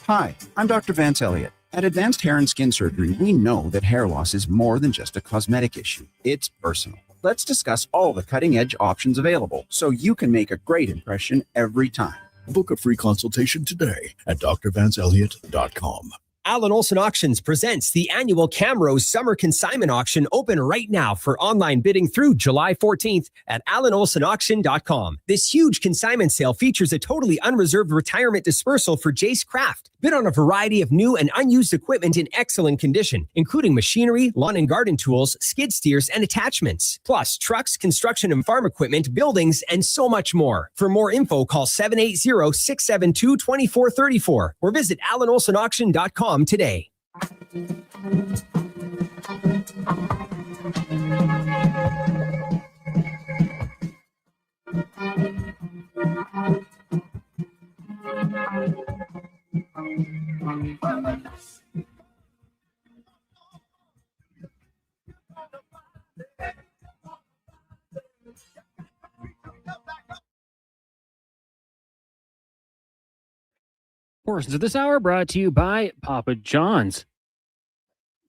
Hi, I'm Dr. Vance Elliott. At Advanced Hair and Skin Surgery, we know that hair loss is more than just a cosmetic issue. It's personal. Let's discuss all the cutting-edge options available so you can make a great impression every time. Book a free consultation today at drvanceelliott.com. Allen Olson Auctions presents the annual Camrose Summer Consignment Auction, open right now for online bidding through July 14th at allenolsonauction.com. This huge consignment sale features a totally unreserved retirement dispersal for Jace Craft. Bid on a variety of new and unused equipment in excellent condition, including machinery, lawn and garden tools, skid steers, and attachments. Plus, trucks, construction and farm equipment, buildings, and so much more. For more info, call 780-672-2434 or visit allenolsonauction.com today. Portions of this hour brought to you by Papa John's.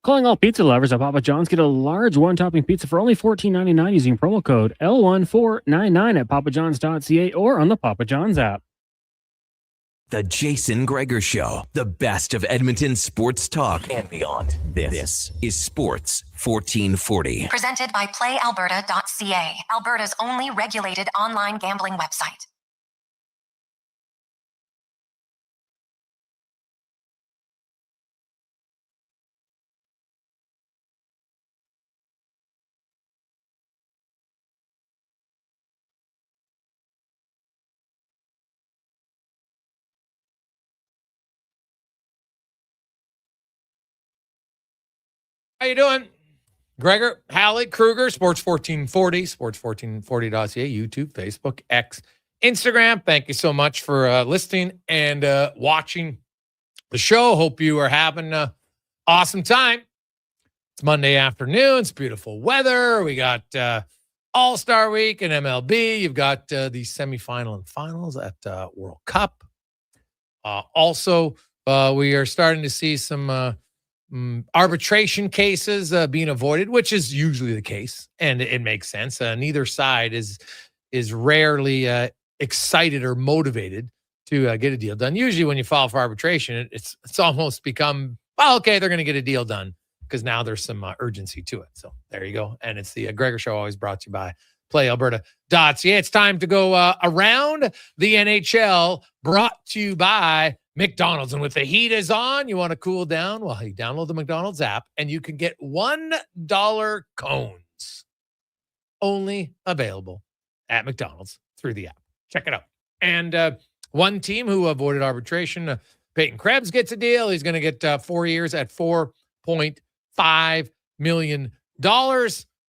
Calling all pizza lovers at Papa John's, get a large one-topping pizza for only $14.99 using promo code L1499 at papajohns.ca or on the Papa John's app. The Jason Gregor Show, the best of Edmonton sports talk and beyond. This is Sports 1440. Presented by PlayAlberta.ca, Alberta's only regulated online gambling website. How you doing? Gregor, Hallie, Kruger, Sports 1440, sports1440.ca, YouTube, Facebook, X, Instagram. Thank you so much for listening and watching the show. Hope you are having an awesome time. It's Monday afternoon. It's beautiful weather. We got All-Star Week and MLB. You've got the semifinal and finals at World Cup. Also, we are starting to see some arbitration cases being avoided, which is usually the case, and it makes sense. Neither side is rarely excited or motivated to get a deal done. Usually, when you file for arbitration, it's almost become, well, okay, they're going to get a deal done because now there's some urgency to it. So there you go. And it's the Gregor Show, always brought to you by PlayAlberta.ca. It's time to go around the NHL, brought to you by McDonald's. And with the heat is on, you want to cool down? Well, you download the McDonald's app and you can get $1 cones only available at McDonald's through the app. Check it out. And one team who avoided arbitration Peyton Krebs gets a deal. He's going to get 4 years at $4.5 million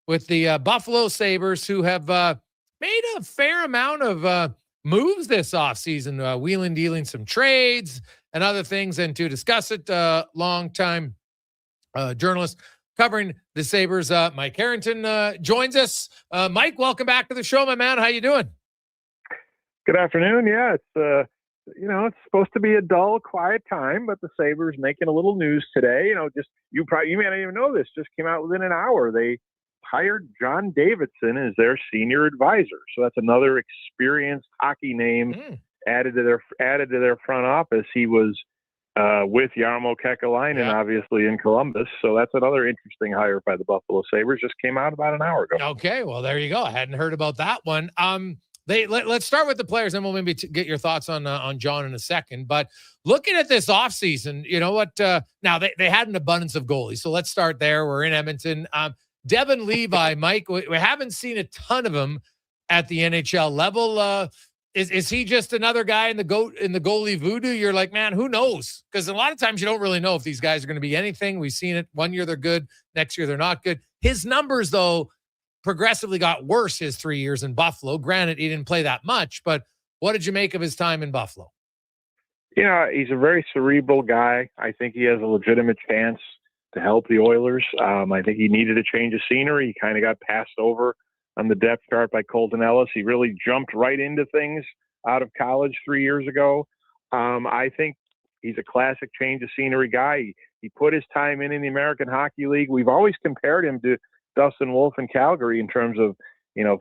with the Buffalo Sabres, who have made a fair amount of moves this offseason, wheeling, dealing some trades and other things. And to discuss it, longtime journalist covering the Sabres, Mike Harrington, joins us. Mike, welcome back to the show, my man. How you doing? Good afternoon. Yeah, it's it's supposed to be a dull, quiet time, but the Sabres making a little news today. You may not even know this. Just came out within an hour. They hired John Davidson as their senior advisor. So that's another experienced hockey name added to their front office. He was with Jarmo Kekalainen, obviously in Columbus. So that's another interesting hire by the Buffalo Sabres. Just came out about an hour ago. Okay, well, there you go. I hadn't heard about that one. Let's start with the players, and we'll maybe get your thoughts on John in a second. But looking at this offseason, you know what? Now, they had an abundance of goalies. So let's start there. We're in Edmonton. Devin Levi, Mike, we haven't seen a ton of him at the NHL level. Is he just another guy in the goalie voodoo? You're like, man, who knows? Because a lot of times you don't really know if these guys are going to be anything. We've seen it. 1 year they're good. Next year they're not good. His numbers, though, progressively got worse his 3 years in Buffalo. Granted, he didn't play that much, but what did you make of his time in Buffalo? Yeah, he's a very cerebral guy. I think he has a legitimate chance to help the Oilers. I think he needed a change of scenery. He kind of got passed over on the depth chart by Colton Ellis. He really jumped right into things out of college 3 years ago. I think he's a classic change of scenery guy. He put his time in the American Hockey League. We've always compared him to Dustin Wolf in Calgary in terms of,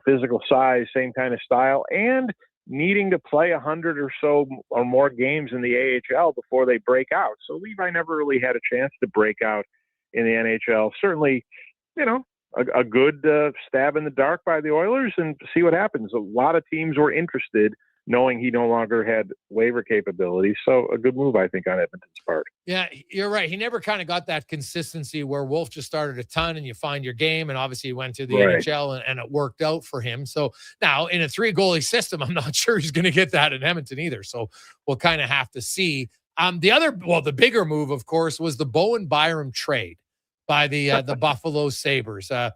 physical size, same kind of style, and needing to play 100 or so or more games in the AHL before they break out. So Levi never really had a chance to break out in the NHL. Certainly, a good stab in the dark by the Oilers and see what happens. A lot of teams were interested, knowing he no longer had waiver capabilities. So a good move, I think, on Edmonton's part. Yeah, you're right. He never kind of got that consistency where Wolf just started a ton and you find your game. And obviously he went to the NHL and it worked out for him. So now in a 3-goalie system, I'm not sure he's going to get that in Edmonton either. So we'll kind of have to see. The bigger move, of course, was the Bowen Byram trade by the Buffalo Sabres. I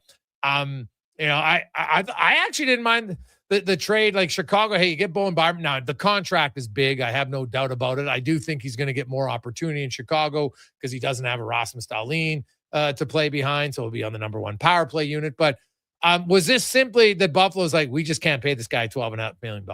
actually didn't mind the trade, like Chicago. Hey, you get Bowen Byram. Now the contract is big. I have no doubt about it. I do think he's going to get more opportunity in Chicago because he doesn't have a Rasmus Dahlin to play behind. So he'll be on the number 1 power play unit. But was this simply that Buffalo's like, we just can't pay this guy $12.5 million?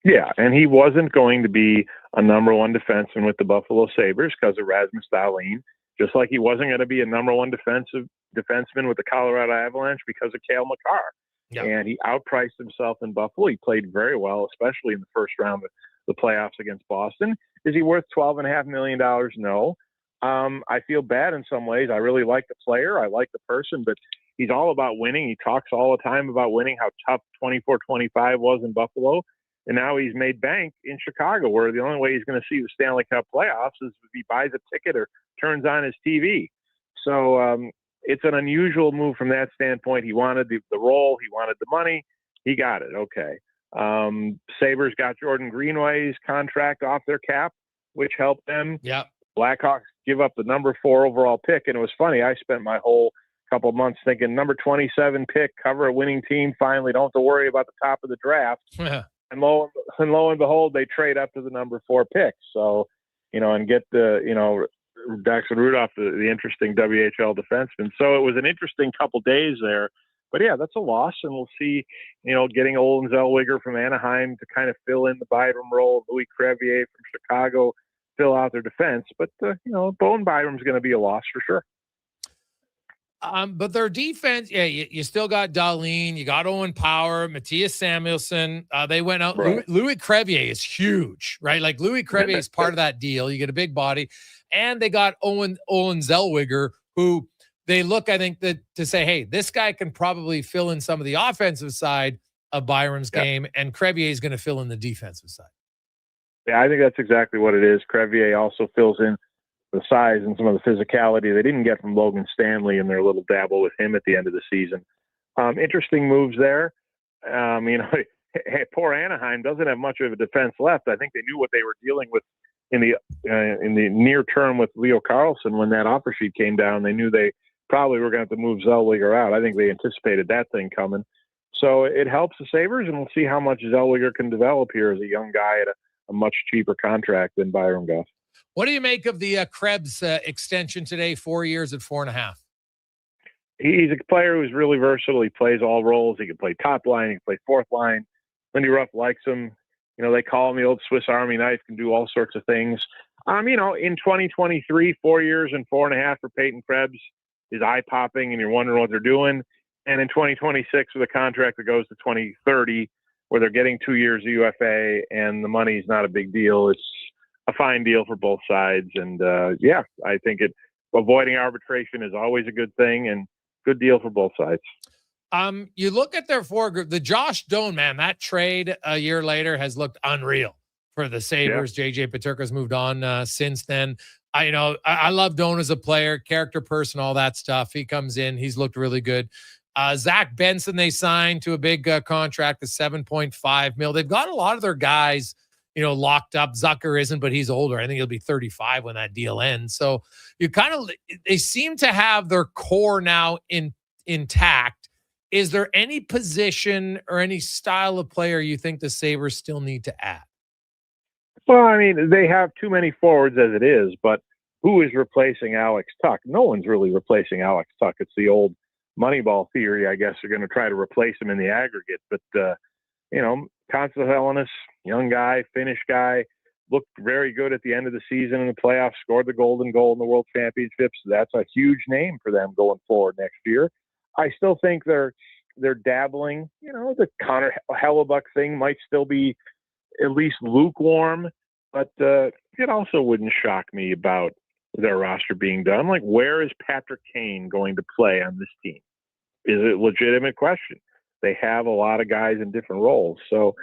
Yeah, and he wasn't going to be a number 1 defenseman with the Buffalo Sabres because of Rasmus Dahlin, just like he wasn't going to be a number 1 defenseman with the Colorado Avalanche because of Cale Makar. Yep. And he outpriced himself in Buffalo. He played very well, especially in the first round of the playoffs against Boston. Is he worth $12.5 million? No. I feel bad in some ways. I really like the player. I like the person, but he's all about winning. He talks all the time about winning, how tough 24-25 was in Buffalo. And now he's made bank in Chicago, where the only way he's going to see the Stanley Cup playoffs is if he buys a ticket or turns on his TV. So it's an unusual move from that standpoint. He wanted the role. He wanted the money. He got it. Okay. Sabres got Jordan Greenway's contract off their cap, which helped them. Yeah. Blackhawks give up the number 4 overall pick. And it was funny. I spent my whole couple of months thinking number 27 pick, cover a winning team. Finally, don't have to worry about the top of the draft. And lo and behold, they trade up to the number 4 pick. So, and get Daxon Rudolph, the interesting WHL defenseman. So it was an interesting couple days there. But yeah, that's a loss. And we'll see, getting Olin Zellweger from Anaheim to kind of fill in the Byram role, Louis Crevier from Chicago, fill out their defense. But, Bowen Byram's going to be a loss for sure. But their defense, you still got Dahlin, you got Owen Power, Matthias Samuelsson. They went out. Right. Louis Crevier is huge, right? Like Louis Crevier is part of that deal. You get a big body, and they got Olin Zellweger, who they look, I think, to say, hey, this guy can probably fill in some of the offensive side of Byram's game, and Crevier is going to fill in the defensive side. Yeah, I think that's exactly what it is. Crevier also fills in the size and some of the physicality they didn't get from Logan Stanley in their little dabble with him at the end of the season. Interesting moves there. Poor Anaheim doesn't have much of a defense left. I think they knew what they were dealing with in the near term with Leo Carlson, when that offer sheet came down, they knew they probably were going to have to move Zellweger out. I think they anticipated that thing coming. So it helps the Sabres, and we'll see how much Zellweger can develop here as a young guy at a much cheaper contract than Byron Goff. What do you make of the Krebs extension today, 4 years at 4.5? He's a player who's really versatile. He plays all roles. He can play top line. He can play fourth line. Lindy Ruff likes him. They call him the old Swiss Army knife, can do all sorts of things. In 2023, 4 years and 4.5 for Peyton Krebs is eye-popping, and you're wondering what they're doing. And in 2026 with a contract that goes to 2030, where they're getting 2 years of UFA and the money's not a big deal. It's a fine deal for both sides. And I think avoiding arbitration is always a good thing and good deal for both sides. You look at their four group, the Josh Doan, man, that trade a year later has looked unreal for the Sabres. Yeah. JJ Peterka's moved on since then. I love Doan as a player, character person, all that stuff. He comes in, he's looked really good. Zach Benson, they signed to a big contract of $7.5 million. They've got a lot of their guys, locked up. Zucker isn't, but he's older. I think he'll be 35 when that deal ends. So they seem to have their core now intact. Is there any position or any style of player you think the Sabres still need to add? Well, they have too many forwards as it is, but who is replacing Alex Tuch? No one's really replacing Alex Tuch. It's the old Moneyball theory, I guess. They're going to try to replace him in the aggregate. But, Constantine Helenius, young guy, Finnish guy, looked very good at the end of the season in the playoffs, scored the golden goal in the World Championships. That's a huge name for them going forward next year. I still think they're dabbling. The Connor Hellebuck thing might still be at least lukewarm, but it also wouldn't shock me about their roster being done. Like, where is Patrick Kane going to play on this team? Is it a legitimate question? They have a lot of guys in different roles, so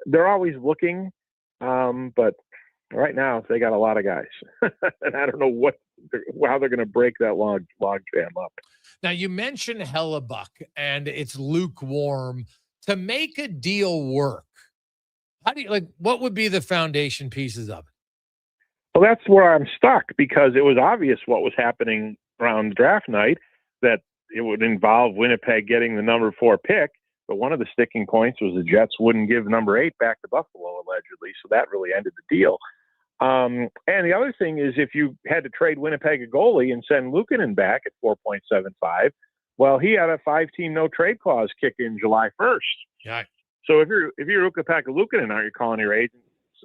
they're always looking. But right now, they got a lot of guys, and I don't know how they're going to break that log jam up. Now, you mentioned Hellebuck, and it's lukewarm. To make a deal work, what would be the foundation pieces of it? Well, that's where I'm stuck, because it was obvious what was happening around draft night, that it would involve Winnipeg getting the number 4 pick. But one of the sticking points was the Jets wouldn't give number 8 back to Buffalo, allegedly. So that really ended the deal. And the other thing is, if you had to trade Winnipeg a goalie and send Luukkonen back at 4.75, well, he had a 5-team no trade clause kick in July 1st. Yeah. So if you're Ukko-Pekka Luukkonen, aren't you calling your agent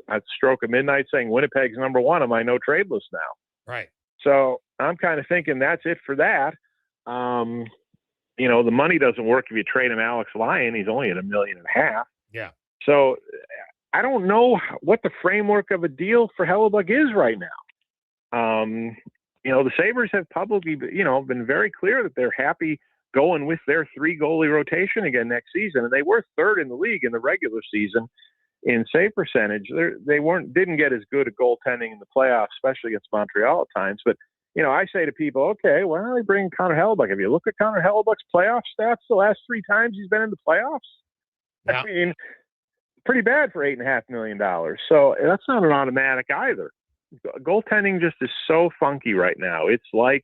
at stroke of midnight saying Winnipeg's number 1 on my no trade list now? Right. So I'm kind of thinking that's it for that. The money doesn't work if you trade him Alex Lyon. He's only at $1.5 million. Yeah. So I don't know what the framework of a deal for Hellebuck is right now. The Sabres have publicly, been very clear that they're happy going with their 3 goalie rotation again next season. And they were 3rd in the league in the regular season in save percentage. They didn't get as good at goaltending in the playoffs, especially against Montreal at times. But, I say to people, okay, why don't they bring Connor Hellebuck? Have you looked at Connor Hellebuck's playoff stats the last 3 times he's been in the playoffs? Yeah. Pretty bad for $8.5 million. So that's not an automatic either. Goaltending just is so funky right now. It's like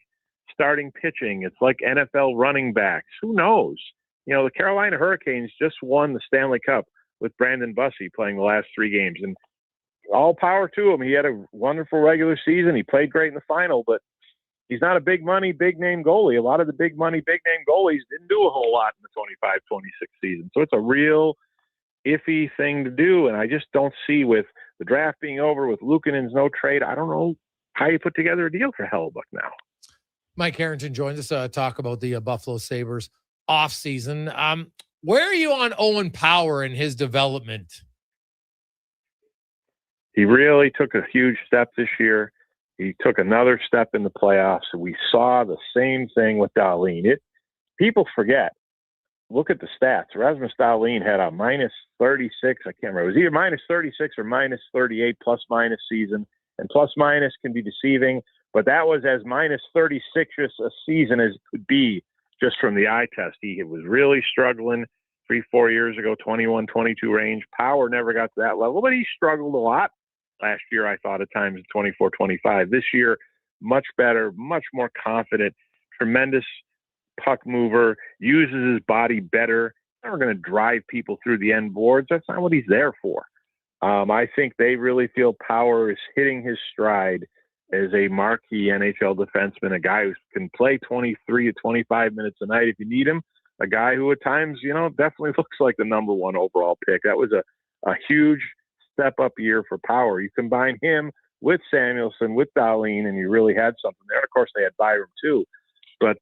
starting pitching. It's like NFL running backs. Who knows? The Carolina Hurricanes just won the Stanley Cup with Brandon Bussey playing the last 3 games. And all power to him. He had a wonderful regular season. He played great in the final, but he's not a big money, big name goalie. A lot of the big money, big name goalies didn't do a whole lot in the 25-26 season. So it's a real iffy thing to do. And I just don't see, with the draft being over, with Luukkonen's no trade, I don't know how you put together a deal for Hellebuck now. Mike Harrington joins us to talk about the Buffalo Sabres offseason. Where are you on Owen Power and his development? He really took a huge step this year. He took another step in the playoffs. We saw the same thing with Dahlin. People forget. Look at the stats. Rasmus Dahlin had a -36. I can't remember. It was either -36 or -38 plus-minus season. And plus-minus can be deceiving, but that was as -36 a season as could be just from the eye test. He was really struggling 3-4 years ago, 21-22 range. Power never got to that level, but he struggled a lot. Last year, I thought at times 24-25. This year, much better, much more confident, tremendous puck mover, uses his body better. Never going to drive people through the end boards. That's not what he's there for. I think they really feel Power is hitting his stride as a marquee NHL defenseman, a guy who can play 23 to 25 minutes a night if you need him, a guy who at times, definitely looks like the number one overall pick. That was a huge step-up year for Power. You combine him with Samuelsson, with Dahlin, and you really had something there. Of course, they had Byram too. But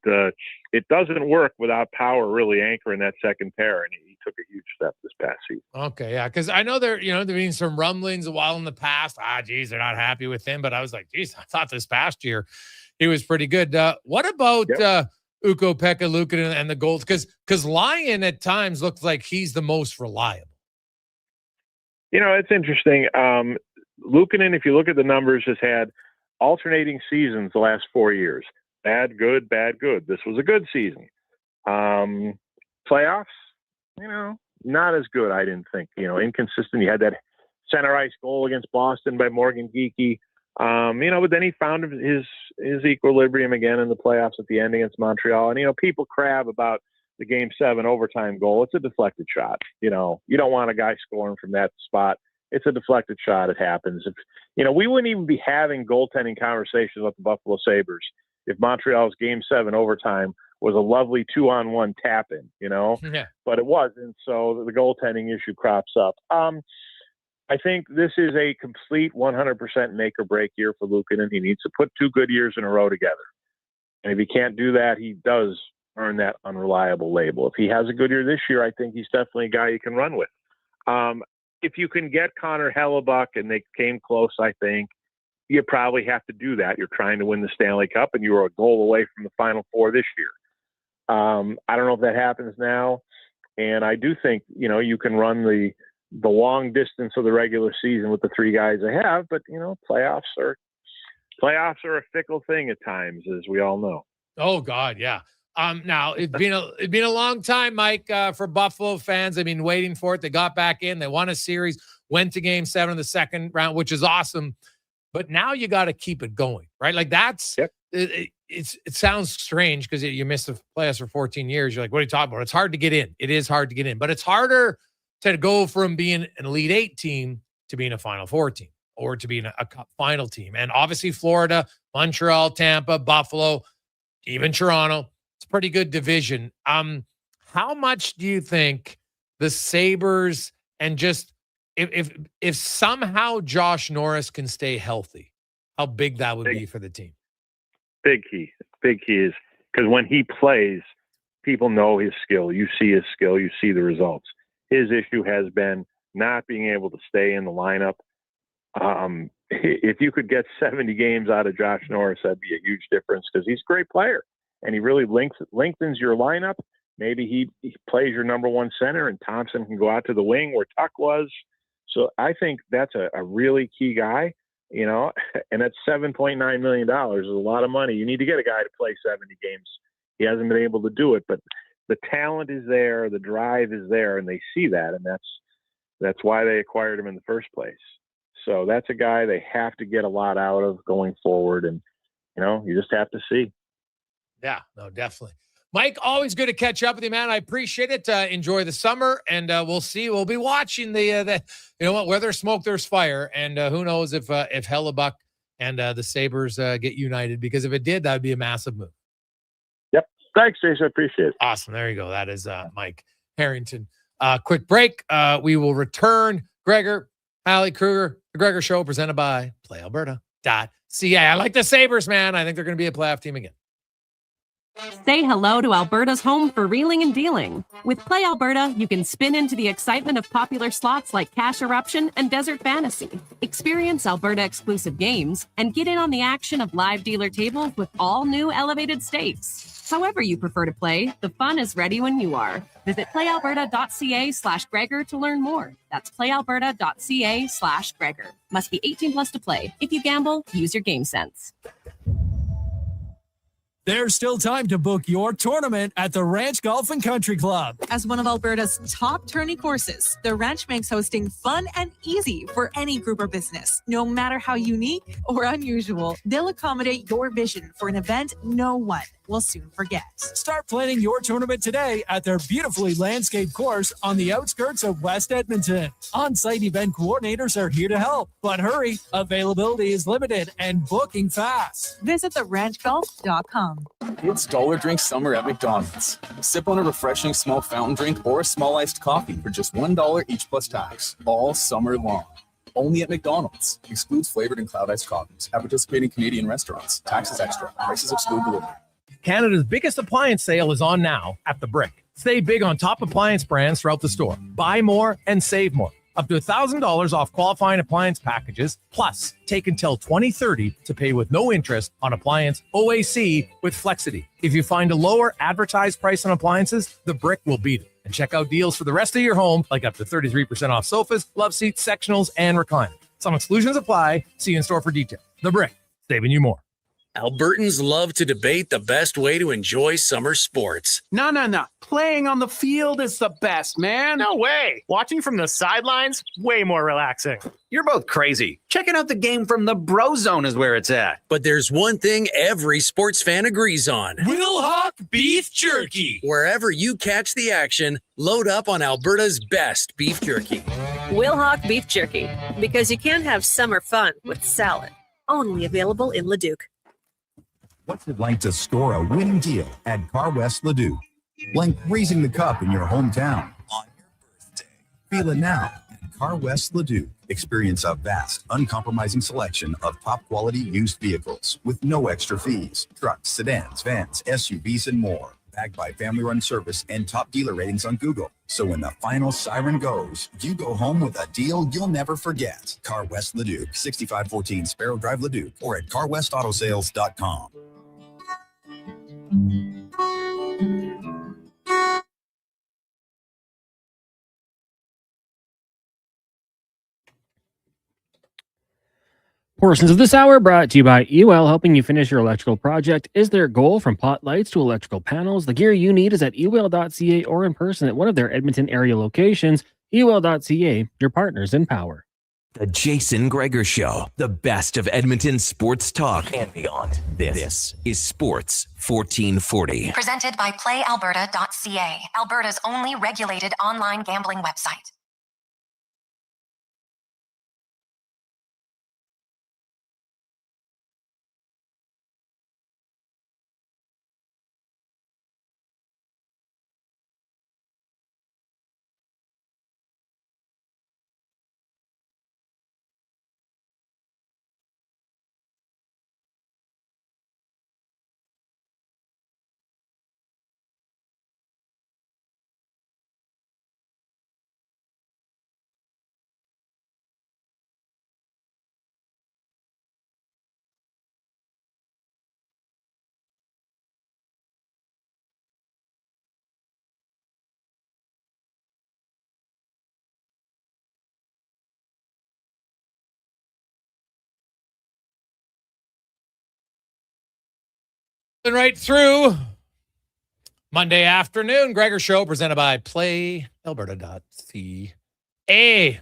it doesn't work without Power really anchoring that second pair, and he took a huge step this past season. Okay, yeah, because I know there been some rumblings a while in the past. Geez, they're not happy with him. But I was like, geez, I thought this past year he was pretty good. What about Ukko-Pekka Luukkonen and the goals? Because Lyon at times looks like he's the most reliable. It's interesting. Luukkonen, if you look at the numbers, has had alternating seasons the last 4 years. Bad, good, bad, good. This was a good season. Playoffs, not as good, I didn't think. Inconsistent. You had that center ice goal against Boston by Morgan Geekie. But then he found his equilibrium again in the playoffs at the end against Montreal. And, people crab about the Game 7 overtime goal. It's a deflected shot. You don't want a guy scoring from that spot. It's a deflected shot. It happens. We wouldn't even be having goaltending conversations with the Buffalo Sabres if Montreal's Game 7 overtime was a lovely 2-on-1 tap-in, Yeah. But it wasn't. So the goaltending issue crops up. I think this is a complete 100% make or break year for Luukkonen. He needs to put 2 good years in a row together. And if he can't do that, he does earn that unreliable label. If he has a good year this year, I think he's definitely a guy you can run with. If you can get Connor Hellebuck, and they came close, I think, you probably have to do that. You're trying to win the Stanley Cup, and you were a goal away from the Final Four this year. I don't know if that happens now. And I do think, you can run the long distance of the regular season with the 3 guys they have, but, playoffs are a fickle thing at times, as we all know. Oh God. Yeah. Now it'd been a long time, Mike, for Buffalo fans. Waiting for it. They got back in, they won a series, went to Game 7 in the second round, which is awesome. But now you got to keep it going, right? Like it sounds strange because you missed the playoffs for 14 years. You're like, what are you talking about? It's hard to get in. It is hard to get in, but it's harder to go from being an Elite 8 team to being a Final Four team or to being a Cup final team. And obviously Florida, Montreal, Tampa, Buffalo, even Toronto, it's a pretty good division. How much do you think the Sabres and just if somehow Josh Norris can stay healthy, how big that would be for the team? Big key is because when he plays, people know his skill. You see his skill. You see the results. His issue has been not being able to stay in the lineup. If you could get 70 games out of Josh Norris, that'd be a huge difference because he's a great player and he really lengthens your lineup. Maybe he plays your number one center and Thompson can go out to the wing where Tuck was. So I think that's a really key guy, and that's $7.9 million is a lot of money. You need to get a guy to play 70 games. He hasn't been able to do it, but the talent is there, the drive is there, and they see that, and that's why they acquired him in the first place. So that's a guy they have to get a lot out of going forward, and you just have to see. Yeah, no, definitely. Mike, always good to catch up with you, man. I appreciate it. Enjoy the summer, and we'll see. We'll be watching the where there's smoke, there's fire, and who knows if Hellebuck and the Sabres get united, because if it did, that would be a massive move. Yep. Thanks, Jason. I appreciate it. Awesome. There you go. That is Mike Harrington. Quick break. We will return. Gregor, Hallie Kruger, the Gregor Show, presented by PlayAlberta.ca. I like the Sabres, man. I think they're going to be a playoff team again. Say hello to Alberta's home for reeling and dealing. With Play Alberta, you can spin into the excitement of popular slots like Cash Eruption and Desert Fantasy. Experience Alberta exclusive games and get in on the action of live dealer tables with all new elevated stakes. However you prefer to play, the fun is ready when you are. Visit playalberta.ca/Gregor to learn more. That's playalberta.ca/Gregor. Must be 18 plus to play. If you gamble, use your game sense. There's still time to book your tournament at the Ranch Golf and Country Club. As one of Alberta's top tourney courses, the Ranch makes hosting fun and easy for any group or business. No matter how unique or unusual, they'll accommodate your vision for an event no one will soon forget. Start planning your tournament today at their beautifully landscaped course on the outskirts of West Edmonton. On-site event coordinators are here to help, but hurry, availability is limited and booking fast. Visit theranchgolf.com. It's dollar drink summer at McDonald's. Sip on a refreshing small fountain drink or a small iced coffee for just $1 each plus tax, all summer long. Only at McDonald's. Excludes flavored and cloud iced coffees at participating Canadian restaurants. Taxes extra. Prices exclude delivery. Canada's biggest appliance sale is on now at The Brick. Stay big on top appliance brands throughout the store. Buy more and save more. Up to $1,000 off qualifying appliance packages. Plus, take until 2030 to pay with no interest on appliance OAC with Flexity. If you find a lower advertised price on appliances, The Brick will beat it. And check out deals for the rest of your home, like up to 33% off sofas, love seats, sectionals, and recliners. Some exclusions apply. See you in store for details. The Brick, saving you more. Albertans love to debate the best way to enjoy summer sports. No. Playing on the field is the best, man. No way. Watching from the sidelines, way more relaxing. You're both crazy. Checking out the game from the bro zone is where it's at. But there's one thing every sports fan agrees on. Wilhauk Beef Jerky. Wherever you catch the action, load up on Alberta's best beef jerky. Wilhauk Beef Jerky. Because you can't have summer fun with salad. Only available in Leduc. What's it like to score a winning deal at Car West Leduc? Like raising the cup in your hometown on your birthday. Feel it now at Car West Leduc. Experience a vast, uncompromising selection of top-quality used vehicles with no extra fees. Trucks, sedans, vans, SUVs, and more. Backed by family-run service and top dealer ratings on Google. So when the final siren goes, you go home with a deal you'll never forget. Car West Leduc, 6514 Sparrow Drive, Leduc, or at carwestautosales.com. Portions of this hour brought to you by UL, helping you finish your electrical project. Is their goal from pot lights to electrical panels? The gear you need is at ul.ca or in person at one of their Edmonton area locations. ul.ca, your partners in power. The Jason Gregor Show, the best of Edmonton sports talk and beyond. This is Sports 1440. Presented by PlayAlberta.ca, Alberta's only regulated online gambling website. Right through Monday afternoon, Gregor Show presented by PlayAlberta.ca.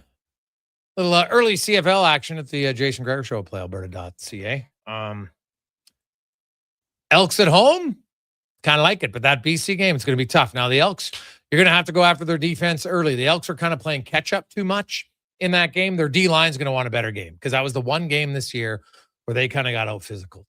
Little early CFL action at the Jason Gregor Show at PlayAlberta.ca. Elks at home, kind of like it, but that BC game, it's going to be tough. Now the Elks, you're going to have to go after their defense early. The Elks are kind of playing catch up too much in that game. Their D line is going to want a better game because that was the one game this year where they kind of got out physical.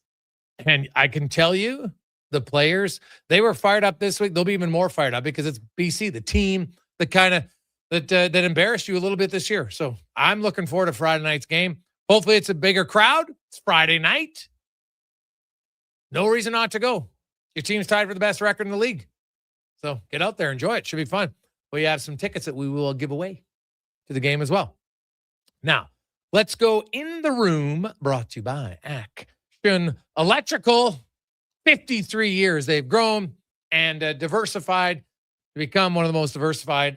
And I can tell you, the players, they were fired up this week. They'll be even more fired up because it's BC, the team that kind of that embarrassed you a little bit this year. So I'm looking forward to Friday night's game. Hopefully it's a bigger crowd. It's Friday night. No reason not to go. Your team's tied for the best record in the league. So get out there, enjoy it. Should be fun. We have some tickets that we will give away to the game as well. Now, let's go in the room, brought to you by Action Electrical. 53 years they've grown and diversified to become one of the most diversified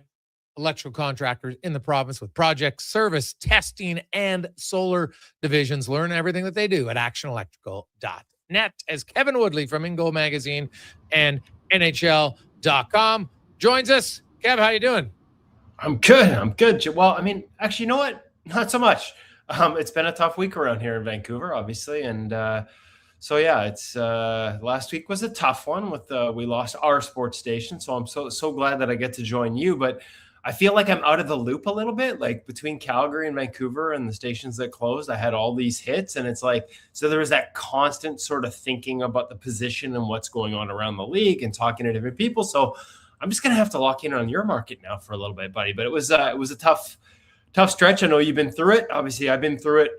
electrical contractors in the province with project, service, testing, and solar divisions. Learn everything that they do at actionelectrical.net. as Kevin Woodley from In Goal Magazine and NHL.com joins us. Kev, how you doing? I'm good. Well, I mean, actually, you know what? Not so much. It's been a tough week around here in Vancouver, obviously. And so, yeah, it's last week was a tough one with we lost our sports station. So I'm so glad that I get to join you. But I feel like I'm out of the loop a little bit, like between Calgary and Vancouver and the stations that closed, I had all these hits. And it's like, so there was that constant sort of thinking about the position and what's going on around the league and talking to different people. So I'm just going to have to lock in on your market now for a little bit, buddy. But it was a tough stretch. I know you've been through it. Obviously, I've been through it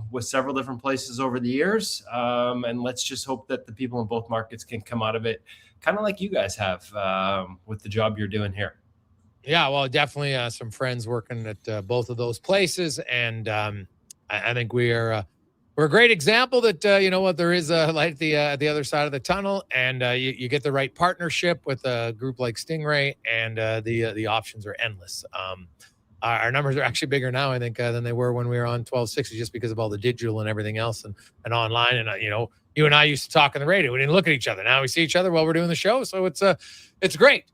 with several different places over the years. And let's just hope that the people in both markets can come out of it kind of like you guys have with the job you're doing here. Yeah, well, definitely some friends working at both of those places, and I think we're a great example that you know what, there is a light at the other side of the tunnel, and you get the right partnership with a group like Stingray, and the options are endless. Our numbers are actually bigger now, I think, than they were when we were on 1260, just because of all the digital and everything else, and online. And you know, you and I used to talk on the radio. We didn't look at each other. Now we see each other while we're doing the show, so it's great.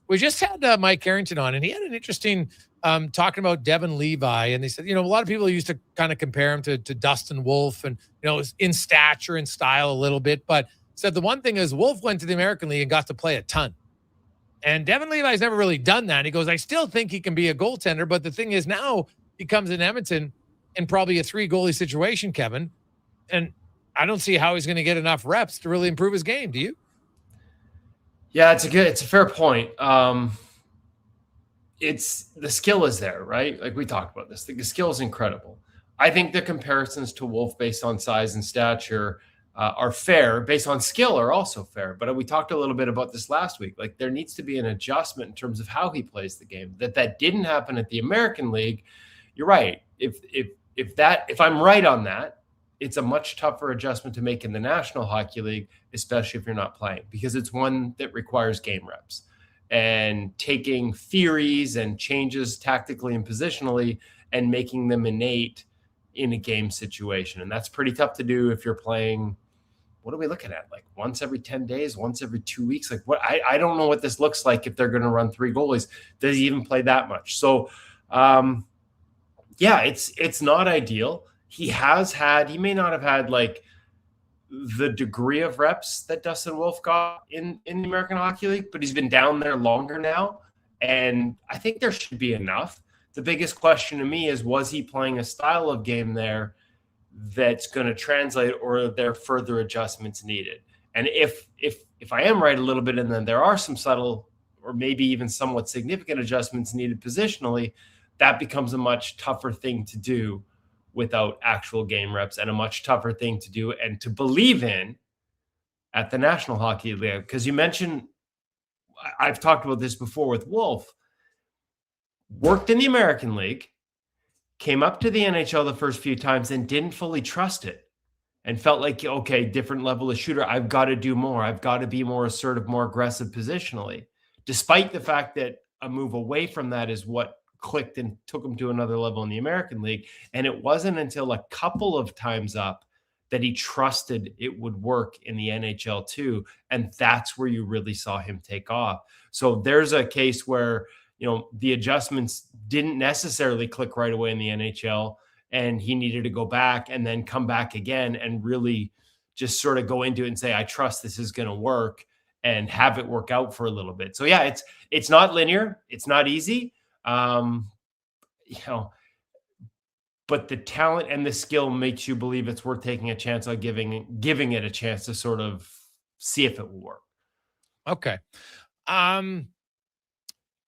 We just had Mike Carrington on, and he had an interesting talking about Devin Levi, and they said, you know, a lot of people used to kind of compare him to Dustin Wolf, and you know, in stature and style a little bit, but said the one thing is Wolf went to the American League and got to play a ton, and Devin Levi's never really done that. He goes, I still think he can be a goaltender, but the thing is now he comes in Edmonton in probably a 3-goalie situation, Kevin, and I don't see how he's going to get enough reps to really improve his game. Do you? Yeah, it's a fair point. It's the skill is there, right? Like we talked about this. The skill is incredible. I think the comparisons to Wolf based on size and stature are fair. Based on skill are also fair. But we talked a little bit about this last week. Like there needs to be an adjustment in terms of how he plays the game. That didn't happen at the American League. You're right. If I'm right on that, it's a much tougher adjustment to make in the National Hockey League, especially if you're not playing, because it's one that requires game reps and taking theories and changes tactically and positionally and making them innate in a game situation. And that's pretty tough to do if you're playing, what are we looking at? Like once every 10 days, once every 2 weeks? Like what? I don't know what this looks like if they're going to run 3 goalies. Does he even play that much? So, yeah, it's not ideal. He may not have had like the degree of reps that Dustin Wolf got in the American Hockey League, but he's been down there longer now. And I think there should be enough. The biggest question to me is, was he playing a style of game there that's going to translate, or are there further adjustments needed? And if I am right a little bit, and then there are some subtle or maybe even somewhat significant adjustments needed positionally, that becomes a much tougher thing to do without actual game reps, and a much tougher thing to do and to believe in at the National Hockey League. Because you mentioned, I've talked about this before with Wolf, worked in the American League, came up to the NHL the first few times and didn't fully trust it and felt like, okay, different level of shooter. I've got to do more. I've got to be more assertive, more aggressive positionally, despite the fact that a move away from that is what clicked and took him to another level in the American League. And it wasn't until a couple of times up that he trusted it would work in the NHL too. And that's where you really saw him take off. So there's a case where, you know, the adjustments didn't necessarily click right away in the NHL, and he needed to go back and then come back again and really just sort of go into it and say, I trust this is going to work, and have it work out for a little bit. So yeah, it's not linear. It's not easy. You know, but the talent and the skill makes you believe it's worth taking a chance on giving it a chance to sort of see if it will work. Okay.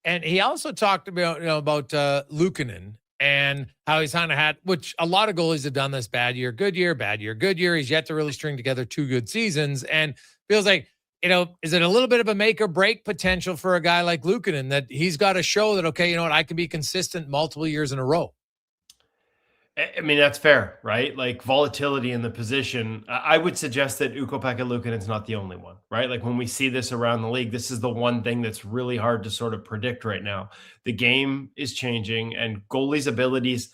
And he also talked about, Luukkonen and how he's kind of had, which a lot of goalies have done this, bad year, good year, bad year, good year. He's yet to really string together 2 good seasons, and feels like, you know, is it a little bit of a make or break potential for a guy like Luukkonen, that he's got to show that, okay, you know what, I can be consistent multiple years in a row? I mean, that's fair, right? Like volatility in the position. I would suggest that Ukko-Pekka Luukkonen's not the only one, right? Like when we see this around the league, this is the one thing that's really hard to sort of predict right now. The game is changing, and goalies' abilities,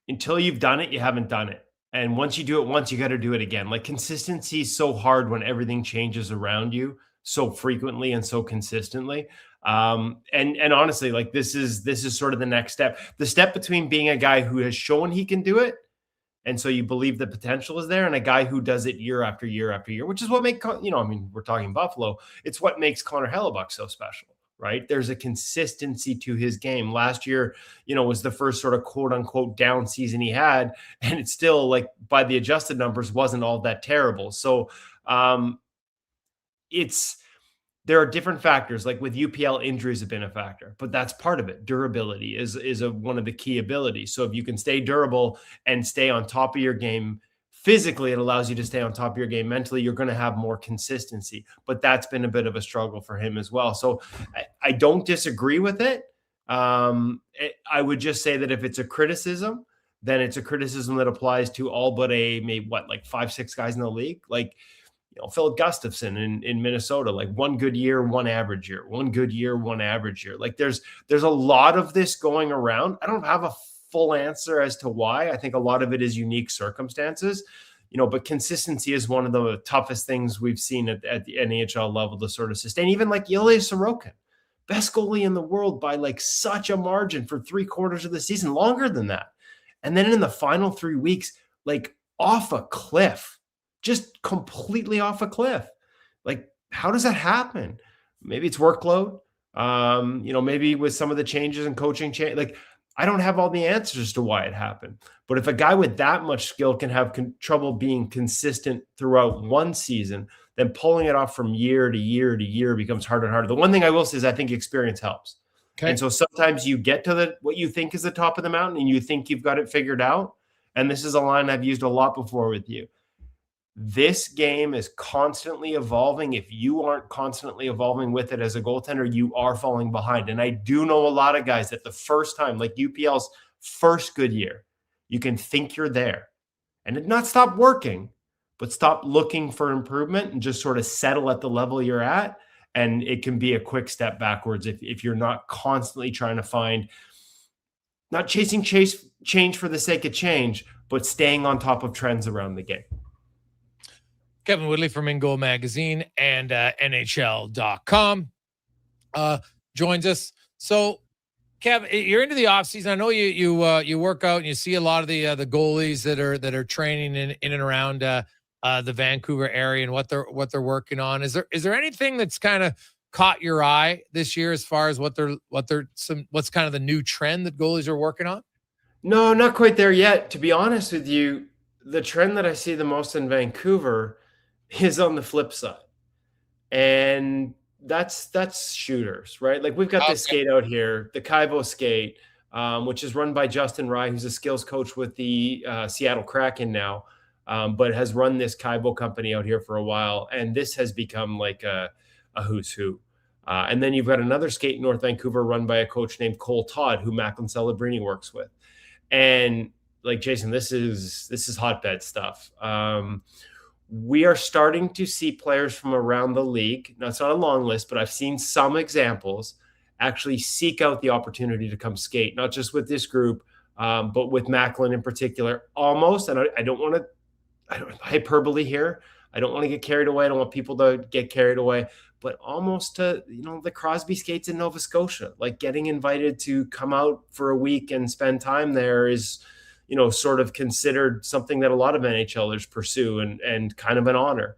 until you've done it, you haven't done it. And once you do it once, you got to do it again. Like consistency is so hard when everything changes around you so frequently and so consistently. And honestly, like this is sort of the next step. The step between being a guy who has shown he can do it, and so you believe the potential is there, and a guy who does it year after year after year, which is what makes, we're talking Buffalo. It's what makes Connor Hellebuck so special, right? There's a consistency to his game. Last year, was the first sort of quote unquote down season he had, and it's still, like, by the adjusted numbers, wasn't all that terrible. So there are different factors. Like with UPL, injuries have been a factor, but that's part of it. Durability is one of the key abilities. So if you can stay durable and stay on top of your game physically, it allows you to stay on top of your game mentally. You're going to have more consistency, but that's been a bit of a struggle for him as well. So I don't disagree with it. I would just say that if it's a criticism, then it's a criticism that applies to all but maybe 5-6 guys in the league. Like, Philip Gustafson in Minnesota, like one good year, one average year, one good year, one average year. Like there's a lot of this going around. I don't have a full answer as to why. I think a lot of it is unique circumstances, but consistency is one of the toughest things we've seen at the NHL level to sort of sustain. Even like Ilya Sorokin, best goalie in the world by like such a margin for 3/4 of the season, longer than that. And then in the final 3 weeks, like off a cliff. Just completely off a cliff. Like, how does that happen? Maybe it's workload. Maybe with some of the changes in coaching change. Like, I don't have all the answers as to why it happened. But if a guy with that much skill can have trouble being consistent throughout one season, then pulling it off from year to year to year becomes harder and harder. The one thing I will say is I think experience helps. Okay. And so sometimes you get to what you think is the top of the mountain and you think you've got it figured out. And this is a line I've used a lot before with you. This game is constantly evolving. If you aren't constantly evolving with it as a goaltender, you are falling behind. And I do know a lot of guys that the first time, like UPL's first good year, you can think you're there and not stop working, but stop looking for improvement and just sort of settle at the level you're at. And it can be a quick step backwards if you're not constantly trying to find, not chasing change for the sake of change, but staying on top of trends around the game. Kevin Woodley from In Goal Magazine and NHL.com joins us. So, Kev, you're into the offseason. I know you work out and you see a lot of the goalies that are training in and around the Vancouver area and what they're working on. Is there anything that's kind of caught your eye this year as far as what's kind of the new trend that goalies are working on? No, not quite there yet. To be honest with you, the trend that I see the most in Vancouver is on the flip side. And that's shooters, right? Like we've got this skate out here, the Kaibo skate, which is run by Justin Rye, who's a skills coach with the Seattle Kraken now, but has run this Kaibo company out here for a while. And this has become like a who's who. And then you've got another skate in North Vancouver run by a coach named Cole Todd, who Macklin Celebrini works with. And like, Jason, this is hotbed stuff. We are starting to see players from around the league. Now, it's not a long list, but I've seen some examples actually seek out the opportunity to come skate, not just with this group, but with Macklin in particular. Almost, and I don't want to hyperbole here. I don't want to get carried away. I don't want people to get carried away, but almost to, the Crosby skates in Nova Scotia, like getting invited to come out for a week and spend time there is, sort of considered something that a lot of NHLers pursue and kind of an honor.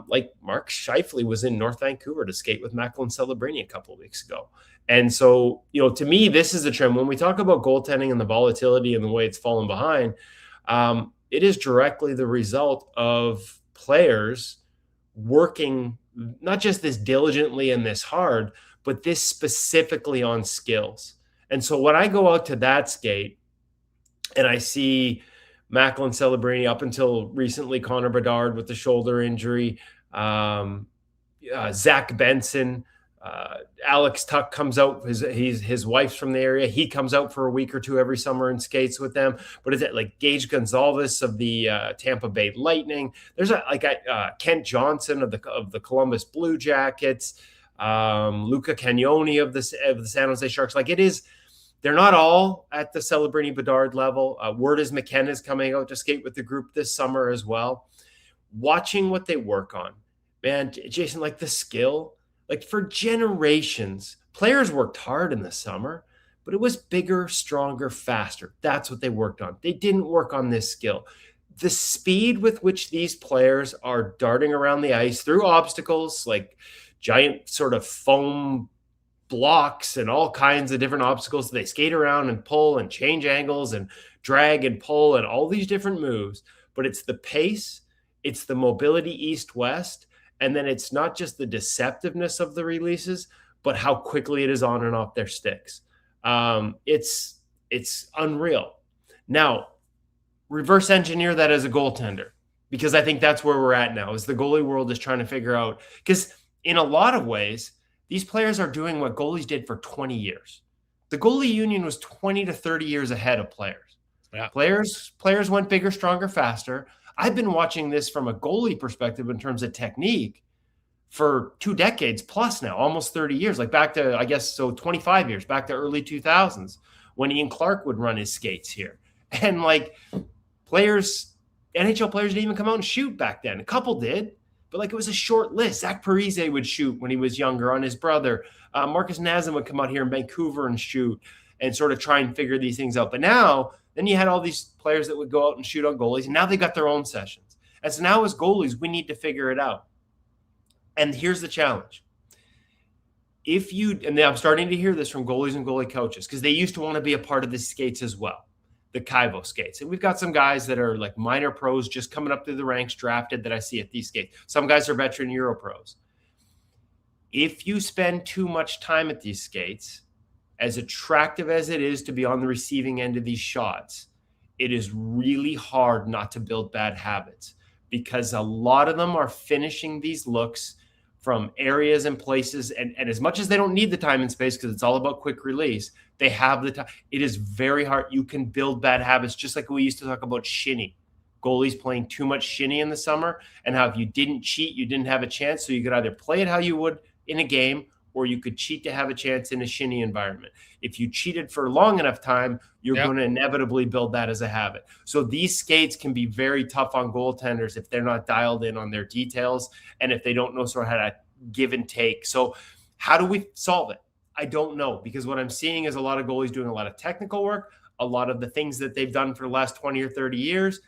Like Mark Scheifele was in North Vancouver to skate with Macklin Celebrini a couple of weeks ago. And so, to me, this is a trend. When we talk about goaltending and the volatility and the way it's fallen behind, it is directly the result of players working not just this diligently and this hard, but this specifically on skills. And so when I go out to that skate, and I see Macklin Celebrini, up until recently, Connor Bedard with the shoulder injury, Zach Benson, Alex Tuck comes out. His wife's from the area. He comes out for a week or two every summer and skates with them. But is it like Gage Gonzalez of the Tampa Bay Lightning? There's Kent Johnson of the Columbus Blue Jackets, Luca Cagnoni of the San Jose Sharks. Like, it is. They're not all at the Celebrini Bedard level. Word is McKenna's coming out to skate with the group this summer as well. Watching what they work on, man, Jason, like the skill, like for generations, players worked hard in the summer, but it was bigger, stronger, faster. That's what they worked on. They didn't work on this skill. The speed with which these players are darting around the ice through obstacles, like giant sort of foam blocks and all kinds of different obstacles. They skate around and pull and change angles and drag and pull and all these different moves. But it's the pace, it's the mobility east-west, and then it's not just the deceptiveness of the releases, but how quickly it is on and off their sticks. It's unreal. Now, reverse engineer that as a goaltender, because I think that's where we're at now, is the goalie world is trying to figure out, because in a lot of ways, these players are doing what goalies did for 20 years. The goalie union was 20 to 30 years ahead of players. Yeah. Players went bigger, stronger, faster. I've been watching this from a goalie perspective in terms of technique for 2 decades plus now, almost 30 years, like back to, I guess, so 25 years, back to early 2000s when Ian Clark would run his skates here. And like NHL players didn't even come out and shoot back then. A couple did, but like it was a short list. Zach Parise would shoot when he was younger on his brother. Marcus Nazem would come out here in Vancouver and shoot and sort of try and figure these things out. But now, then you had all these players that would go out and shoot on goalies, and now they got their own sessions. And so now as goalies, we need to figure it out. And here's the challenge. And I'm starting to hear this from goalies and goalie coaches, because they used to want to be a part of the skates as well, the Kaivo skates. And we've got some guys that are like minor pros just coming up through the ranks drafted that I see at these skates. Some guys are veteran Euro pros. If you spend too much time at these skates, as attractive as it is to be on the receiving end of these shots, it is really hard not to build bad habits, because a lot of them are finishing these looks from areas and places. And as much as they don't need the time and space, because it's all about quick release, they have the time. It is very hard. You can build bad habits, just like we used to talk about shinny. Goalies playing too much shinny in the summer, and how if you didn't cheat, you didn't have a chance. So you could either play it how you would in a game, or you could cheat to have a chance in a shinny environment. If you cheated for long enough time, you're going to inevitably build that as a habit. So these skates can be very tough on goaltenders if they're not dialed in on their details, and if they don't know sort of how to give and take. So how do we solve it? I don't know, because what I'm seeing is a lot of goalies doing a lot of technical work, a lot of the things that they've done for the last 20 or 30 years,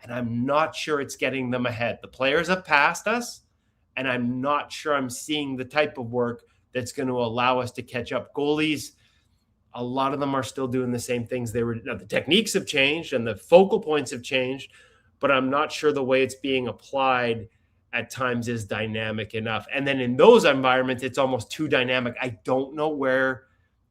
and I'm not sure it's getting them ahead. The players have passed us, and I'm not sure I'm seeing the type of work that's going to allow us to catch up. Goalies, a lot of them are still doing the same things they were. Now, the techniques have changed and the focal points have changed, but I'm not sure the way it's being applied at times is dynamic enough. And then in those environments, it's almost too dynamic. I don't know where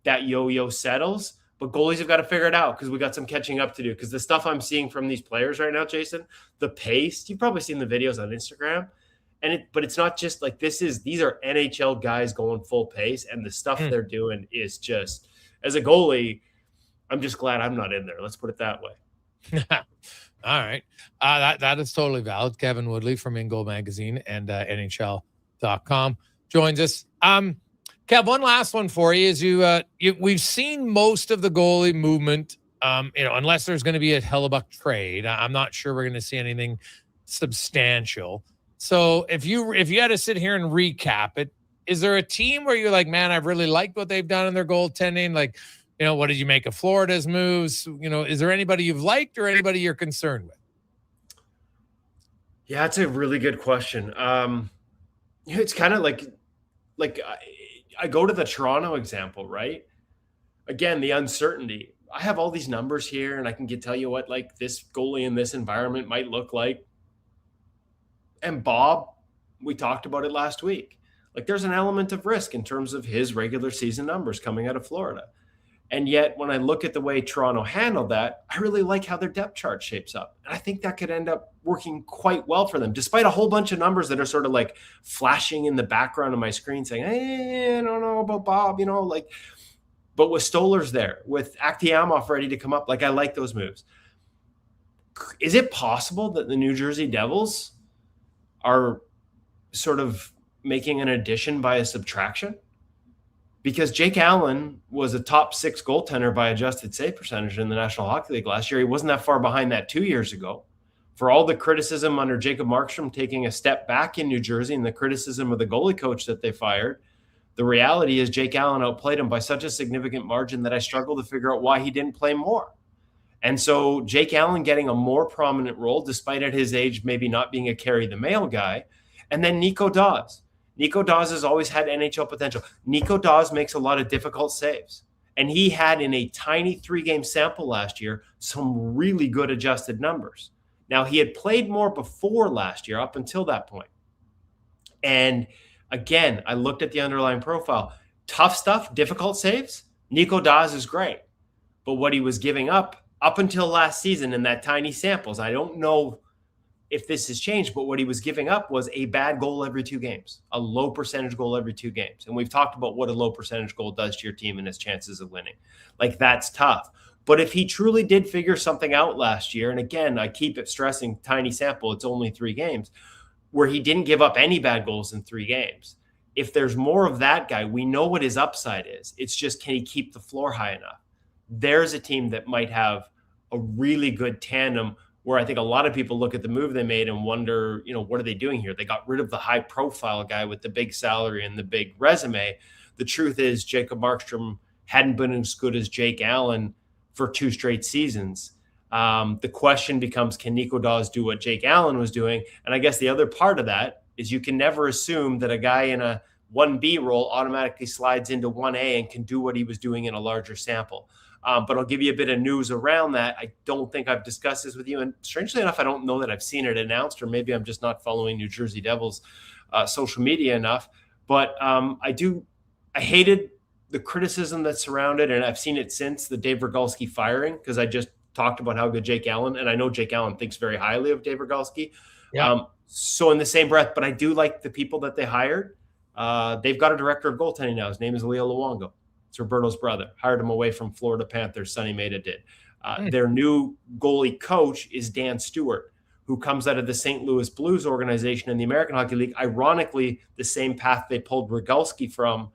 that yo-yo settles, but goalies have got to figure it out, because we got some catching up to do. Because the stuff I'm seeing from these players right now, Jason, the pace, you've probably seen the videos on Instagram. But it's not just like these are NHL guys going full pace, and the stuff they're doing is just, as a goalie, I'm just glad I'm not in there. Let's put it that way. All right. That is totally valid. Kevin Woodley from In Goal Magazine and NHL.com joins us. Kev, one last one for you is we've seen most of the goalie movement, unless there's going to be a Hellebuck trade. I'm not sure we're going to see anything substantial. So if you had to sit here and recap it, is there a team where you're like, man, I've really liked what they've done in their goaltending? Like, what did you make of Florida's moves? Is there anybody you've liked or anybody you're concerned with? Yeah, it's a really good question. It's kind of like I go to the Toronto example, right? Again, the uncertainty. I have all these numbers here, and I can tell you what like this goalie in this environment might look like. And Bob, we talked about it last week. Like there's an element of risk in terms of his regular season numbers coming out of Florida. And yet when I look at the way Toronto handled that, I really like how their depth chart shapes up. And I think that could end up working quite well for them, despite a whole bunch of numbers that are sort of like flashing in the background of my screen saying, hey, I don't know about Bob, but with Stolar's there, with Akhtiamov ready to come up, like I like those moves. Is it possible that the New Jersey Devils are sort of making an addition by a subtraction? because Jake Allen was a top 6 goaltender by adjusted save percentage in the National Hockey League last year. He wasn't that far behind that 2 years ago. For all the criticism under Jacob Markstrom taking a step back in New Jersey and the criticism of the goalie coach that they fired, the reality is Jake Allen outplayed him by such a significant margin that I struggle to figure out why he didn't play more. And so Jake Allen getting a more prominent role, despite at his age maybe not being a carry the mail guy. And then Nico Daws. Nico Daws has always had NHL potential. Nico Daws makes a lot of difficult saves. And he had, in a tiny 3-game sample last year, some really good adjusted numbers. Now, he had played more before last year, up until that point. And again, I looked at the underlying profile. Tough stuff, difficult saves. Nico Daws is great. But what he was giving up until last season in that tiny samples, I don't know if this has changed, but what he was giving up was a bad goal every 2 games, a low percentage goal every 2 games. And we've talked about what a low percentage goal does to your team and its chances of winning. Like, that's tough. But if he truly did figure something out last year, and again, I keep it stressing, tiny sample, it's only 3 games, where he didn't give up any bad goals in 3 games. If there's more of that guy, we know what his upside is. It's just, can he keep the floor high enough? There's a team that might have a really good tandem, where I think a lot of people look at the move they made and wonder, what are they doing here? They got rid of the high profile guy with the big salary and the big resume. The truth is Jacob Markstrom hadn't been as good as Jake Allen for 2 straight seasons. The question becomes, can Nico Daws do what Jake Allen was doing? And I guess the other part of that is you can never assume that a guy in a 1B role automatically slides into 1A and can do what he was doing in a larger sample. But I'll give you a bit of news around that. I don't think I've discussed this with you. And strangely enough, I don't know that I've seen it announced, or maybe I'm just not following New Jersey Devils social media enough. But I hated the criticism that surrounded, and I've seen it since the Dave Rogalski firing, because I just talked about how good Jake Allen, and I know Jake Allen thinks very highly of Dave Rogalski. Yeah. So in the same breath, but I do like the people that they hired. They've got a director of goaltending now. His name is Leo Luongo. It's Roberto's brother. Hired him away from Florida Panthers. Sonny Maeda did. Their new goalie coach is Dan Stewart, who comes out of the St. Louis Blues organization in the American Hockey League. Ironically, the same path they pulled Rogalski from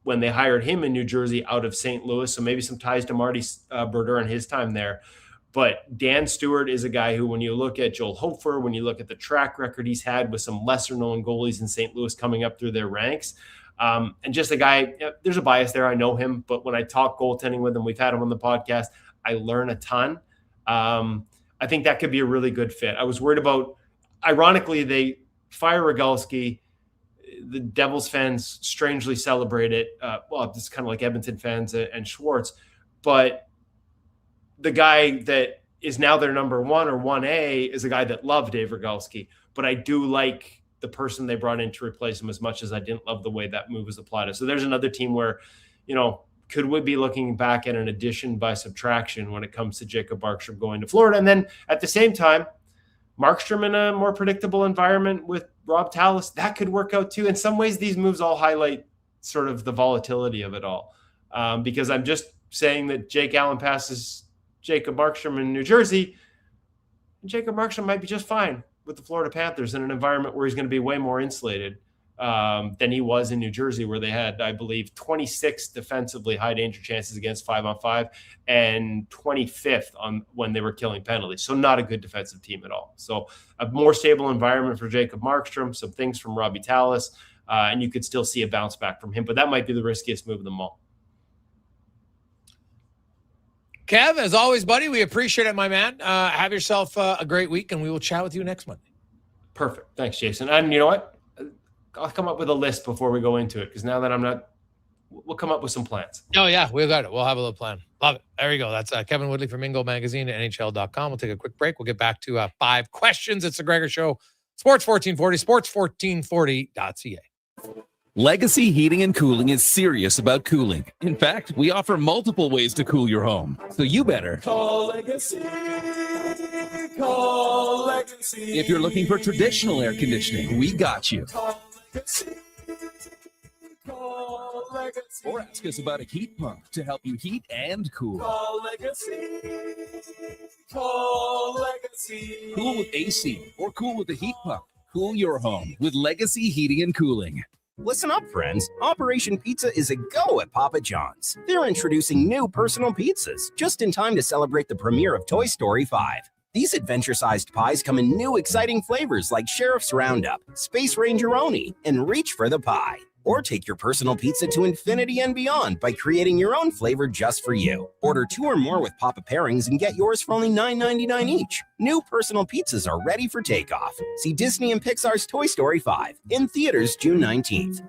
when they hired him in New Jersey out of St. Louis. So maybe some ties to Marty Brodeur and his time there. But Dan Stewart is a guy who, when you look at Joel Hofer, when you look at the track record he's had with some lesser-known goalies in St. Louis coming up through their ranks, and just a guy, there's a bias there. I know him, but when I talk goaltending with him, we've had him on the podcast, I learn a ton. I think that could be a really good fit. I was worried about, ironically, they fire Rogalski. The Devils fans strangely celebrate it. Well, this is kind of like Edmonton fans and Schwartz, but the guy that is now their number 1 or 1A is a guy that loved Dave Rogalski. But I do like the person they brought in to replace him as much as I didn't love the way that move was applied. So there's another team where, could we be looking back at an addition by subtraction when it comes to Jacob Markstrom going to Florida? And then at the same time, Markstrom in a more predictable environment with Rob Tallis, that could work out too. In some ways, these moves all highlight sort of the volatility of it all. Because I'm just saying that Jake Allen passes Jacob Markstrom in New Jersey, and Jacob Markstrom might be just fine with the Florida Panthers in an environment where he's going to be way more insulated than he was in New Jersey, where they had, I believe, 26 defensively high danger chances against 5-on-5 and 25th on when they were killing penalties. So not a good defensive team at all. So a more stable environment for Jacob Markstrom, some things from Robbie Tallis, and you could still see a bounce back from him, but that might be the riskiest move of them all. Kev, as always, buddy, we appreciate it, my man. Have yourself a great week, and we will chat with you next Monday. Perfect. Thanks, Jason. And you know what? I'll come up with a list before we go into it, because now that we'll come up with some plans. Oh, yeah, we got it. We'll have a little plan. Love it. There you go. That's Kevin Woodley from Mingo Magazine at NHL.com. We'll take a quick break. We'll get back to 5 questions. It's the Gregor Show. Sports 1440, sports1440.ca. Legacy Heating and Cooling is serious about cooling. In fact, we offer multiple ways to cool your home. So you better call Legacy. Call Legacy. If you're looking for traditional air conditioning, we got you. Call Legacy. Call Legacy. Or ask us about a heat pump to help you heat and cool. Call Legacy. Call Legacy. Cool with AC or cool with a heat pump. Cool your home with Legacy Heating and Cooling. Listen up, friends. Operation Pizza is a go at Papa John's. They're introducing new personal pizzas just in time to celebrate the premiere of Toy Story 5. These adventure-sized pies come in new exciting flavors like Sheriff's Roundup, Space Ranger-oni, and Reach for the Pie. Or take your personal pizza to infinity and beyond by creating your own flavor just for you. Order 2 or more with Papa pairings and get yours for only $9.99 each. New personal pizzas are ready for takeoff. See Disney and Pixar's Toy Story 5 in theaters June 19th.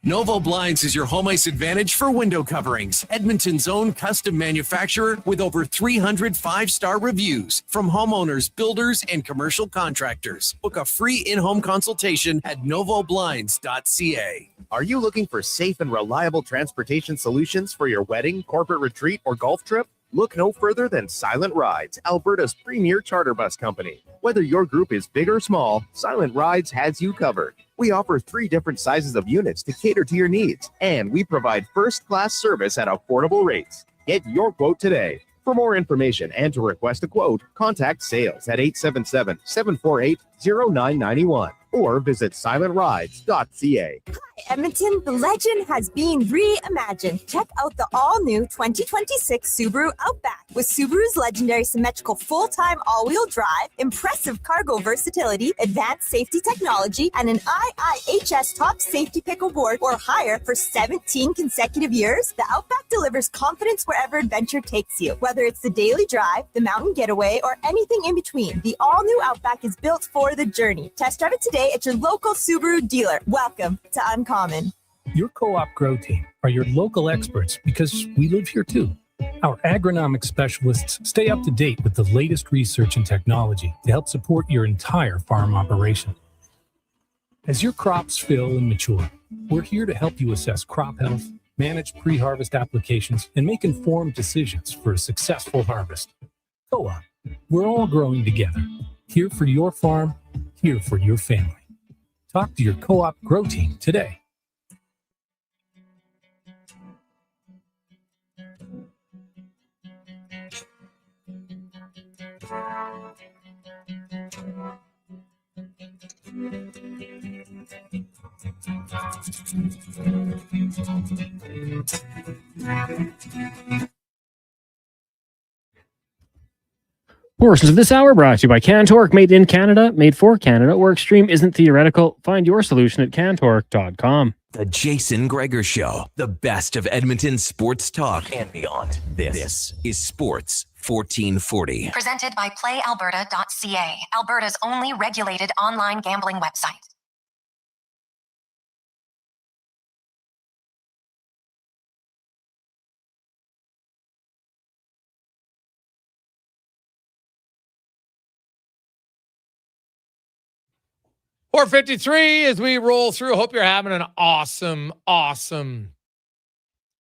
Novo Blinds is your home ice advantage for window coverings. Edmonton's own custom manufacturer with over 300 5-star reviews from homeowners, builders, and commercial contractors. Book a free in-home consultation at novoblinds.ca. Are you looking for safe and reliable transportation solutions for your wedding, corporate retreat, or golf trip? Look no further than Silent Rides, Alberta's premier charter bus company. Whether your group is big or small, Silent Rides has you covered. We offer 3 different sizes of units to cater to your needs, and we provide first-class service at affordable rates. Get your quote today. For more information and to request a quote, contact sales at 877-748-0991 or visit silentrides.ca. Edmonton, the legend has been reimagined. Check out the all-new 2026 Subaru Outback. With Subaru's legendary symmetrical full-time all-wheel drive, impressive cargo versatility, advanced safety technology, and an IIHS top safety pick award or higher for 17 consecutive years, the Outback delivers confidence wherever adventure takes you. Whether it's the daily drive, the mountain getaway, or anything in between, the all-new Outback is built for the journey. Test drive it today at your local Subaru dealer. Welcome to Uncommon. Your co-op grow team are your local experts because we live here too. Our agronomic specialists stay up to date with the latest research and technology to help support your entire farm operation. As your crops fill and mature, we're here to help you assess crop health, manage pre-harvest applications, and make informed decisions for a successful harvest. Co-op, we're all growing together. Here for your farm, here for your family. Talk to your co-op grow team today. Portions of this hour brought to you by CanTorque, made in Canada, made for Canada, where extreme isn't theoretical. Find your solution at CanTorque.com. The Jason Gregor Show, the best of Edmonton sports talk and beyond. This is Sports 1440. Presented by PlayAlberta.ca, Alberta's only regulated online gambling website. .453 as we roll through. Hope you're having an awesome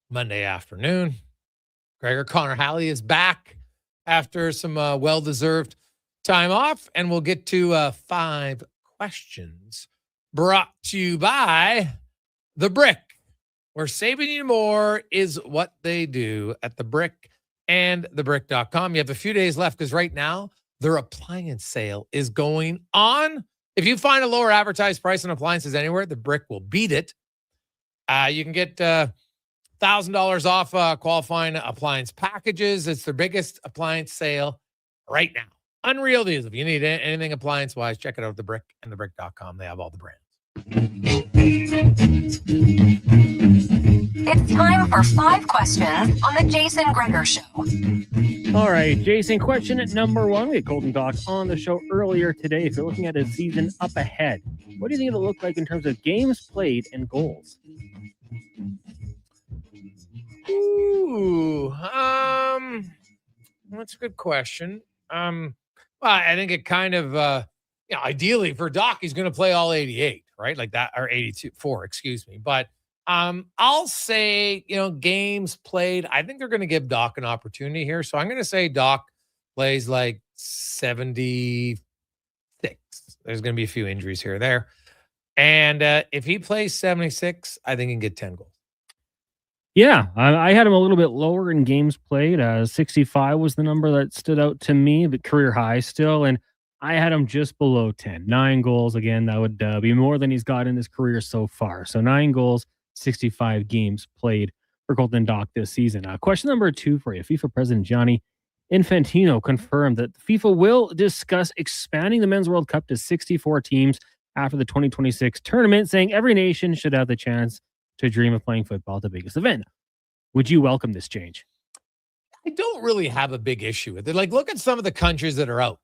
Monday afternoon. Gregor Connor Halley is back after some well-deserved time off, and we'll get to 5 questions brought to you by The Brick, where saving you more is what they do at The Brick and thebrick.com. You have a few days left because right now their appliance sale is going on. If you find a lower advertised price on appliances anywhere, The Brick will beat it. You can get $1,000 off qualifying appliance packages. It's their biggest appliance sale right now. Unreal deals. If you need anything appliance-wise, check it out at The Brick and thebrick.com. They have all the brands. It's time for 5 questions on the Jason Gregor Show. All right, Jason, question at number 1. We had Colton Dach on the show earlier today. If you're looking at a season up ahead, what do you think it'll look like in terms of games played and goals? Ooh, that's a good question. Well, I think it kind of, ideally for Doc, he's going to play all 88, right? Like that, or 84, excuse me. But I'll say, games played. I think they're going to give Doc an opportunity here. So I'm going to say Doc plays like 76. There's going to be a few injuries here or there. And if he plays 76, I think he can get 10 goals. Yeah, I had him a little bit lower in games played. 65 was the number that stood out to me, but career high still. And I had him just below 10. 9 goals. Again, that would be more than he's got in his career so far. So 9 goals, 65 games played for Colton Dach this season. Question number 2 for you. FIFA President Gianni Infantino confirmed that FIFA will discuss expanding the Men's World Cup to 64 teams after the 2026 tournament, saying every nation should have the chance to dream of playing football at the biggest event. Would you welcome this change? I don't really have a big issue with it. Like, look at some of the countries that are out.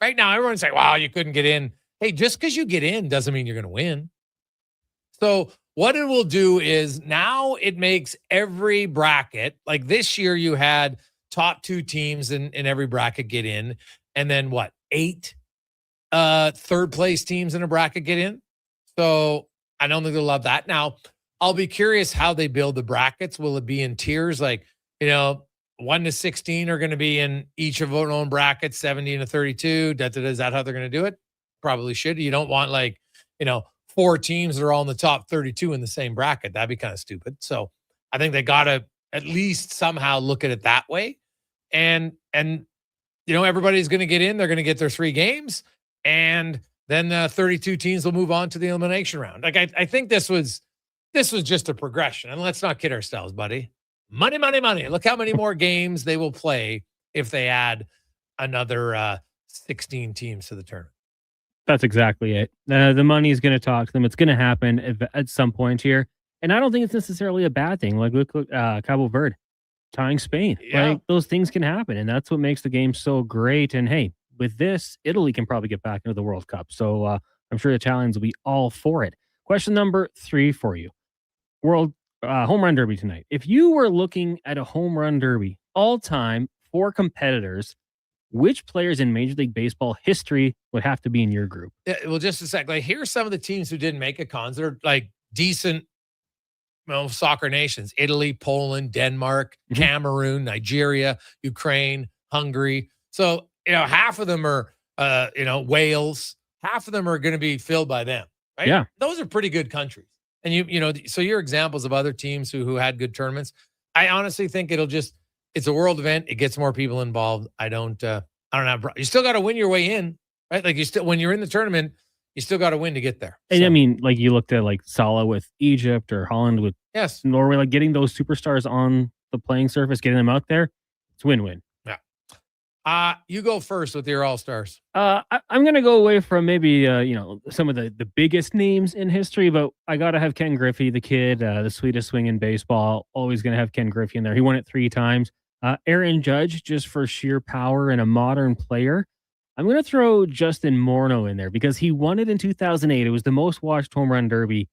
Right now, everyone's saying, wow, you couldn't get in. Hey, just because you get in doesn't mean you're going to win. So what it will do is now it makes every bracket, like this year you had top 2 teams in every bracket get in. And then what, 8 third place teams in a bracket get in? So I don't think they'll love that. Now, I'll be curious how they build the brackets. Will it be in tiers? Like, 1 to 16 are going to be in each of their own brackets, 17 to 32. Is that how they're going to do it? Probably should. You don't want 4 teams that are all in the top 32 in the same bracket. That'd be kind of stupid. So I think they got to at least somehow look at it that way. And everybody's going to get in. They're going to get their 3 games. And then 32 teams will move on to the elimination round. Like, I think this was just a progression. And let's not kid ourselves, buddy. Money, money, money. Look how many more games they will play if they add another 16 teams to the tournament. That's exactly it. The money is going to talk to them. It's going to happen at some point here. And I don't think it's necessarily a bad thing. Like, look, Cabo Verde tying Spain. Yeah. Like, those things can happen. And that's what makes the game so great. And hey, with this, Italy can probably get back into the World Cup. So I'm sure the Italians will be all for it. Question number 3 for you. Home run derby tonight. If you were looking at a home run derby all time for competitors, which players in Major League Baseball history would have to be in your group? Yeah, well, just a sec. Like, here's some of the teams who didn't make it, cons. They're like decent soccer nations: Italy, Poland, Denmark, Cameroon, Nigeria, Ukraine, Hungary. So, half of them are, Wales. Half of them are going to be filled by them, right? Yeah. Those are pretty good countries. And so your examples of other teams who had good tournaments, I honestly think it's a world event. It gets more people involved. I don't have, you still got to win your way in, right? Like, when you're in the tournament, you still got to win to get there. And I mean, like, you looked at like Salah with Egypt or Holland with Norway, like getting those superstars on the playing surface, getting them out there, it's win-win. Yeah. You go first with your all-stars. I'm going to go away from maybe, some of the biggest names in history, but I got to have Ken Griffey, the kid, the sweetest swing in baseball. Always going to have Ken Griffey in there. He won it 3 times. Aaron Judge, just for sheer power and a modern player. I'm going to throw Justin Morneau in there because he won it in 2008. It was the most watched home run derby,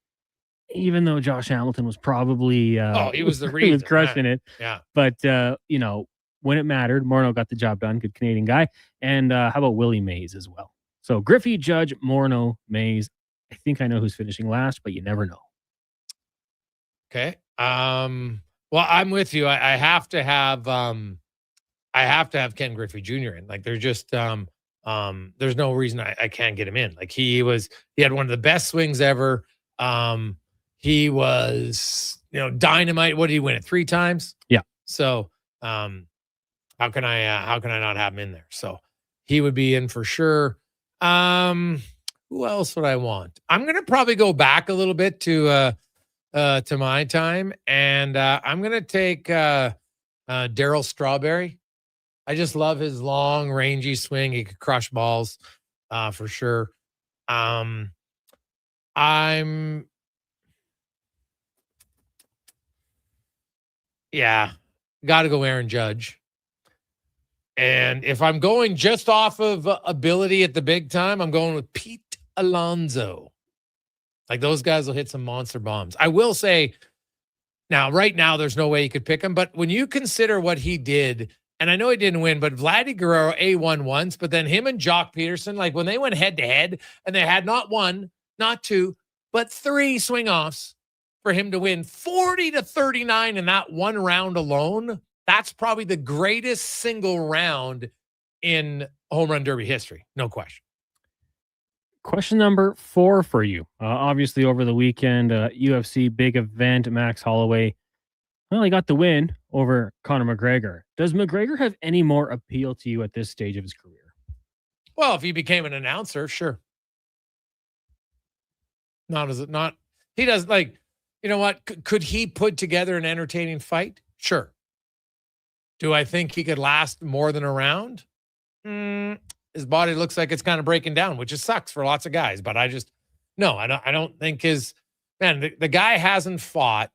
even though Josh Hamilton was probably he was the reason. He was crushing it. Yeah. But, when it mattered, Morneau got the job done. Good Canadian guy. And how about Willie Mays as well? So Griffey, Judge, Morneau, Mays. I think I know who's finishing last, but you never know. Okay. Well, I'm with you. I have to have Ken Griffey Jr. in. Like, there's just there's no reason I can't get him in. Like, he had one of the best swings ever. He was, dynamite. What did he win it 3 times? Yeah. So how can I not have him in there? So he would be in for sure. Who else would I want? I'm gonna probably go back a little bit to my time, and I'm gonna take Darryl Strawberry. I just love his long, rangy swing. He could crush balls, for sure. I'm got to go Aaron Judge. And if I'm going just off of ability at the big time, I'm going with Pete Alonso. Like, those guys will hit some monster bombs. I will say, right now, there's no way you could pick him. But when you consider what he did, and I know he didn't win, but Vladdy Guerrero won once, but then him and Jock Peterson, like, when they went head-to-head, and they had not 1, not 2, but 3 swing-offs for him to win 40-39 in that one round alone, that's probably the greatest single round in home run derby history. No question. Question number 4 for you. Obviously, over the weekend, UFC big event, Max Holloway. Well, he got the win over Conor McGregor. Does McGregor have any more appeal to you at this stage of his career? Well, if he became an announcer, sure. He does like, you know what? Could he put together an entertaining fight? Sure. Do I think he could last more than a round? His body looks like it's kind of breaking down, which just sucks for lots of guys. But I don't think the guy hasn't fought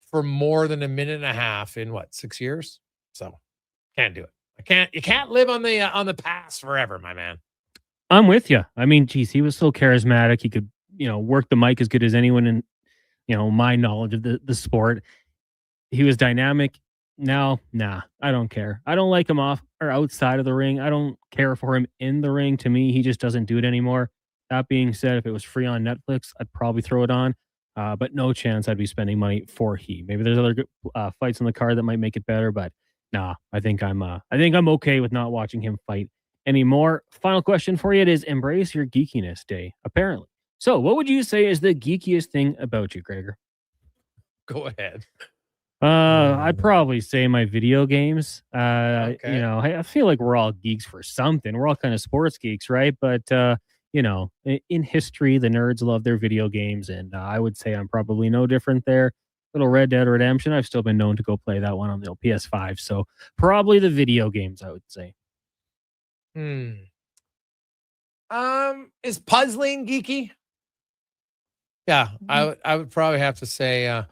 for more than a minute and a half in 6 years? So can't do it. You can't live on the past forever, my man. I'm with you. I mean, geez, he was so charismatic. He could, work the mic as good as anyone in, my knowledge of the sport. He was dynamic. Now, nah, I don't care. I don't like him off or outside of the ring. I don't care for him in the ring. To me, he just doesn't do it anymore. That being said, if it was free on Netflix, I'd probably throw it on. But no chance I'd be spending money for he. Maybe there's other good, fights on the card that might make it better, but nah, I think I'm okay with not watching him fight anymore. Final question for you. It is Embrace Your Geekiness Day, apparently. So what would you say is the geekiest thing about you, Gregor? Go ahead. I'd probably say my video games. Okay. I feel like we're all geeks for something. We're all kind of sports geeks, right? But in history, the nerds love their video games, and I would say I'm probably no different there. Little Red Dead Redemption, I've still been known to go play that one on the old PS5. So probably the video games, I would say. Is puzzling geeky? Yeah, I would probably have to say, I'm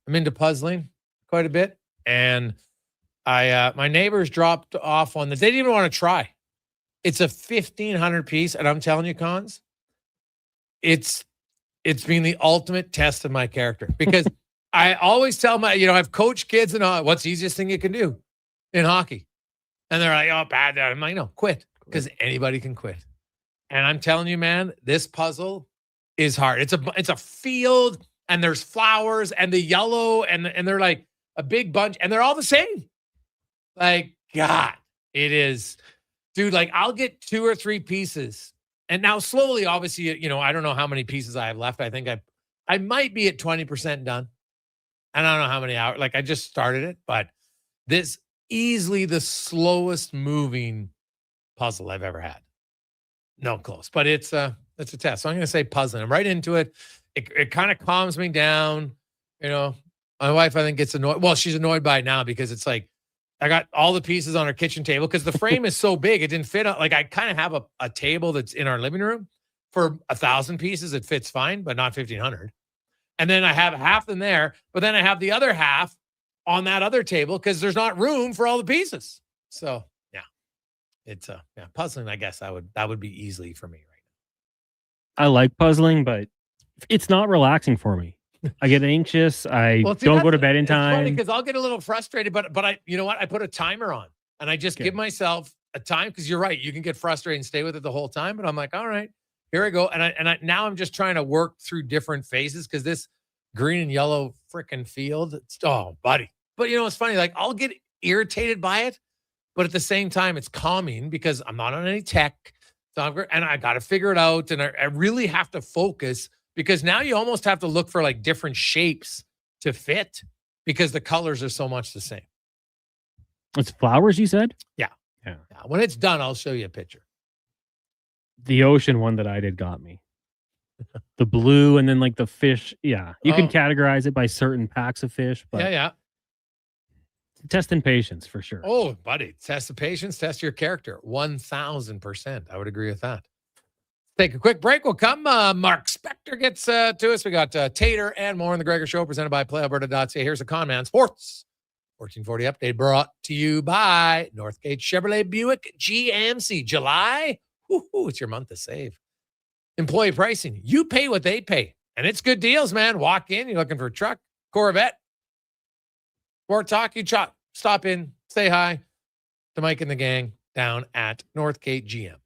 into puzzling quite a bit, and my neighbors dropped off on they didn't even want to try. It's a 1,500 piece, and I'm telling you, Cons, it's been the ultimate test of my character because I always tell I've coached kids and what's the easiest thing you can do in hockey, and they're like, oh, bad. I'm like, no, quit, because anybody can quit. And I'm telling you, man, this puzzle is hard. It's a field, and there's flowers and the yellow, and they're like a big bunch, and they're all the same. Like, God, it is, dude. Like, I'll get 2 or 3 pieces, and now slowly, obviously, I don't know how many pieces I have left. I think I might be at 20% done, and I don't know how many hours. Like, I just started it, but this easily the slowest moving puzzle I've ever had. No close, but it's a test. So I'm going to say puzzling. I'm right into it. It kind of calms me down. My wife, I think, gets annoyed. Well, she's annoyed by it now because it's like I got all the pieces on our kitchen table because the frame is so big. It didn't fit. Like, I kind of have a table that's in our living room for 1,000 pieces. It fits fine, but not 1,500. And then I have half in there, but then I have the other half on that other table because there's not room for all the pieces. So yeah, it's puzzling. I guess that would be easily for me right I like puzzling, but it's not relaxing for me. I get anxious. I don't go to bed in time. It's funny because I'll get a little frustrated, but you know what? I put a timer on and I just give myself a time because you're right. You can get frustrated and stay with it the whole time. But I'm like, all right, here I go. And now I'm just trying to work through different phases because this green and yellow freaking field, buddy. But it's funny. Like, I'll get irritated by it, but at the same time, it's calming because I'm not on any tech. So and I got to figure it out. And I really have to focus because now you almost have to look for like different shapes to fit because the colors are so much the same. It's flowers, you said? Yeah. When it's done, I'll show you a picture. The ocean one that I did got me. The blue and then like the fish. Yeah. You can categorize it by certain packs of fish. But yeah. Testing patience for sure. Oh, buddy. Test the patience, test your character. 1,000%. I would agree with that. Take a quick break. We'll come. Mark Spector gets to us. We got Tater and more on the Gregor Show presented by PlayAlberta.ca. Here's a Conman Sports 1440 update brought to you by Northgate Chevrolet Buick GMC. July. It's your month to save. Employee pricing. You pay what they pay. And it's good deals, man. Walk in. You're looking for a truck, Corvette, Sport Talk. You stop in, say hi to Mike and the gang down at NorthgateGM.com.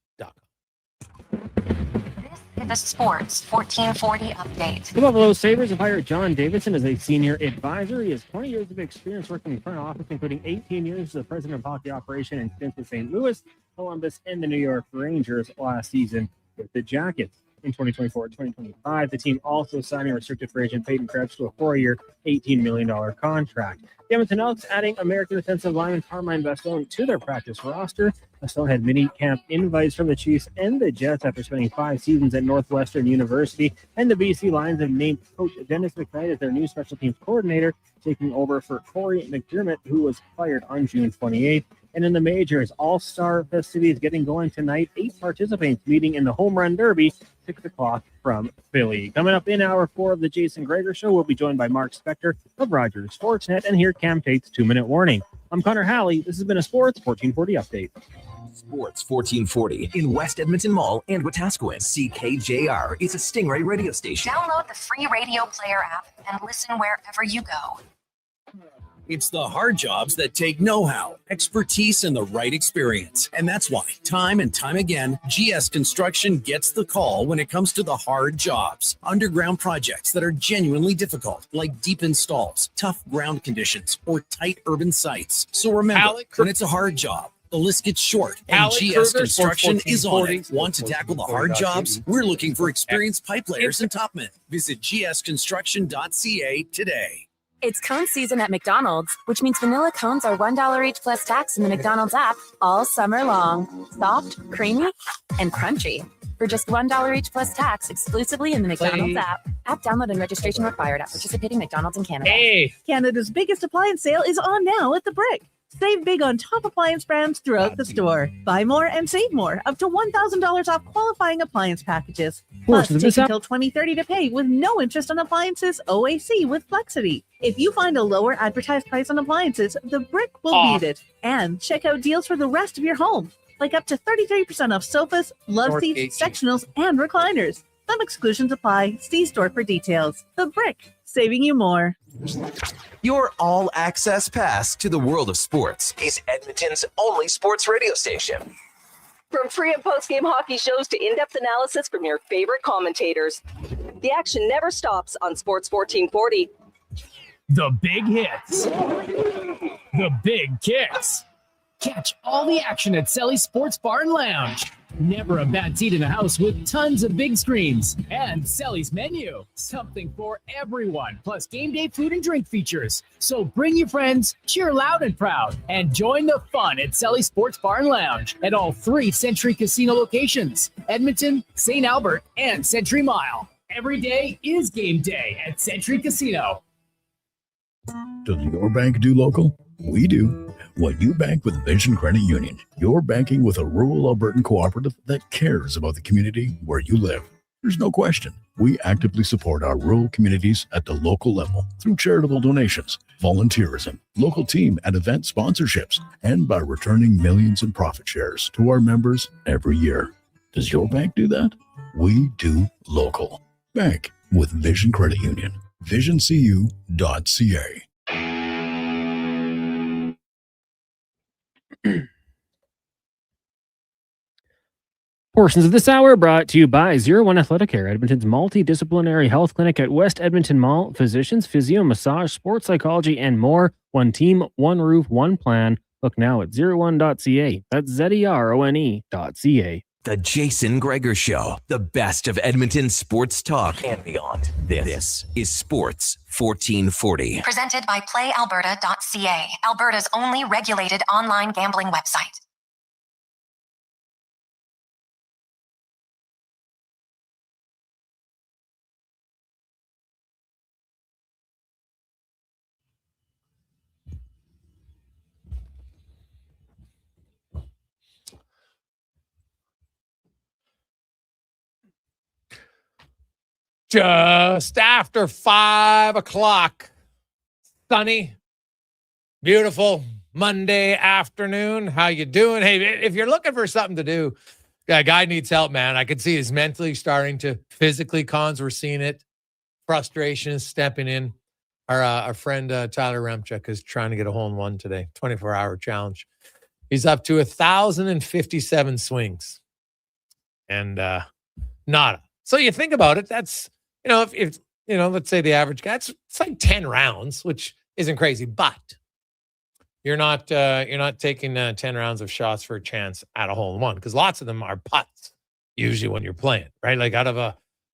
The Sports 1440 update. The Buffalo Sabres have hired John Davidson as a senior advisor. He has 20 years of experience working in the front office, including 18 years as the president of hockey operation and stints with St. Louis, Columbus, and the New York Rangers last season with the Jackets. in 2024-2025. The team also signing restricted free agent Peyton Krebs to a 4-year, $18 million contract. The Edmonton Elks adding American defensive lineman Carmine Bastone to their practice roster. Bastone had mini camp invites from the Chiefs and the Jets after spending 5 seasons at Northwestern University. And the BC Lions have named coach Dennis McKnight as their new special teams coordinator, taking over for Corey McDermott, who was fired on June 28th. And in the majors, all-star festivities getting going tonight. 8 participants meeting in the Home Run Derby, 6 o'clock from Philly. Coming up in hour 4 of the Jason Gregor Show, we'll be joined by Mark Spector of Rogers Sportsnet, and here Cam Tate's 2-minute warning. I'm Connor Halley. This has been a Sports 1440 update. Sports 1440 in West Edmonton Mall and Wetaskiwin. CKJR is a Stingray radio station. Download the free radio player app and listen wherever you go. It's the hard jobs that take know-how, expertise, and the right experience. And that's why, time and time again, GS Construction gets the call when it comes to the hard jobs. Underground projects that are genuinely difficult, like deep installs, tough ground conditions, or tight urban sites. So remember, when it's a hard job, the list gets short, and GS Construction is on it. Want to tackle the hard jobs? We're looking for experienced pipe layers and topmen. Visit gsconstruction.ca today. It's cone season at McDonald's, which means vanilla cones are $1 each plus tax in the McDonald's app all summer long. Soft, creamy, and crunchy. For just $1 each plus tax exclusively in the McDonald's app. App download and registration required at participating McDonald's in Canada. Canada's biggest appliance sale is on now at the Brick. Save big on top appliance brands throughout the store. Buy more and save more. Up to $1,000 off qualifying appliance packages. Plus, take until 2030 to pay with no interest on appliances OAC with Flexity. If you find a lower advertised price on appliances, the Brick will beat it. And check out deals for the rest of your home, like up to 33% off sofas, love seats, sectionals, and recliners. Some exclusions apply. See store for details. The Brick, saving you more. Your all-access pass to the world of sports is Edmonton's only sports radio station. From pre- and post-game hockey shows to in-depth analysis from your favorite commentators, the action never stops on Sports 1440. The big hits. The big kicks. Catch all the action at Selly Sports Bar and Lounge. Never a bad seat in the house with tons of big screens. And Selly's menu. Something for everyone. Plus game day food and drink features. So bring your friends, cheer loud and proud, and join the fun at Selly Sports Bar and Lounge at all 3 Century Casino locations. Edmonton, St. Albert, and Century Mile. Every day is game day at Century Casino. Does your bank do local? We do. When you bank with Vision Credit Union, you're banking with a rural Albertan cooperative that cares about the community where you live. There's no question. We actively support our rural communities at the local level through charitable donations, volunteerism, local team and event sponsorships, and by returning millions in profit shares to our members every year. Does your bank do that? We do local. Bank with Vision Credit Union. VisionCU.ca. Portions of this hour brought to you by 01 Athletic Care, Edmonton's multidisciplinary health clinic at West Edmonton Mall. Physicians, physio, massage, sports psychology, and more. One team, one roof, one plan. Look now at 01.ca. That's ZERONE.ca. The Jason Gregor Show, the best of Edmonton sports talk and beyond. This is Sports 1440. Presented by PlayAlberta.ca, Alberta's only regulated online gambling website. Just after 5 o'clock. Sunny, beautiful Monday afternoon. How you doing? Hey, if you're looking for something to do, a guy needs help, man. I can see he's mentally starting to physically. Cons, we're seeing it. Frustration is stepping in. Our friend Tyler Remchuk is trying to get a hole in one today. 24-hour challenge. He's up to 1,057 swings. And nada. So you think about it, that's, if let's say the average guy, it's like 10 rounds, which isn't crazy, but you're not taking 10 rounds of shots for a chance at a hole in one because lots of them are putts. usually when you're playing, right? Like out of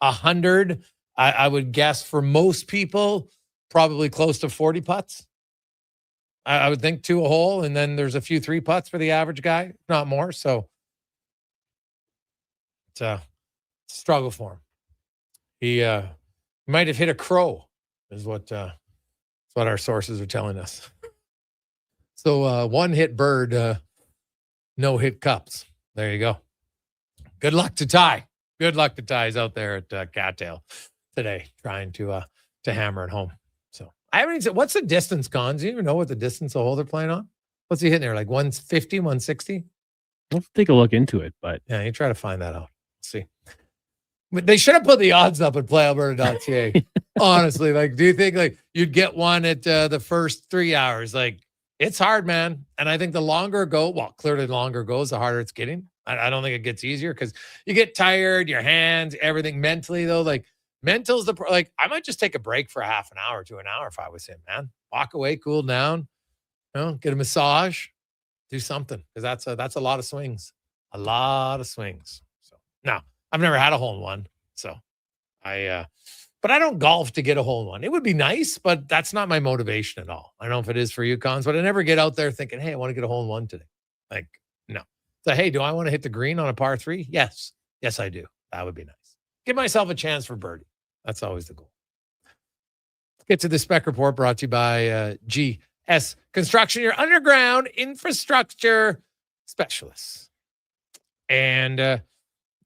100, I would guess for most people, probably close to 40 putts. I would think to a hole, and then there's a few 3 putts for the average guy, not more. So it's a struggle for him. He might have hit a crow, is what our sources are telling us. So 1 hit bird, no hit cups. There you go. Good luck to Ty. Good luck to Ty. He's out there at Cattail today trying to hammer it home. So I haven't even said, what's the distance, Cons? Do you even know what the distance of hole they're playing on? What's he hitting there? Like 150, 160? Let's take a look into it, but yeah, you try to find that out. Let's see. But they should have put the odds up at playalberta.ca. Honestly, like, do you think like you'd get one at the first 3 hours? Like, it's hard, man. And I think the longer it goes, well, clearly the longer it goes, the harder it's getting. I don't think it gets easier because you get tired, your hands, everything mentally, though. Like, mental's like, I might just take a break for half an hour to an hour if I was him, man. Walk away, cool down, get a massage, do something, because that's a lot of swings. A lot of swings. So now I've never had a hole in one. So but I don't golf to get a hole in one. It would be nice, but that's not my motivation at all. I don't know if it is for you, Cons, but I never get out there thinking, hey, I want to get a hole in one today. Like, no. So, hey, do I want to hit the green on a par 3? Yes. Yes, I do. That would be nice. Give myself a chance for birdie. That's always the goal. Let's get to the Spec Report brought to you by GS Construction, your underground infrastructure specialists. And they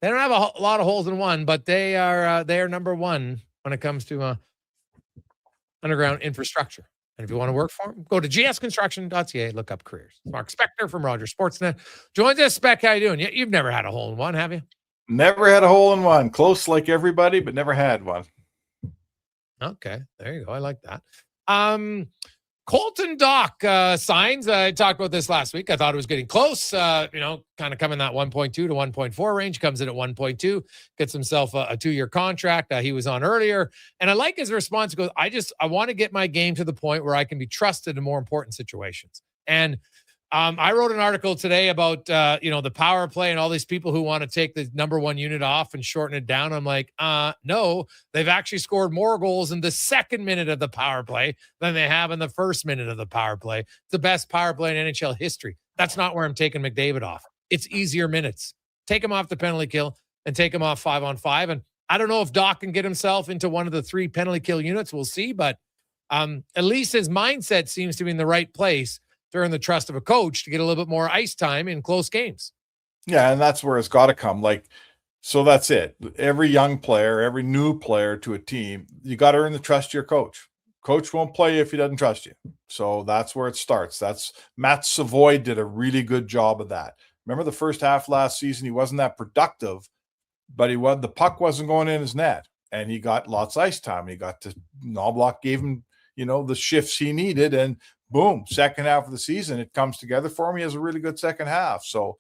don't have a lot of holes in one, but they are number one when it comes to underground infrastructure. And if you want to work for them, go to gsconstruction.ca, look up careers. Mark Spector from Rogers Sportsnet joins us. Spec, how you doing? You've never had a hole in one, have you? Never had a hole in one. Close like everybody, but never had one. Okay, there you go. I like that. Colton Dach signs. I talked about this last week. I thought it was getting close. Kind of coming that 1.2 to 1.4 range. Comes in at 1.2. Gets himself a 2-year contract. He was on earlier, and I like his response. He goes, I want to get my game to the point where I can be trusted in more important situations. And I wrote an article today about the power play and all these people who want to take the number 1 unit off and shorten it down. I'm like, no, they've actually scored more goals in the second minute of the power play than they have in the first minute of the power play. It's the best power play in NHL history. That's not where I'm taking McDavid off. It's easier minutes. Take him off the penalty kill and take him off 5-on-5. And I don't know if Doc can get himself into one of the 3 penalty kill units. We'll see. But at least his mindset seems to be in the right place to earn the trust of a coach to get a little bit more ice time in close games. Yeah, and that's where it's got to come. So that's it. Every young player, every new player to a team, you got to earn the trust of your coach. Coach won't play you if he doesn't trust you. So that's where it starts. That's Matt Savoy did a really good job of that. Remember the first half last season, he wasn't that productive, but the puck wasn't going in his net, and he got lots of ice time. He got to Knobloch gave him, the shifts he needed, and boom, second half of the season, it comes together for him. He has a really good second half. So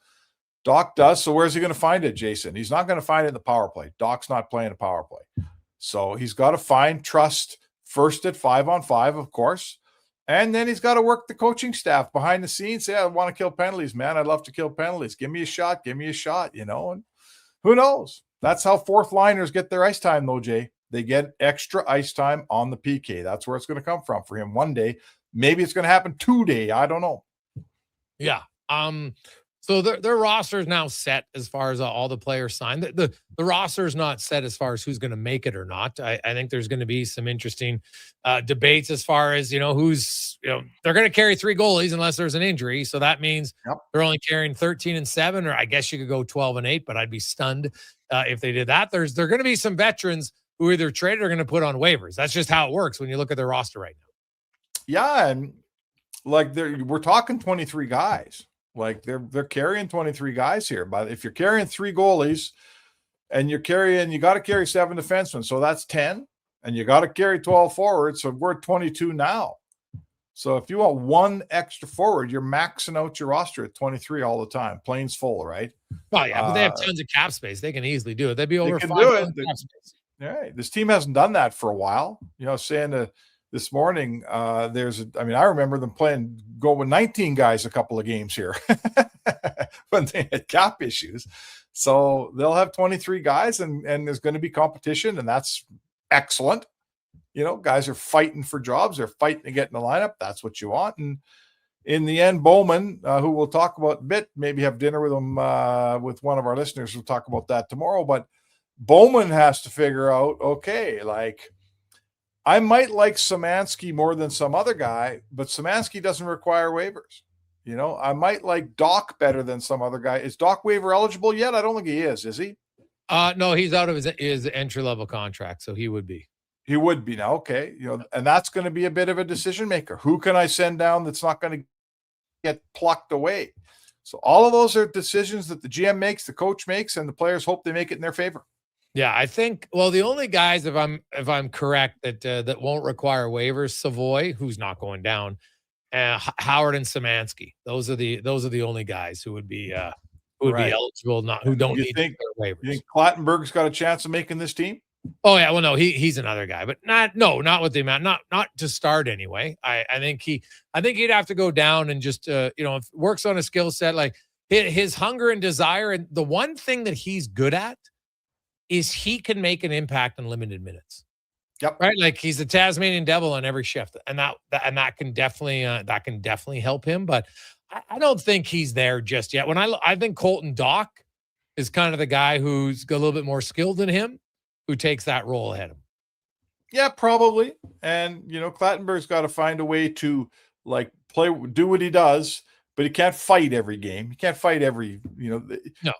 Doc does. So where's he going to find it, Jason? He's not going to find it in the power play. Doc's not playing a power play. So he's got to find trust first at 5-on-5, of course. And then he's got to work the coaching staff behind the scenes. Say, I want to kill penalties, man. I'd love to kill penalties. Give me a shot. Give me a shot, and who knows? That's how fourth liners get their ice time, though, Jay. They get extra ice time on the PK. That's where it's going to come from for him one day. Maybe it's going to happen today. I don't know. Yeah. So their roster is now set as far as all the players signed. The roster is not set as far as who's going to make it or not. I think there's going to be some interesting debates as far as, who's, they're going to carry 3 goalies unless there's an injury. So that means they're only carrying 13 and 7, or I guess you could go 12 and 8, but I'd be stunned if they did that. There are going to be some veterans who either traded or going to put on waivers. That's just how it works when you look at their roster right now. Yeah, and we're talking 23 guys. They're carrying 23 guys here. But if you're carrying 3 goalies and you got to carry 7 defensemen, so that's 10, and you got to carry 12 forwards, so we're at 22 now. So if you want 1 extra forward, you're maxing out your roster at 23 all the time. Plane's full, right? Well, yeah, but they have tons of cap space. They can easily do it. They'd be over 5 cap space. Yeah, this team hasn't done that for a while. Saying this morning, I remember them going with 19 guys a couple of games here when they had cap issues. So they'll have 23 guys, and there's going to be competition, and that's excellent. Guys are fighting for jobs. They're fighting to get in the lineup. That's what you want. And in the end, Bowman, who we'll talk about a bit, maybe have dinner with him, with one of our listeners. We'll talk about that tomorrow. But Bowman has to figure out, okay, like, I might like Szymanski more than some other guy, but Szymanski doesn't require waivers. I might like Dach better than some other guy. Is Dach waiver eligible yet? I don't think he is he? No, he's out of his entry-level contract, so he would be. He would be now. Okay. And that's going to be a bit of a decision maker. Who can I send down that's not going to get plucked away? So all of those are decisions that the GM makes, the coach makes, and the players hope they make it in their favor. Yeah, I think. Well, the only guys, if I'm correct, that won't require waivers, Savoy, who's not going down, Howard and Szymanski. Those are the only guys who would be be eligible, who don't need waivers. You think Clattenburg's got a chance of making this team? Oh yeah, well no, he's another guy, but not with the amount, not to start anyway. I think he'd have to go down and just if works on a skill set, like his hunger and desire, and the one thing that he's good at is he can make an impact in limited minutes. Yep. Right. Like he's the Tasmanian devil on every shift, and that can definitely help him. But I don't think he's there just yet. I think Colton Dach is kind of the guy who's a little bit more skilled than him, who takes that role ahead of him. Yeah, probably. And Clattenburg's got to find a way to do what he does, but he can't fight every game. He can't fight every, No.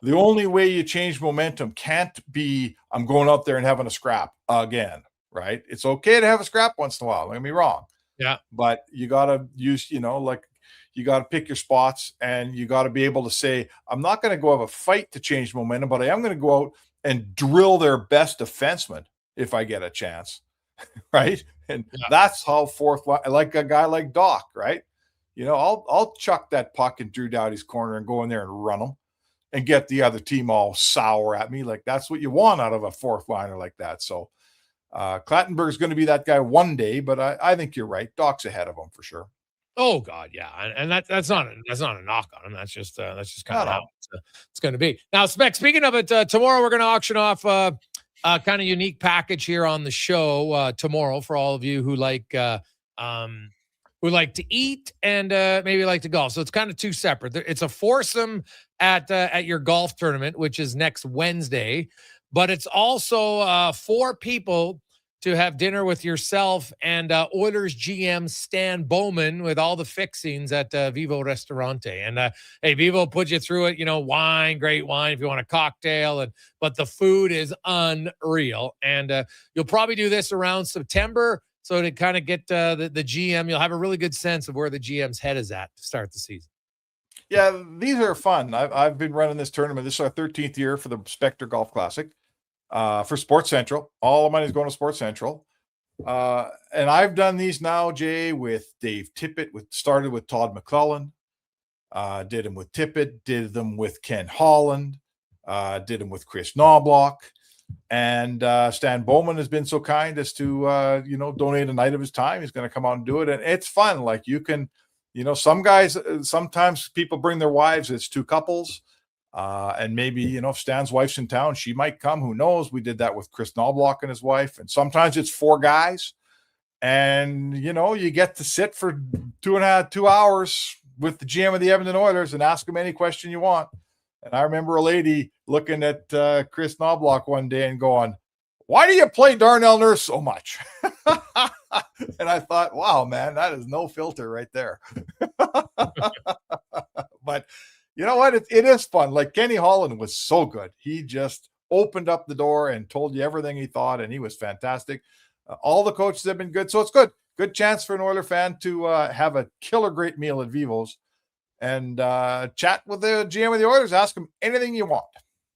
The only way you change momentum can't be, I'm going out there and having a scrap again, right? It's okay to have a scrap once in a while. Don't get me wrong. Yeah. But you got to use, you got to pick your spots, and you got to be able to say, I'm not going to go have a fight to change momentum, but I am going to go out and drill their best defenseman if I get a chance, right? And that's how fourth line, like a guy like Dach, right? I'll chuck that puck in Drew Doughty's corner and go in there and run them and get the other team all sour at me. Like, that's what you want out of a fourth liner like that. So Clattenburg's going to be that guy one day, but I think you're right. Dach's ahead of him for sure. Oh God, yeah, and that's not a knock on him. That's just kind of how it's going to be. Now, speaking of it, tomorrow we're going to auction off a kind of unique package here on the show tomorrow for all of you who like to eat and maybe like to golf. So it's kind of two separate. It's a foursome at your golf tournament, which is next Wednesday, but it's also 4 people to have dinner with yourself and Oilers GM Stan Bowman with all the fixings at Vivo Restaurante. And hey, Vivo put you through it, wine, great wine if you want a cocktail, but the food is unreal. And you'll probably do this around September, so to kind of get the GM, you'll have a really good sense of where the GM's head is at to start the season. Yeah, these are fun. I've been running this tournament. This is our 13th year for the Spectre Golf Classic. For Sports Central. All the money is going to Sports Central. And I've done these now, Jay, with Dave Tippett, started with Todd McClellan, did them with Tippett, did them with Ken Holland, did them with Chris Knobloch, and Stan Bowman has been so kind as to, donate a night of his time. He's going to come out and do it. And it's fun. Like, you can, some guys, sometimes people bring their wives. It's 2 couples. And maybe, if Stan's wife's in town, she might come. Who knows? We did that with Chris Knobloch and his wife. And sometimes it's 4 guys. And, you get to sit for 2 hours with the GM of the Edmonton Oilers and ask him any question you want. And I remember a lady looking at Chris Knobloch one day and going, "Why do you play Darnell Nurse so much?" And I thought, wow, man, that is no filter right there. But you know what? It is fun. Like, Kenny Holland was so good. He just opened up the door and told you everything he thought, and he was fantastic. All the coaches have been good. So it's good. Good chance for an Oiler fan to have a killer great meal at Vivo's and chat with the GM of the Oilers. Ask him anything you want.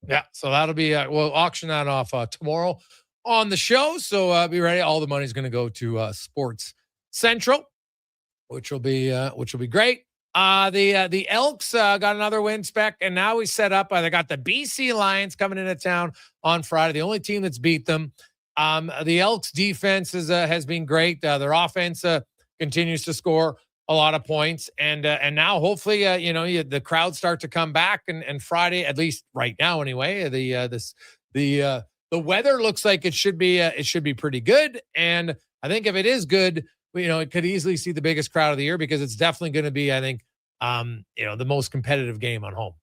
Yeah, so that'll be, we'll auction that off tomorrow on the show. So be ready. All the money's going to go to Sports Central, which will be great. The Elks got another win, Spec, and now we set up. They got the BC Lions coming into town on Friday. The only team that's beat them. The Elks defense has been great. Their offense continues to score. a lot of points, and now hopefully the crowds start to come back, and Friday, at least right now anyway, the weather looks like it should be pretty good, and I think if it is good, it could easily see the biggest crowd of the year, because it's definitely going to be, I think, the most competitive game on home.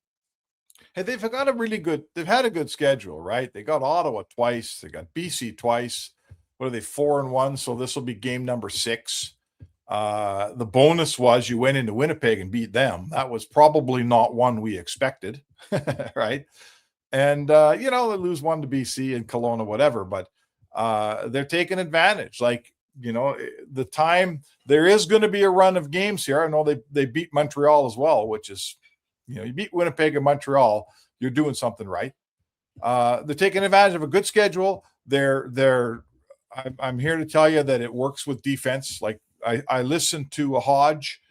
Hey, they've had a good schedule, right? They got Ottawa twice, they got BC twice. What are they, 4-1? So this will be game number 6. The bonus was you went into Winnipeg and beat them. That was probably not one we expected, right? And they lose 1 to BC and Kelowna, whatever, but they're taking advantage. Like, the time there is going to be a run of games here. I know they beat Montreal as well, which is, you beat Winnipeg and Montreal, you're doing something right. They're taking advantage of a good schedule. I'm here to tell you that it works with defense. Like, I listened to Hodge,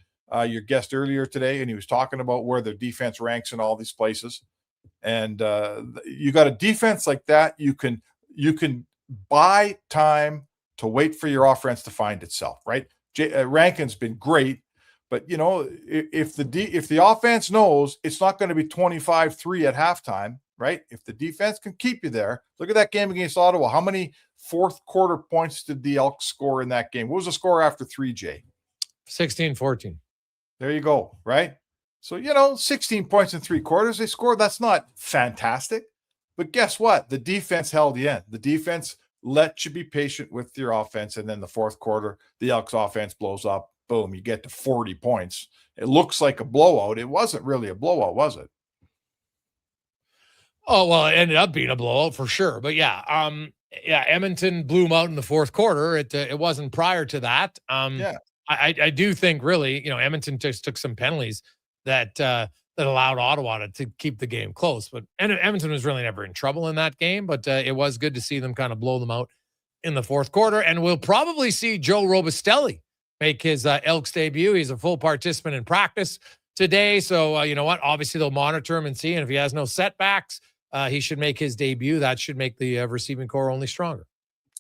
your guest earlier today, and he was talking about where their defense ranks in all these places. And you got a defense like that, you can buy time to wait for your offense to find itself, right? Rankin's been great, but if the offense knows it's not going to be 25-3 at halftime, right? If the defense can keep you there, look at that game against Ottawa. How many fourth quarter points did the Elks score in that game? What was the score after 3, Jay? 16-14. There you go, right? So, 16 points in 3 quarters they scored. That's not fantastic. But guess what? The defense held you in. The defense let you be patient with your offense. And then the fourth quarter, the Elks offense blows up. Boom, you get to 40 points. It looks like a blowout. It wasn't really a blowout, was it? Oh, well, it ended up being a blowout for sure. But Edmonton blew them out in the fourth quarter. It wasn't prior to that. I do think really, Edmonton just took some penalties that allowed Ottawa to keep the game close. But Edmonton was really never in trouble in that game. But it was good to see them kind of blow them out in the fourth quarter. And we'll probably see Joe Robustelli make his Elks debut. He's a full participant in practice today. So, you know what? Obviously, they'll monitor him and see. And if he has no setbacks, he should make his debut. That should make the receiving core only stronger.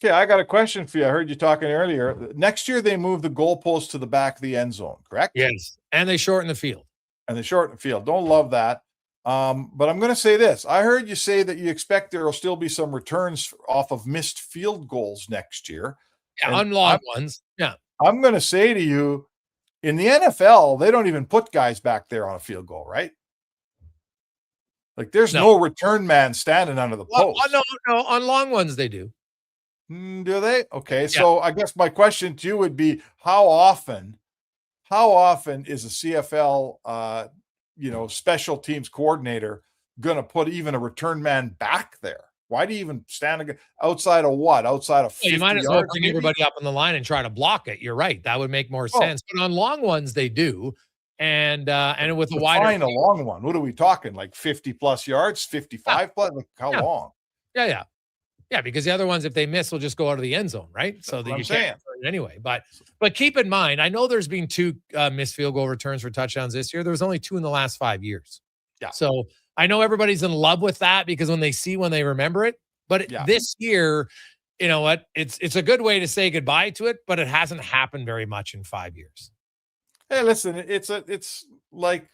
Okay, I got a question for you. I heard you talking earlier. Next year, they move the goalpost to the back of the end zone, correct? Yes, and they shorten the field. Don't love that. But I'm going to say this. I heard you say that you expect there will still be some returns off of missed field goals next year. Yeah, unlocked ones. Yeah. I'm going to say to you, in the NFL, they don't even put guys back there on a field goal, right? Like, there's no return man standing under the post. No, on long ones they do. Do they? Okay, so I guess my question to you would be, how often is a CFL, special teams coordinator going to put even a return man back there? Why do you even stand outside of what? Outside of 50 you might as well yards, bring maybe? Everybody up on the line and try to block it. You're right. That would make more sense. But on long ones, they do. And with a wider a long one. What are we talking? Like 50 plus yards, 55 plus? Like how long? Yeah, because the other ones, if they miss, will just go out of the end zone, right? So that you can't return it anyway. But keep in mind, I know there's been 2 missed field goal returns for touchdowns this year. There was only 2 in the last 5 years. Yeah. So I know everybody's in love with that because when they remember it. But this year, you know what? It's a good way to say goodbye to it, but it hasn't happened very much in 5 years. Hey, listen, it's like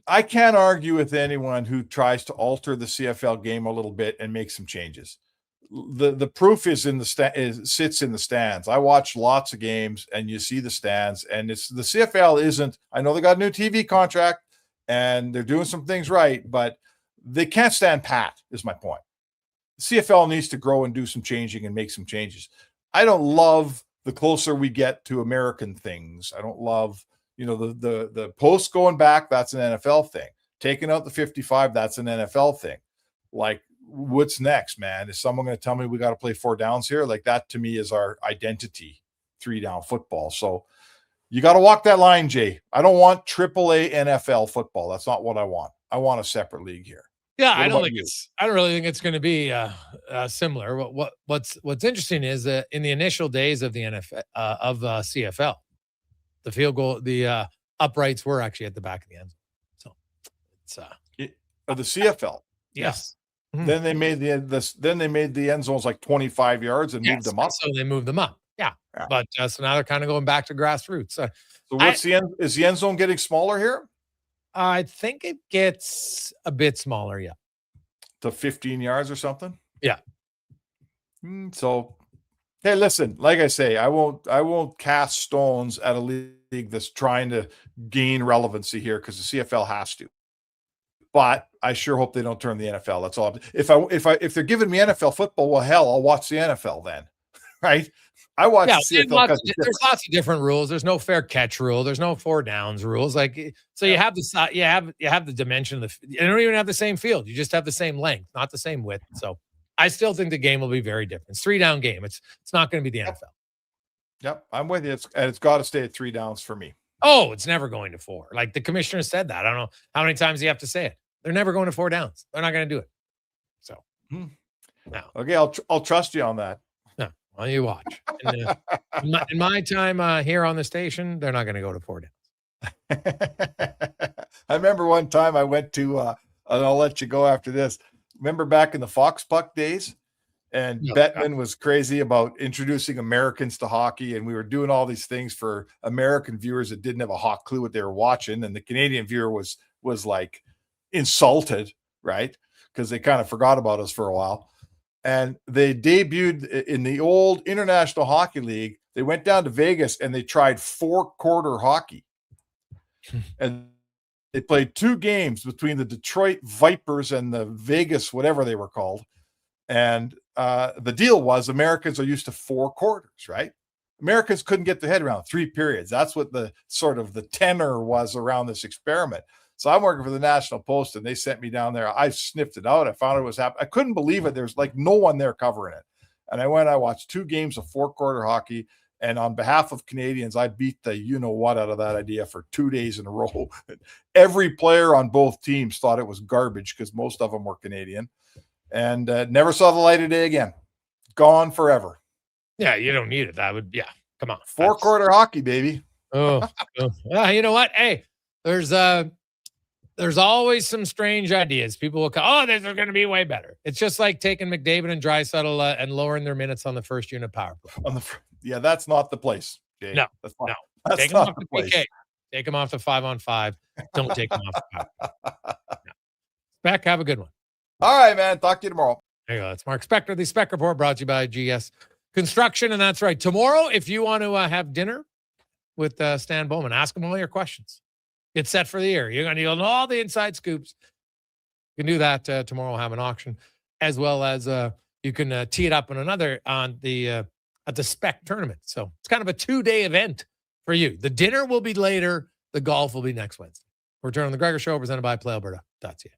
I can't argue with anyone who tries to alter the CFL game a little bit and make some changes. The proof is sits in the stands. I watch lots of games and you see the stands, and it's the CFL isn't. I know they got a new TV contract and they're doing some things right, but they can't stand pat. Is my point. The CFL needs to grow and do some changing and make some changes. I don't love the closer we get to American things. I don't love, the post going back. That's an NFL thing. Taking out the 55, that's an NFL thing. Like, what's next, man? Is someone going to tell me we got to play 4 downs here? Like, that to me is our identity, 3-down football. So you got to walk that line, Jay. I don't want AAA NFL football. That's not what I want. I want a separate league here. Yeah, I don't really think it's going to be similar. What's interesting is that in the initial days of the NFL CFL, the field goal, the uprights were actually at the back of the end zone. So it's of the CFL. Yes. Mm-hmm. Then they made the end zones like 25 yards and moved them up. So they moved them up. Yeah. But so now they're kind of going back to grassroots. So what's is the end zone getting smaller here? I think it gets a bit smaller. Yeah. To 15 yards or something. Yeah. So, hey, listen, like I say, I won't cast stones at a league that's trying to gain relevancy here because the CFL has to. But I sure hope they don't turn the NFL. That's all. If they're giving me NFL football, well, hell, I'll watch the NFL then, right? I watch the CFL. There's lots of different rules. There's no fair catch rule. There's no 4 downs rules. Like so, you have the you have the dimension of you don't even have the same field. You just have the same length, not the same width. So I still think the game will be very different. It's 3-down game. It's not going to be the NFL. Yep, I'm with you. It's got to stay at 3 downs for me. Oh, it's never going to 4. Like the commissioner said that. I don't know how many times you have to say it. They're never going to 4 downs. They're not going to do it. So, no. Okay, I'll trust you on that. No, well, you watch. In my time here on the station, they're not going to go to 4 downs. I remember one time I went to, and I'll let you go after this. Remember back in the Fox Puck days? And Bettman was crazy about introducing Americans to hockey, and we were doing all these things for American viewers that didn't have a hot clue what they were watching, and the Canadian viewer was like insulted, right? Because they kind of forgot about us for a while. And they debuted in the old International Hockey League. They went down to Vegas and they tried 4-quarter hockey. And they played 2 games between the Detroit Vipers and the Vegas, whatever they were called. And the deal was Americans are used to 4 quarters, right? Americans couldn't get their head around 3 periods. That's what the sort of the tenor was around this experiment. So I'm working for the National Post, and they sent me down there. I sniffed it out. I found it was happening. I couldn't believe it. There's like no one there covering it. And I watched 2 games of 4-quarter hockey. And on behalf of Canadians, I beat the you-know-what out of that idea for 2 days in a row. Every player on both teams thought it was garbage because most of them were Canadian. And never saw the light of day again. Gone forever. Yeah, you don't need it. That would, come on. 4-quarter hockey, baby. Oh. Well, you know what? Hey, there's always some strange ideas. People will come, this is going to be way better. It's just like taking McDavid and Draisaitl and lowering their minutes on the first unit power play. That's not the place, Jay. No, that's not, no. That's take them off the the place. PK. Take them off the 5-on-5. Don't take them off the power play. No. Spec, have a good one. All right, man. Talk to you tomorrow. There you go. That's Mark Spector. The Spec Report brought to you by GS Construction. And that's right. Tomorrow, if you want to have dinner with Stan Bowman, ask him all your questions. Get set for the year. You'll know all the inside scoops. You can do that tomorrow. We'll have an auction, as well as you can tee it up on the at the Spec tournament. So it's kind of a 2-day event for you. The dinner will be later. The golf will be next Wednesday. Return on the Gregor Show, presented by PlayAlberta.ca.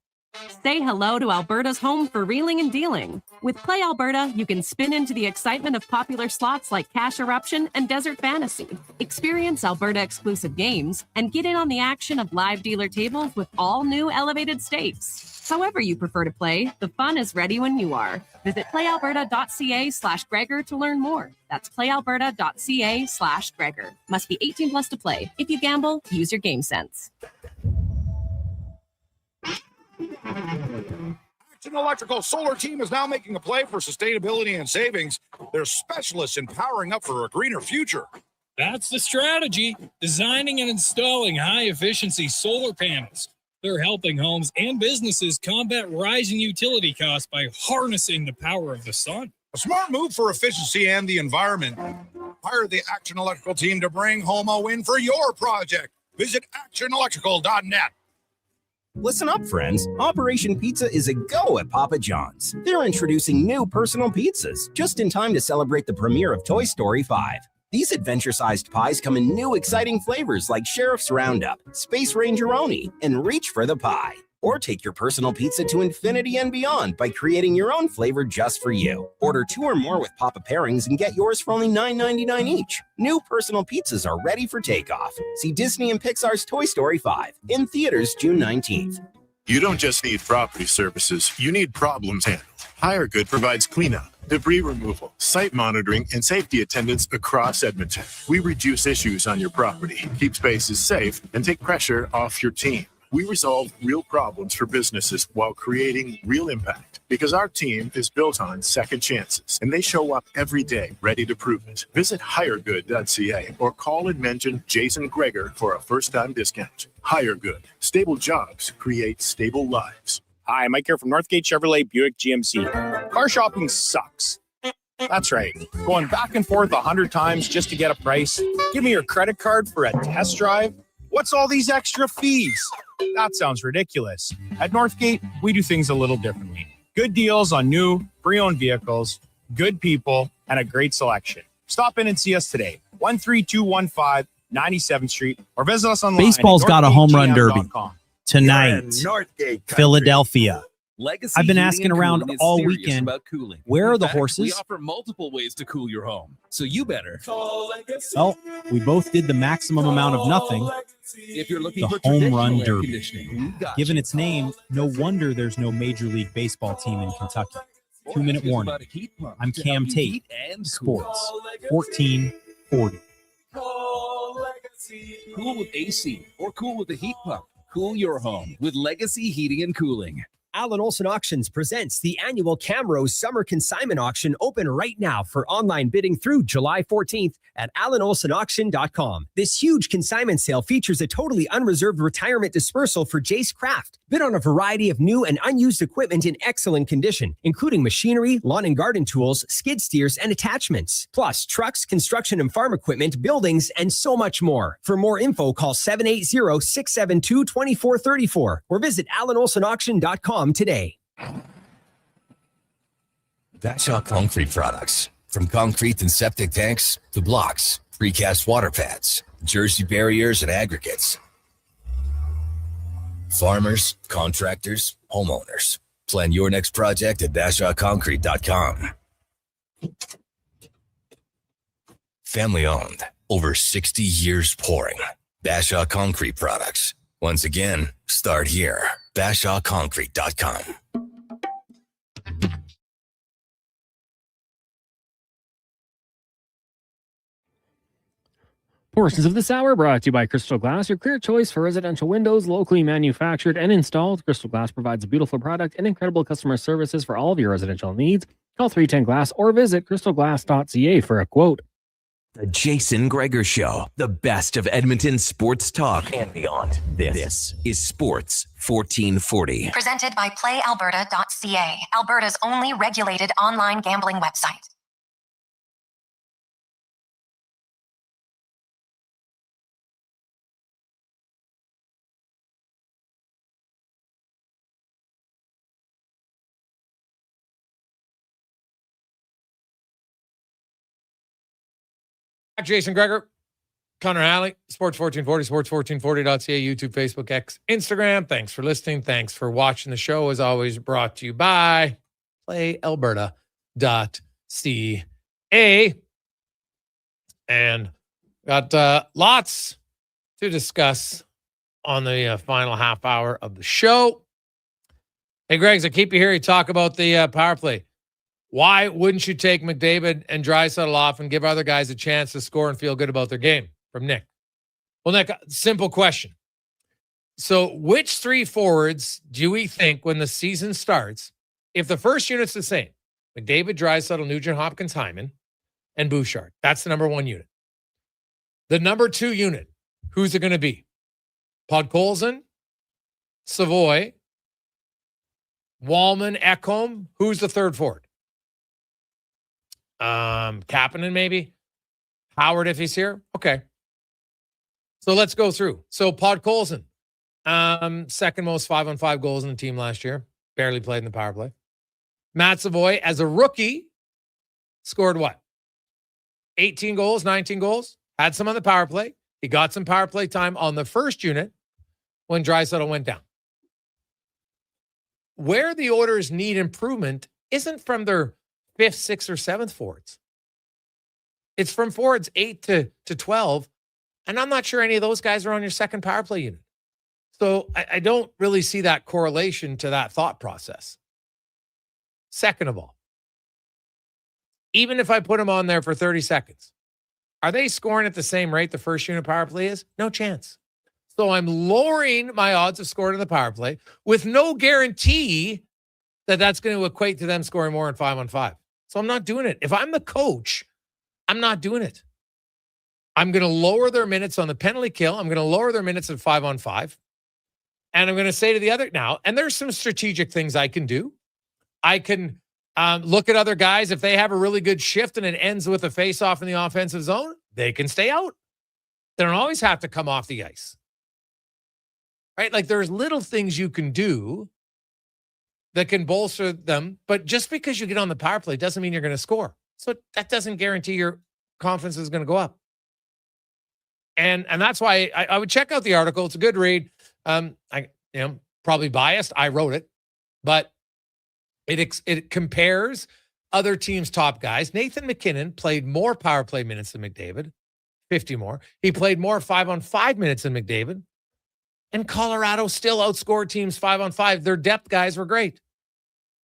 Say hello to Alberta's home for reeling and dealing. With Play Alberta, you can spin into the excitement of popular slots like Cash Eruption and Desert Fantasy. Experience Alberta-exclusive games and get in on the action of live dealer tables with all new elevated stakes. However you prefer to play, the fun is ready when you are. Visit playalberta.ca/Gregor to learn more. That's playalberta.ca/Gregor. Must be 18 plus to play. If you gamble, use your game sense. Action Electrical Solar Team is now making a play for sustainability and savings. They're specialists in powering up for a greener future. That's the strategy, designing and installing high-efficiency solar panels. They're helping homes and businesses combat rising utility costs by harnessing the power of the sun. A smart move for efficiency and the environment. Hire the Action Electrical team to bring home a win for your project. Visit actionelectrical.net. Listen up, friends. Operation Pizza is a go at Papa John's. They're introducing new personal pizzas just in time to celebrate the premiere of Toy Story 5. These adventure-sized pies come in new exciting flavors like Sheriff's Roundup, Space Ranger-oni, and Reach for the Pie. Or take your personal pizza to infinity and beyond by creating your own flavor just for you. Order 2 or more with Papa pairings and get yours for only $9.99 each. New personal pizzas are ready for takeoff. See Disney and Pixar's Toy Story 5 in theaters June 19th. You don't just need property services, you need problems handled. HireGood provides cleanup, debris removal, site monitoring, and safety attendance across Edmonton. We reduce issues on your property, keep spaces safe, and take pressure off your team. We resolve real problems for businesses while creating real impact because our team is built on second chances and they show up every day ready to prove it. Visit hiregood.ca or call and mention Jason Gregor for a first-time discount. Hire Good. Stable jobs create stable lives. Hi, Mike here from Northgate Chevrolet Buick GMC. Car shopping sucks. That's right. Going back and forth 100 times just to get a price. Give me your credit card for a test drive. What's all these extra fees? That sounds ridiculous. At Northgate, we do things a little differently. Good deals on new, pre-owned vehicles, good people, and a great selection. Stop in and see us today. 13215 97th Street or visit us online. Baseball's got a home run derby tonight. Northgate country. Philadelphia. Legacy I've been Heating asking and around Cooling is all serious weekend, about cooling. where are In the fact, horses? We offer multiple ways to cool your home, so you better. Well, we both did the maximum amount of nothing. If you're looking The for home traditional run air derby. conditioning, we got Given you. its name, no wonder there's no Major League Baseball team in Kentucky. Or 2-minute ask us warning. about a heat pump I'm to Cam help you Tate. heat and cool. Sports 1440. Cool with AC or cool with a heat pump. Cool your home with Legacy Heating and Cooling. Allen Olson Auctions presents the annual Camrose Summer Consignment Auction open right now for online bidding through July 14th at AllenOlsonAuction.com. This huge consignment sale features a totally unreserved retirement dispersal for Jace Craft. Bid on a variety of new and unused equipment in excellent condition, including machinery, lawn and garden tools, skid steers, and attachments. Plus, trucks, construction and farm equipment, buildings, and so much more. For more info, call 780-672-2434 or visit AllenOlsonAuction.com today. Bashaw Concrete Products. From concrete and septic tanks to blocks, precast water pads, jersey barriers, and aggregates. Farmers, contractors, homeowners. Plan your next project at BashawConcrete.com. Family owned. Over 60 years pouring. Bashaw Concrete Products. Once again, start here. BashawConcrete.com. Portions of this hour brought to you by Crystal Glass, your clear choice for residential windows, locally manufactured and installed. Crystal Glass provides a beautiful product and incredible customer services for all of your residential needs. Call 310 Glass or visit crystalglass.ca for a quote. The Jason Gregor Show, the best of Edmonton sports talk and beyond. This is Sports 1440. Presented by PlayAlberta.ca, Alberta's only regulated online gambling website. Jason Gregor, Connor Halley, Sports 1440, sports1440.ca, YouTube, Facebook, X, Instagram. Thanks for listening. Thanks for watching the show. As always, brought to you by PlayAlberta.ca. And got lots to discuss on the final half hour of the show. Hey, Greg, I keep you here. You talk about the power play. Why wouldn't you take McDavid and Draisaitl off and give other guys a chance to score and feel good about their game? From Nick. Well, Nick, simple question. So which three forwards do we think when the season starts, if the first unit's the same, McDavid, Draisaitl, Nugent Hopkins, Hyman, and Bouchard, that's the number one unit. The number two unit, who's it going to be? Podkolzin, Savoy, Wallman, Ekholm. Who's the third forward? Kapanen maybe, Howard if he's here. Okay. So let's go through. So Podkolzin, second most 5-on-5 goals in the team last year. Barely played in the power play. Matt Savoy, as a rookie, scored what? 18 goals, 19 goals. Had some on the power play. He got some power play time on the first unit when Draisaitl went down. Where the Oilers need improvement isn't from their fifth, sixth, or seventh forwards. It's from forwards 8 to 12, and I'm not sure any of those guys are on your second power play unit. So I don't really see that correlation to that thought process. Second of all, even if I put them on there for 30 seconds, are they scoring at the same rate the first unit power play is? No chance. So I'm lowering my odds of scoring in the power play with no guarantee that that's going to equate to them scoring more in 5-on-5. So I'm not doing it. If I'm the coach, I'm not doing it. I'm going to lower their minutes on the penalty kill. I'm going to lower their minutes at 5-on-5. And I'm going to say to the other now, and there's some strategic things I can do. I can look at other guys. If they have a really good shift and it ends with a face-off in the offensive zone, they can stay out. They don't always have to come off the ice. Right? Like there's little things you can do that can bolster them. But just because you get on the power play doesn't mean you're going to score. So that doesn't guarantee your confidence is going to go up. And that's why I would check out the article. It's a good read. Probably biased. I wrote it, but it compares other teams' top guys. Nathan McKinnon played more power play minutes than McDavid, 50 more. He played more 5-on-5 minutes than McDavid. And Colorado still outscored teams 5-on-5. Their depth guys were great.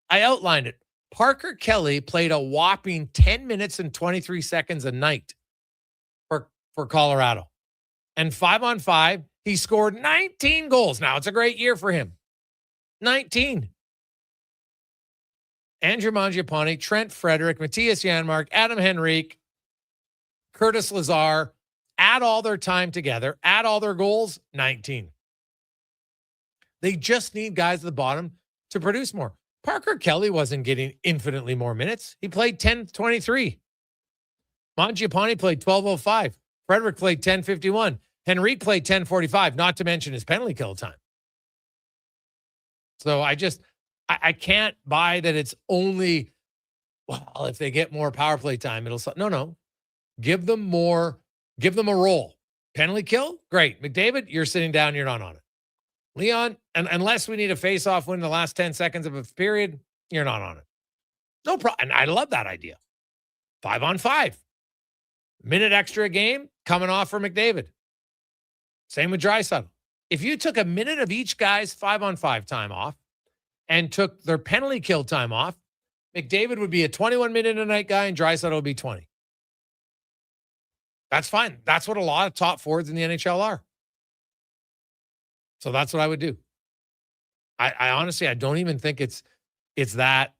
I outlined it. Parker Kelly played a whopping 10 minutes and 23 seconds a night for Colorado. And 5-on-5, he scored 19 goals. Now, it's a great year for him. 19. Andrew Mangiapane, Trent Frederick, Matthias Janmark, Adam Henrique, Curtis Lazar, add all their time together, add all their goals, 19. They just need guys at the bottom to produce more. Parker Kelly wasn't getting infinitely more minutes. He played 10:23. Mangiapane played 12:05. Frederick played 10:51. Henrique played 10:45, not to mention his penalty kill time. So I can't buy that it's only, well, if they get more power play time, no. Give them more, give them a role. Penalty kill, great. McDavid, you're sitting down, you're not on it. Leon, and unless we need a face-off win in the last 10 seconds of a period, you're not on it. No problem. And I love that idea. 5-on-5. Minute extra a game coming off for McDavid. Same with Draisaitl. If you took a minute of each guy's 5-on-5 time off and took their penalty kill time off, McDavid would be a 21-minute-a-night guy and Draisaitl would be 20. That's fine. That's what a lot of top forwards in the NHL are. So that's what I would do. I honestly, I don't even think it's that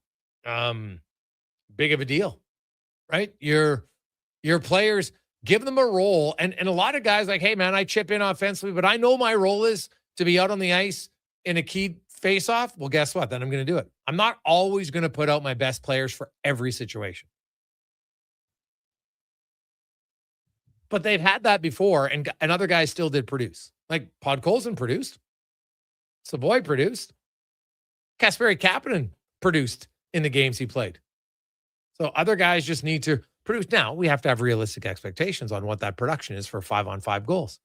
big of a deal, right? Your players, give them a role. And a lot of guys like, hey, man, I chip in offensively, but I know my role is to be out on the ice in a key face-off. Well, guess what? Then I'm going to do it. I'm not always going to put out my best players for every situation. But they've had that before, and other guys still did produce. Like Podkolzin produced. Savoy produced. Kasperi Kapanen produced in the games he played. So other guys just need to produce. Now, we have to have realistic expectations on what that production is for 5-on-5 goals.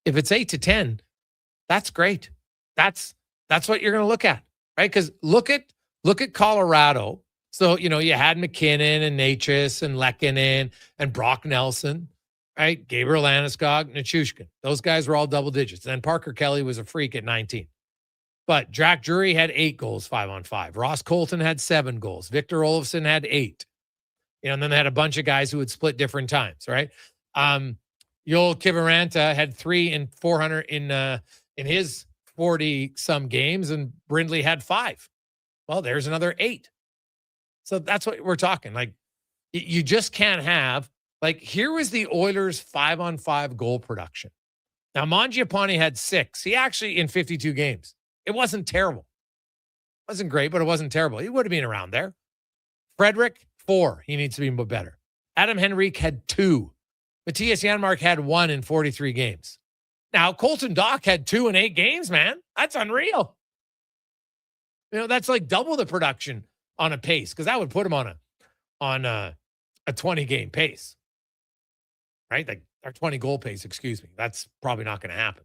If it's 8 to 10, that's great. That's what you're going to look at, right? Because look at Colorado. So, you had McKinnon and Natchez and Lehkonen and Brock Nelson, right? Gabriel Landeskog, Nichushkin. Those guys were all double digits. Then Parker Kelly was a freak at 19. But Jack Drury had 8 goals, 5-on-5. Ross Colton had 7 goals. Victor Olofsson had 8. And then they had a bunch of guys who would split different times, right? Yoel Kiviranta had 3 and 400 in his 40-some games, and Brindley had 5. Well, there's another 8. So that's what we're talking. Like, you just can't have, like, here was the Oilers' 5-on-5 goal production. Now, Mangiapane had 6. He actually, in 52 games, it wasn't terrible. It wasn't great, but it wasn't terrible. He would have been around there. Frederick, 4. He needs to be better. Adam Henrique had 2. Matthias Janmark had 1 in 43 games. Now, Colton Dach had 2 in 8 games, man. That's unreal. That's like double the production on a pace, because that would put him on a 20-game pace, right? Like, or 20-goal pace, excuse me. That's probably not going to happen,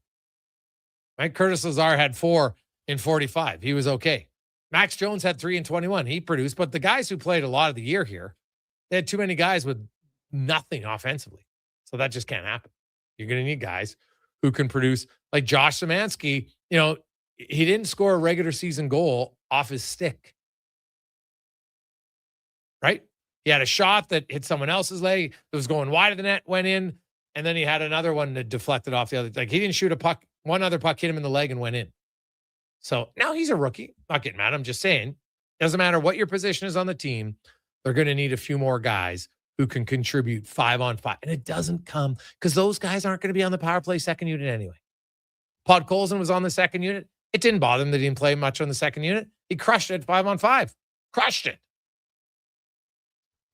right? Curtis Lazar had 4 in 45. He was okay. Max Jones had 3 in 21. He produced, but the guys who played a lot of the year here, they had too many guys with nothing offensively. So that just can't happen. You're going to need guys who can produce, like Josh Szymanski. He didn't score a regular season goal off his stick, right? He had a shot that hit someone else's leg. It was going wide of the net, went in, and then he had another one that deflected off the other. Like, he didn't shoot a puck One other puck hit him in the leg and went in. So now he's a rookie. Not getting mad. I'm just saying, doesn't matter what your position is on the team. They're going to need a few more guys who can contribute 5-on-5. And it doesn't come because those guys aren't going to be on the power play second unit anyway. Podkolzin was on the second unit. It didn't bother him that he didn't play much on the second unit. He crushed it 5-on-5. Crushed it.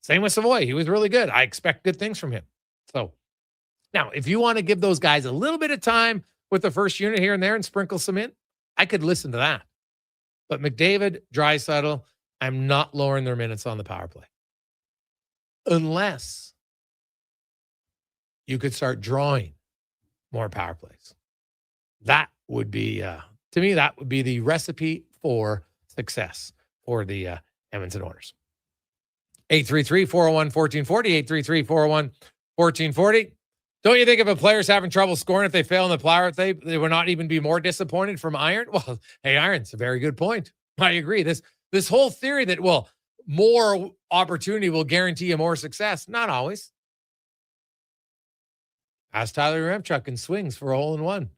Same with Savoy. He was really good. I expect good things from him. So now, if you want to give those guys a little bit of time with the first unit here and there and sprinkle some in, I could listen to that. But McDavid, Draisaitl, I'm not lowering their minutes on the power play. Unless you could start drawing more power plays. That would be, to me, that would be the recipe for success for the Edmonton Oilers. 833-401-1440, 833-401-1440. Don't you think if a player's having trouble scoring, if they fail in the power, they would not even be more disappointed from Iron? Well, hey, Iron's a very good point. I agree. This whole theory that, well, more opportunity will guarantee you more success. Not always. Ask Tyler Remchuk and swings for a hole-in-one.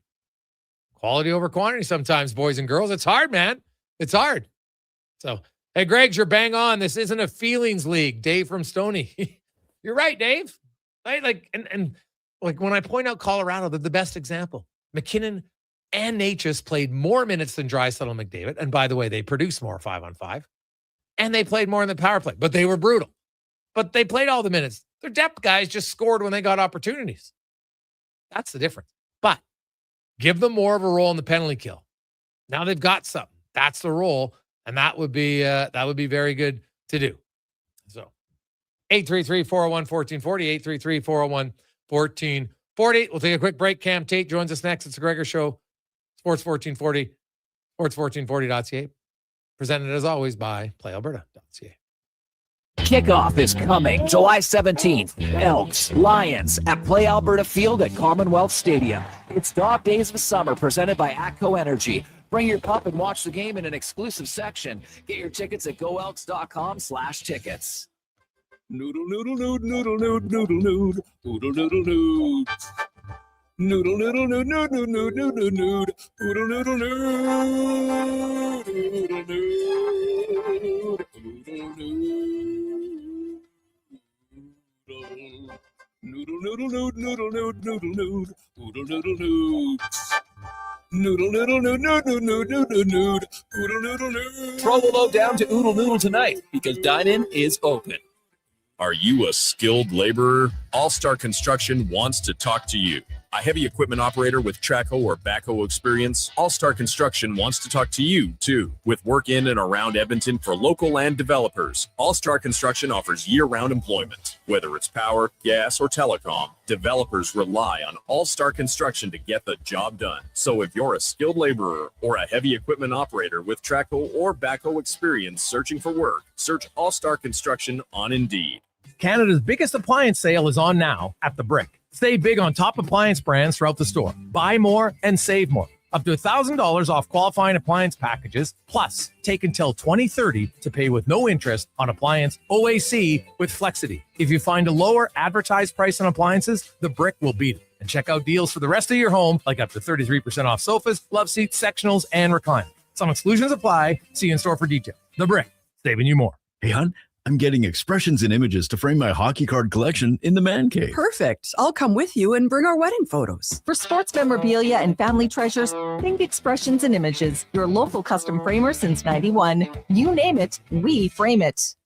Quality over quantity sometimes, boys and girls. It's hard, man. It's hard. So, hey, Greg, you're bang on. This isn't a feelings league. Dave from Stony. You're right, Dave. Right? Like, and like when I point out Colorado, they're the best example. McKinnon and Natchez played more minutes than Draisaitl and McDavid. And by the way, they produced more 5-on-5. And they played more in the power play. But they were brutal. But they played all the minutes. Their depth guys just scored when they got opportunities. That's the difference. But give them more of a role in the penalty kill. Now they've got something. That's the role. And that would be very good to do. So 833-401-1440, 833-401-1440. We'll take a quick break. Cam Tate joins us next. It's the Gregor Show, Sports 1440, sports1440.ca. Presented as always by PlayAlberta.ca. Kickoff is coming July 17th. Elks, Lions at Play Alberta Field at Commonwealth Stadium. It's Dog Days of Summer presented by ATCO Energy. Bring your pup and watch the game in an exclusive section. Get your tickets at goelks.com/tickets. Noodle, noodle, noodle, noodle, noodle, noodle, noodle, noodle, noodle, noodle. Noodle, noodle, noodle, noodle, noodle, noodle, noodle, noodle, noodle, noodle, noodle, noodle, noodle, noodle, noodle, noodle, noodle, noodle, noodle. Noodle, noodle, noodle, noodle, noodle, noodle, noodle, noodle, noodle. Throw the load down to Oodle Noodle tonight because dine-in is open. Are you a skilled laborer? All-Star Construction wants to talk to you. A heavy equipment operator with Traco or backhoe experience? All-Star Construction wants to talk to you, too. With work in and around Edmonton for local land developers, All-Star Construction offers year-round employment. Whether it's power, gas, or telecom, developers rely on All-Star Construction to get the job done. So if you're a skilled laborer or a heavy equipment operator with Traco or backhoe experience searching for work, search All-Star Construction on Indeed. Canada's biggest appliance sale is on now at The Brick. Save big on top appliance brands throughout the store. Buy more and save more. Up to $1,000 off qualifying appliance packages. Plus, take until 2030 to pay with no interest on appliance OAC with Flexity. If you find a lower advertised price on appliances, The Brick will beat it. And check out deals for the rest of your home, like up to 33% off sofas, love seats, sectionals, and recliners. Some exclusions apply. See you in store for details. The Brick, saving you more. Hey, hon, I'm getting expressions and images to frame my hockey card collection in the man cave. Perfect. I'll come with you and bring our wedding photos. For sports memorabilia and family treasures, think Expressions and Images, your local custom framer since 91. You name it, we frame it.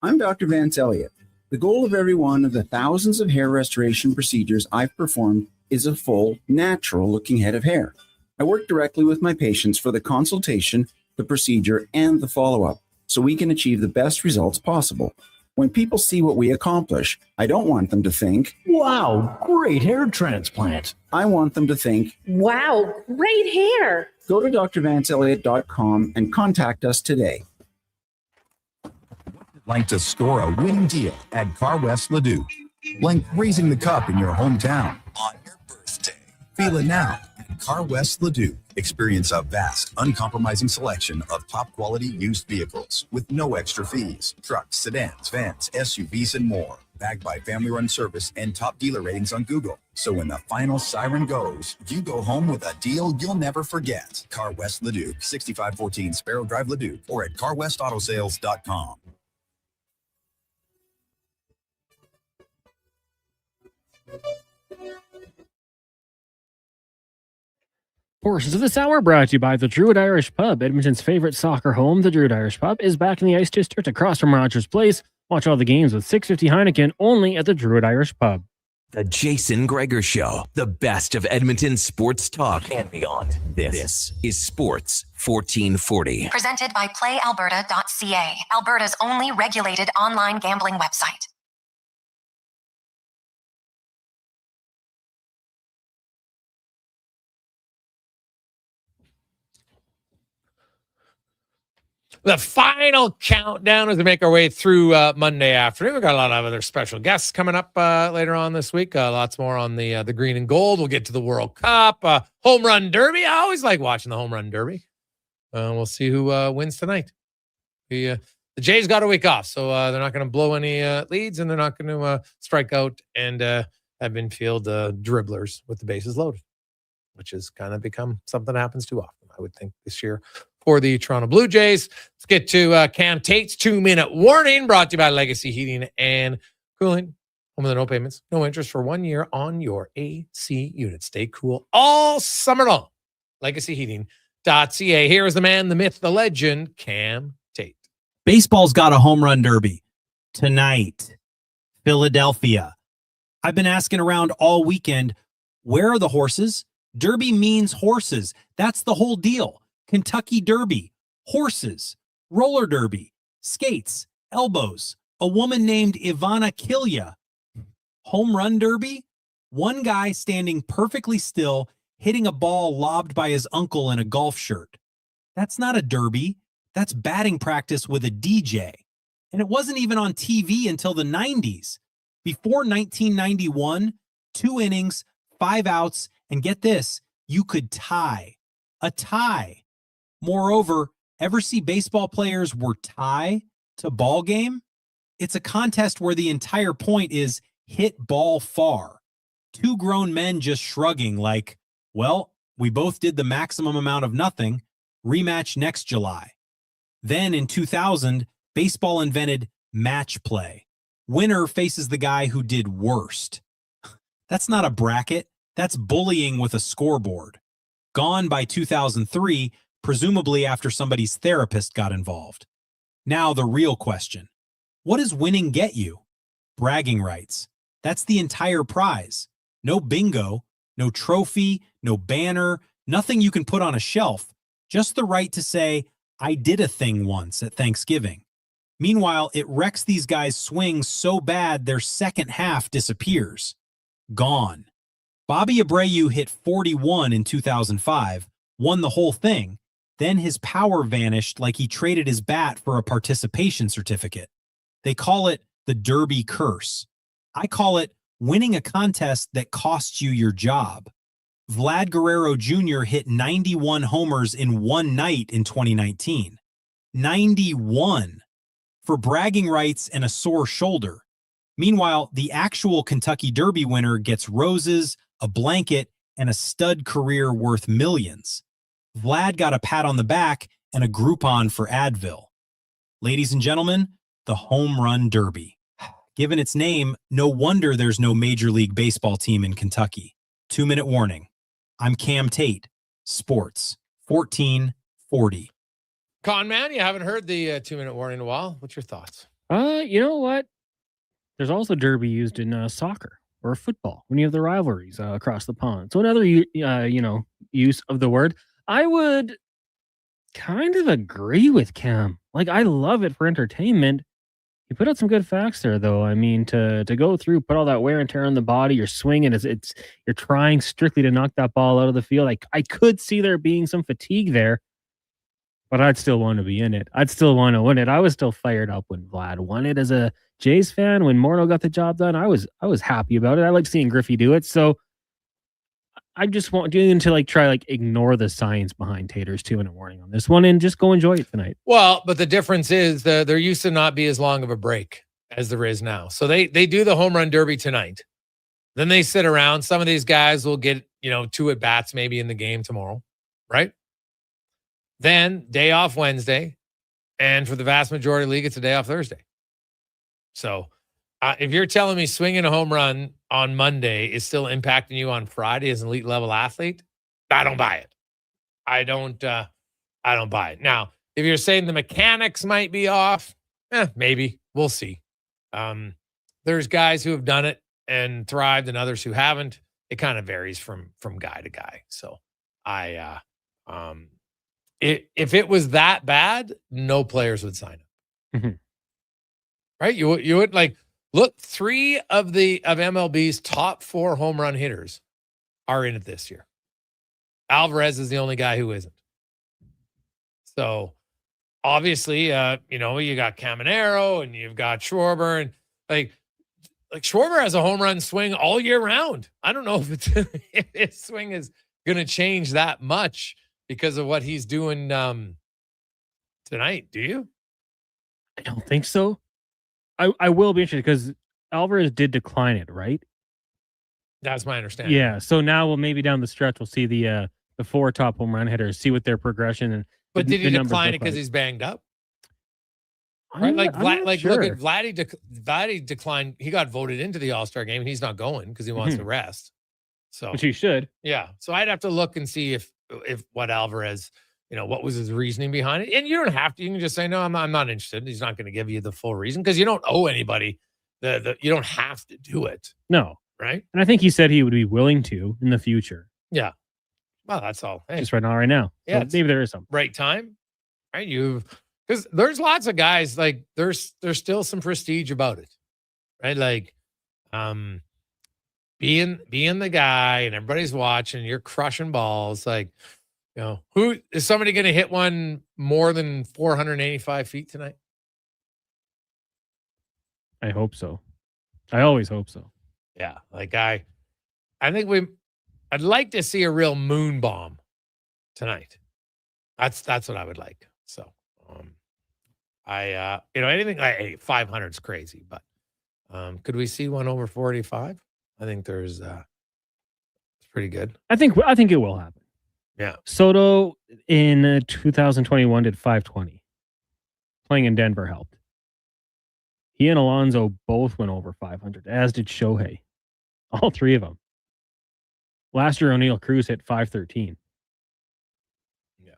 I'm Dr. Vance Elliott. The goal of every one of the thousands of hair restoration procedures I've performed is a full, natural-looking head of hair. I work directly with my patients for the consultation, the procedure, and the follow-up, so we can achieve the best results possible. When people see what we accomplish, I don't want them to think, "Wow, great hair transplant." I want them to think, "Wow, great hair." Go to drvanceelliott.com and contact us today. Like to score a winning deal at Car West Leduc. Like raising the cup in your hometown on your birthday. Feel it now at Car West Leduc. Experience a vast, uncompromising selection of top-quality used vehicles with no extra fees. Trucks, sedans, vans, SUVs, and more. backed by family-run service and top dealer ratings on Google. So when the final siren goes, you go home with a deal you'll never forget. Car West Leduc, 6514 Sparrow Drive, Leduc, or at carwestautosales.com. Portions of this hour brought to you by the Druid Irish Pub, Edmonton's favorite soccer home. The Druid Irish Pub is back in the Ice District across from Rogers Place. Watch all the games with 650 Heineken only at the Druid Irish Pub. The Jason Gregor Show, the best of Edmonton sports talk and beyond. This is Sports 1440. Presented by PlayAlberta.ca, Alberta's only regulated online gambling website. The final countdown as we make our way through Monday afternoon. We've got a lot of other special guests coming up later on this week. Lots more on the green and gold. We'll get to the World Cup, home run derby. I always like watching the home run derby. We'll see who wins tonight. The Jays got a week off, so they're not going to blow any leads, and they're not going to strike out and have infield dribblers with the bases loaded, which has kind of become something that happens too often, I would think, this year for the Toronto Blue Jays. Let's get to Cam Tate's 2-minute warning, brought to you by Legacy Heating and Cooling. Home of the no payments, no interest for 1 year on your AC unit. Stay cool all summer long. LegacyHeating.ca. Here is the man, the myth, the legend, Cam Tate. Baseball's got a home run derby tonight. Philadelphia. I've been asking around all weekend, where are the horses? Derby means horses. That's the whole deal. Kentucky Derby, horses, roller derby, skates, elbows, a woman named Ivana Kilya. Home run derby, one guy standing perfectly still, hitting a ball lobbed by his uncle in a golf shirt. That's not a derby. That's batting practice with a DJ. And it wasn't even on TV until the 90s. Before 1991, 2 innings, 5 outs, and get this, you could tie. A tie. Moreover, ever see baseball players were tie to ball game? It's a contest where the entire point is hit ball far. 2 grown men just shrugging like, well, we both did the maximum amount of nothing. Rematch next July. Then in 2000, baseball invented match play. Winner faces the guy who did worst. That's not a bracket. That's bullying with a scoreboard. Gone by 2003, presumably after somebody's therapist got involved. Now the real question. What does winning get you? Bragging rights. That's the entire prize. No bingo, no trophy, no banner, nothing you can put on a shelf. Just the right to say, I did a thing once at Thanksgiving. Meanwhile, it wrecks these guys' swings so bad their second half disappears. Gone. Bobby Abreu hit 41 in 2005, won the whole thing. Then his power vanished like he traded his bat for a participation certificate. They call it the Derby curse. I call it winning a contest that costs you your job. Vlad Guerrero Jr. hit 91 homers in one night in 2019. 91 for bragging rights and a sore shoulder. Meanwhile, the actual Kentucky Derby winner gets roses, a blanket, and a stud career worth millions. Vlad got a pat on the back and a Groupon for Advil. Ladies and gentlemen, the Home Run Derby. Given its name, no wonder there's no Major League Baseball team in Kentucky. 2-minute warning. I'm Cam Tate, Sports 1440. Con man, you haven't heard the 2-minute warning in a while. What's your thoughts? You know what? There's also derby used in soccer or football when you have the rivalries across the pond. So another, use of the word. I would kind of agree with Cam. Like, I love it for entertainment. You put out some good facts there, though. I mean, to go through, put all that wear and tear on the body, you're swinging, you're trying strictly to knock that ball out of the field. I could see there being some fatigue there, but I'd still want to be in it. I'd still want to win it. I was still fired up when Vlad won it as a Jays fan. When Morneau got the job done, I was happy about it. I like seeing Griffey do it. So I just want you to try ignore the science behind Tater's 2-minute warning on this one and just go enjoy it tonight. Well, but the difference is there used to not be as long of a break. as there is now. So they do the home run derby tonight. Then they sit around. Some of these guys will get, 2 at bats maybe in the game tomorrow, right? Then day off Wednesday. And for the vast majority of the league, it's a day off Thursday. So if you're telling me swinging a home run on Monday is still impacting you on Friday as an elite level athlete, I don't buy it. I don't buy it. Now, if you're saying the mechanics might be off, maybe. We'll see. There's guys who have done it and thrived and others who haven't. It kind of varies from guy to guy. So if it was that bad, no players would sign up. Mm-hmm. Right? You would look, 3 of MLB's top 4 home run hitters are in it this year. Alvarez is the only guy who isn't. So obviously, you got Caminero and you've got Schwarber, and like Schwarber has a home run swing all year round. I don't know if his swing is going to change that much because of what he's doing tonight. Do you? I don't think so. I will be interested because Alvarez did decline it, right? That's my understanding. Yeah. So now maybe down the stretch we'll see the 4 top home run hitters, see what their progression and. But did he decline it because like. He's banged up? Right, look at Vladdy declined. He got voted into the All-Star game, and he's not going because he wants to rest. So, which he should. Yeah. So I'd have to look and see if what Alvarez, what was his reasoning behind it. And you don't have to. You can just say no. I'm not interested. He's not going to give you the full reason because you don't owe anybody. You don't have to do it. No. Right. And I think he said he would be willing to in the future. Yeah. Well, that's all. Hey. Just right now. Yeah, so maybe there is something. Right time, right? Because there's lots of guys there's still some prestige about it, right? Being the guy and everybody's watching, you're crushing balls. Who is somebody going to hit one more than 485 feet tonight? I hope so. I always hope so. Yeah, I think I'd like to see a real moon bomb tonight. That's what I would like. So, anything like 500 is crazy, but could we see one over 485? I think it's pretty good. I think it will happen. Yeah. Soto in 2021 did 520. Playing in Denver helped. He and Alonso both went over 500, as did Shohei. All 3 of them. Last year, O'Neal Cruz hit 513. Yeah.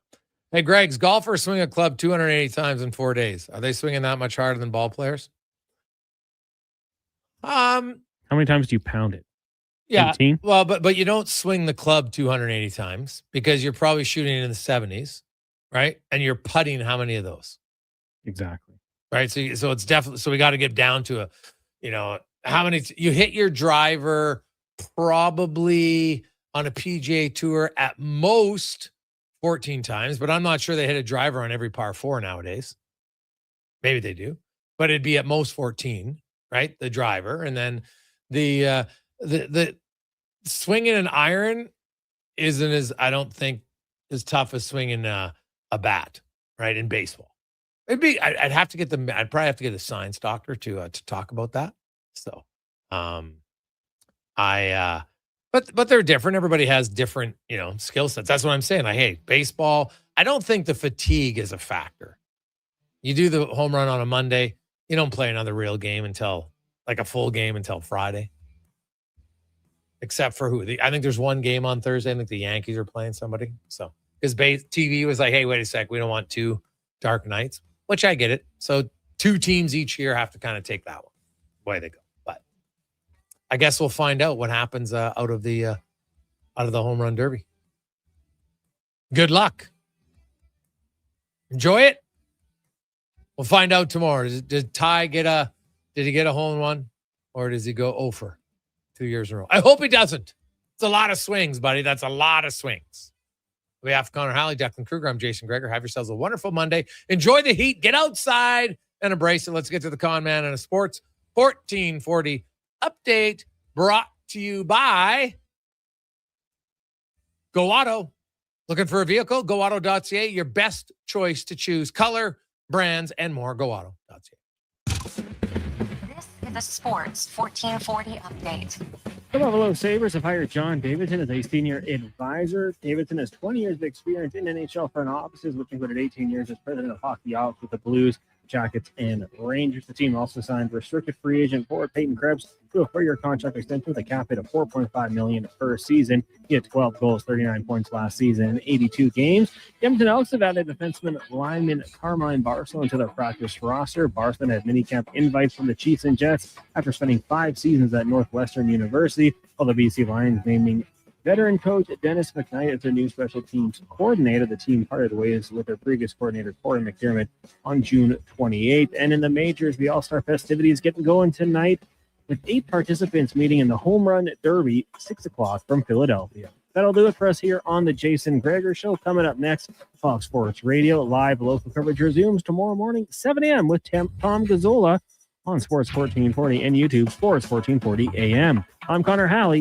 Hey, Greg's golfers swing a club 280 times in 4 days. Are they swinging that much harder than ball players? How many times do you pound it? Yeah. 18? Well, but you don't swing the club 280 times because you're probably shooting it in the 70s, right? And you're putting how many of those? Exactly. Right. So it's definitely, so we got to get down to how many you hit your driver probably on a PGA tour at most 14 times, but I'm not sure they hit a driver on every par 4 nowadays. Maybe they do, but it'd be at most 14, right? The driver. And then the swinging an iron isn't I don't think as tough as swinging a bat, right? In baseball. I'd have to get I'd probably have to get a science doctor to talk about that. So, but they're different. Everybody has different, skill sets. That's what I'm saying. Baseball, I don't think the fatigue is a factor. You do the home run on a Monday, you don't play another real game until a full game until Friday. Except for I think there's one game on Thursday. I think the Yankees are playing somebody. So, because TV was like, hey, wait a sec. We don't want 2 dark nights, which I get it. So 2 teams each year have to kind of take that one. Way they go. But I guess we'll find out what happens out of the home run derby. Good luck. Enjoy it. We'll find out tomorrow. Did Ty did he get a hole in one, or does he go 0 for 2 years in a row? I hope he doesn't. It's a lot of swings, buddy. That's a lot of swings. On behalf of Connor Halley, Declan Kruger, I'm Jason Gregor. Have yourselves a wonderful Monday. Enjoy the heat. Get outside and embrace it. Let's get to the Con Man and a Sports 1440 update brought to you by Go Auto. Looking for a vehicle? GoAuto.ca, your best choice to choose color, brands, and more. GoAuto.ca. This is a Sports 1440 update. The Buffalo Sabres have hired John Davidson as a senior advisor. Davidson has 20 years of experience in NHL front offices, which included 18 years as president of hockey ops with the Blues, Jackets, and Rangers. The team also signed restricted free agent forward Peyton Krebs to a 4-year contract extension with a cap hit of $4.5 million per season. He had 12 goals, 39 points last season in 82 games. The Edmonton Oilers have added defenseman lineman Carmine Barcelona into their practice roster. Barcelona had minicamp invites from the Chiefs and Jets after spending 5 seasons at Northwestern University, while the BC Lions naming veteran coach Dennis McKnight as their new special teams coordinator. The team parted ways with their previous coordinator, Corey McDermott, on June 28th. And in the majors, the All-Star festivities getting going tonight with 8 participants meeting in the Home Run Derby, 6 o'clock from Philadelphia. That'll do it for us here on the Jason Gregor Show. Coming up next, Fox Sports Radio. Live local coverage resumes tomorrow morning, 7 a.m. with Tom Gazzola on Sports 1440 and YouTube Sports 1440 AM. I'm Connor Halley.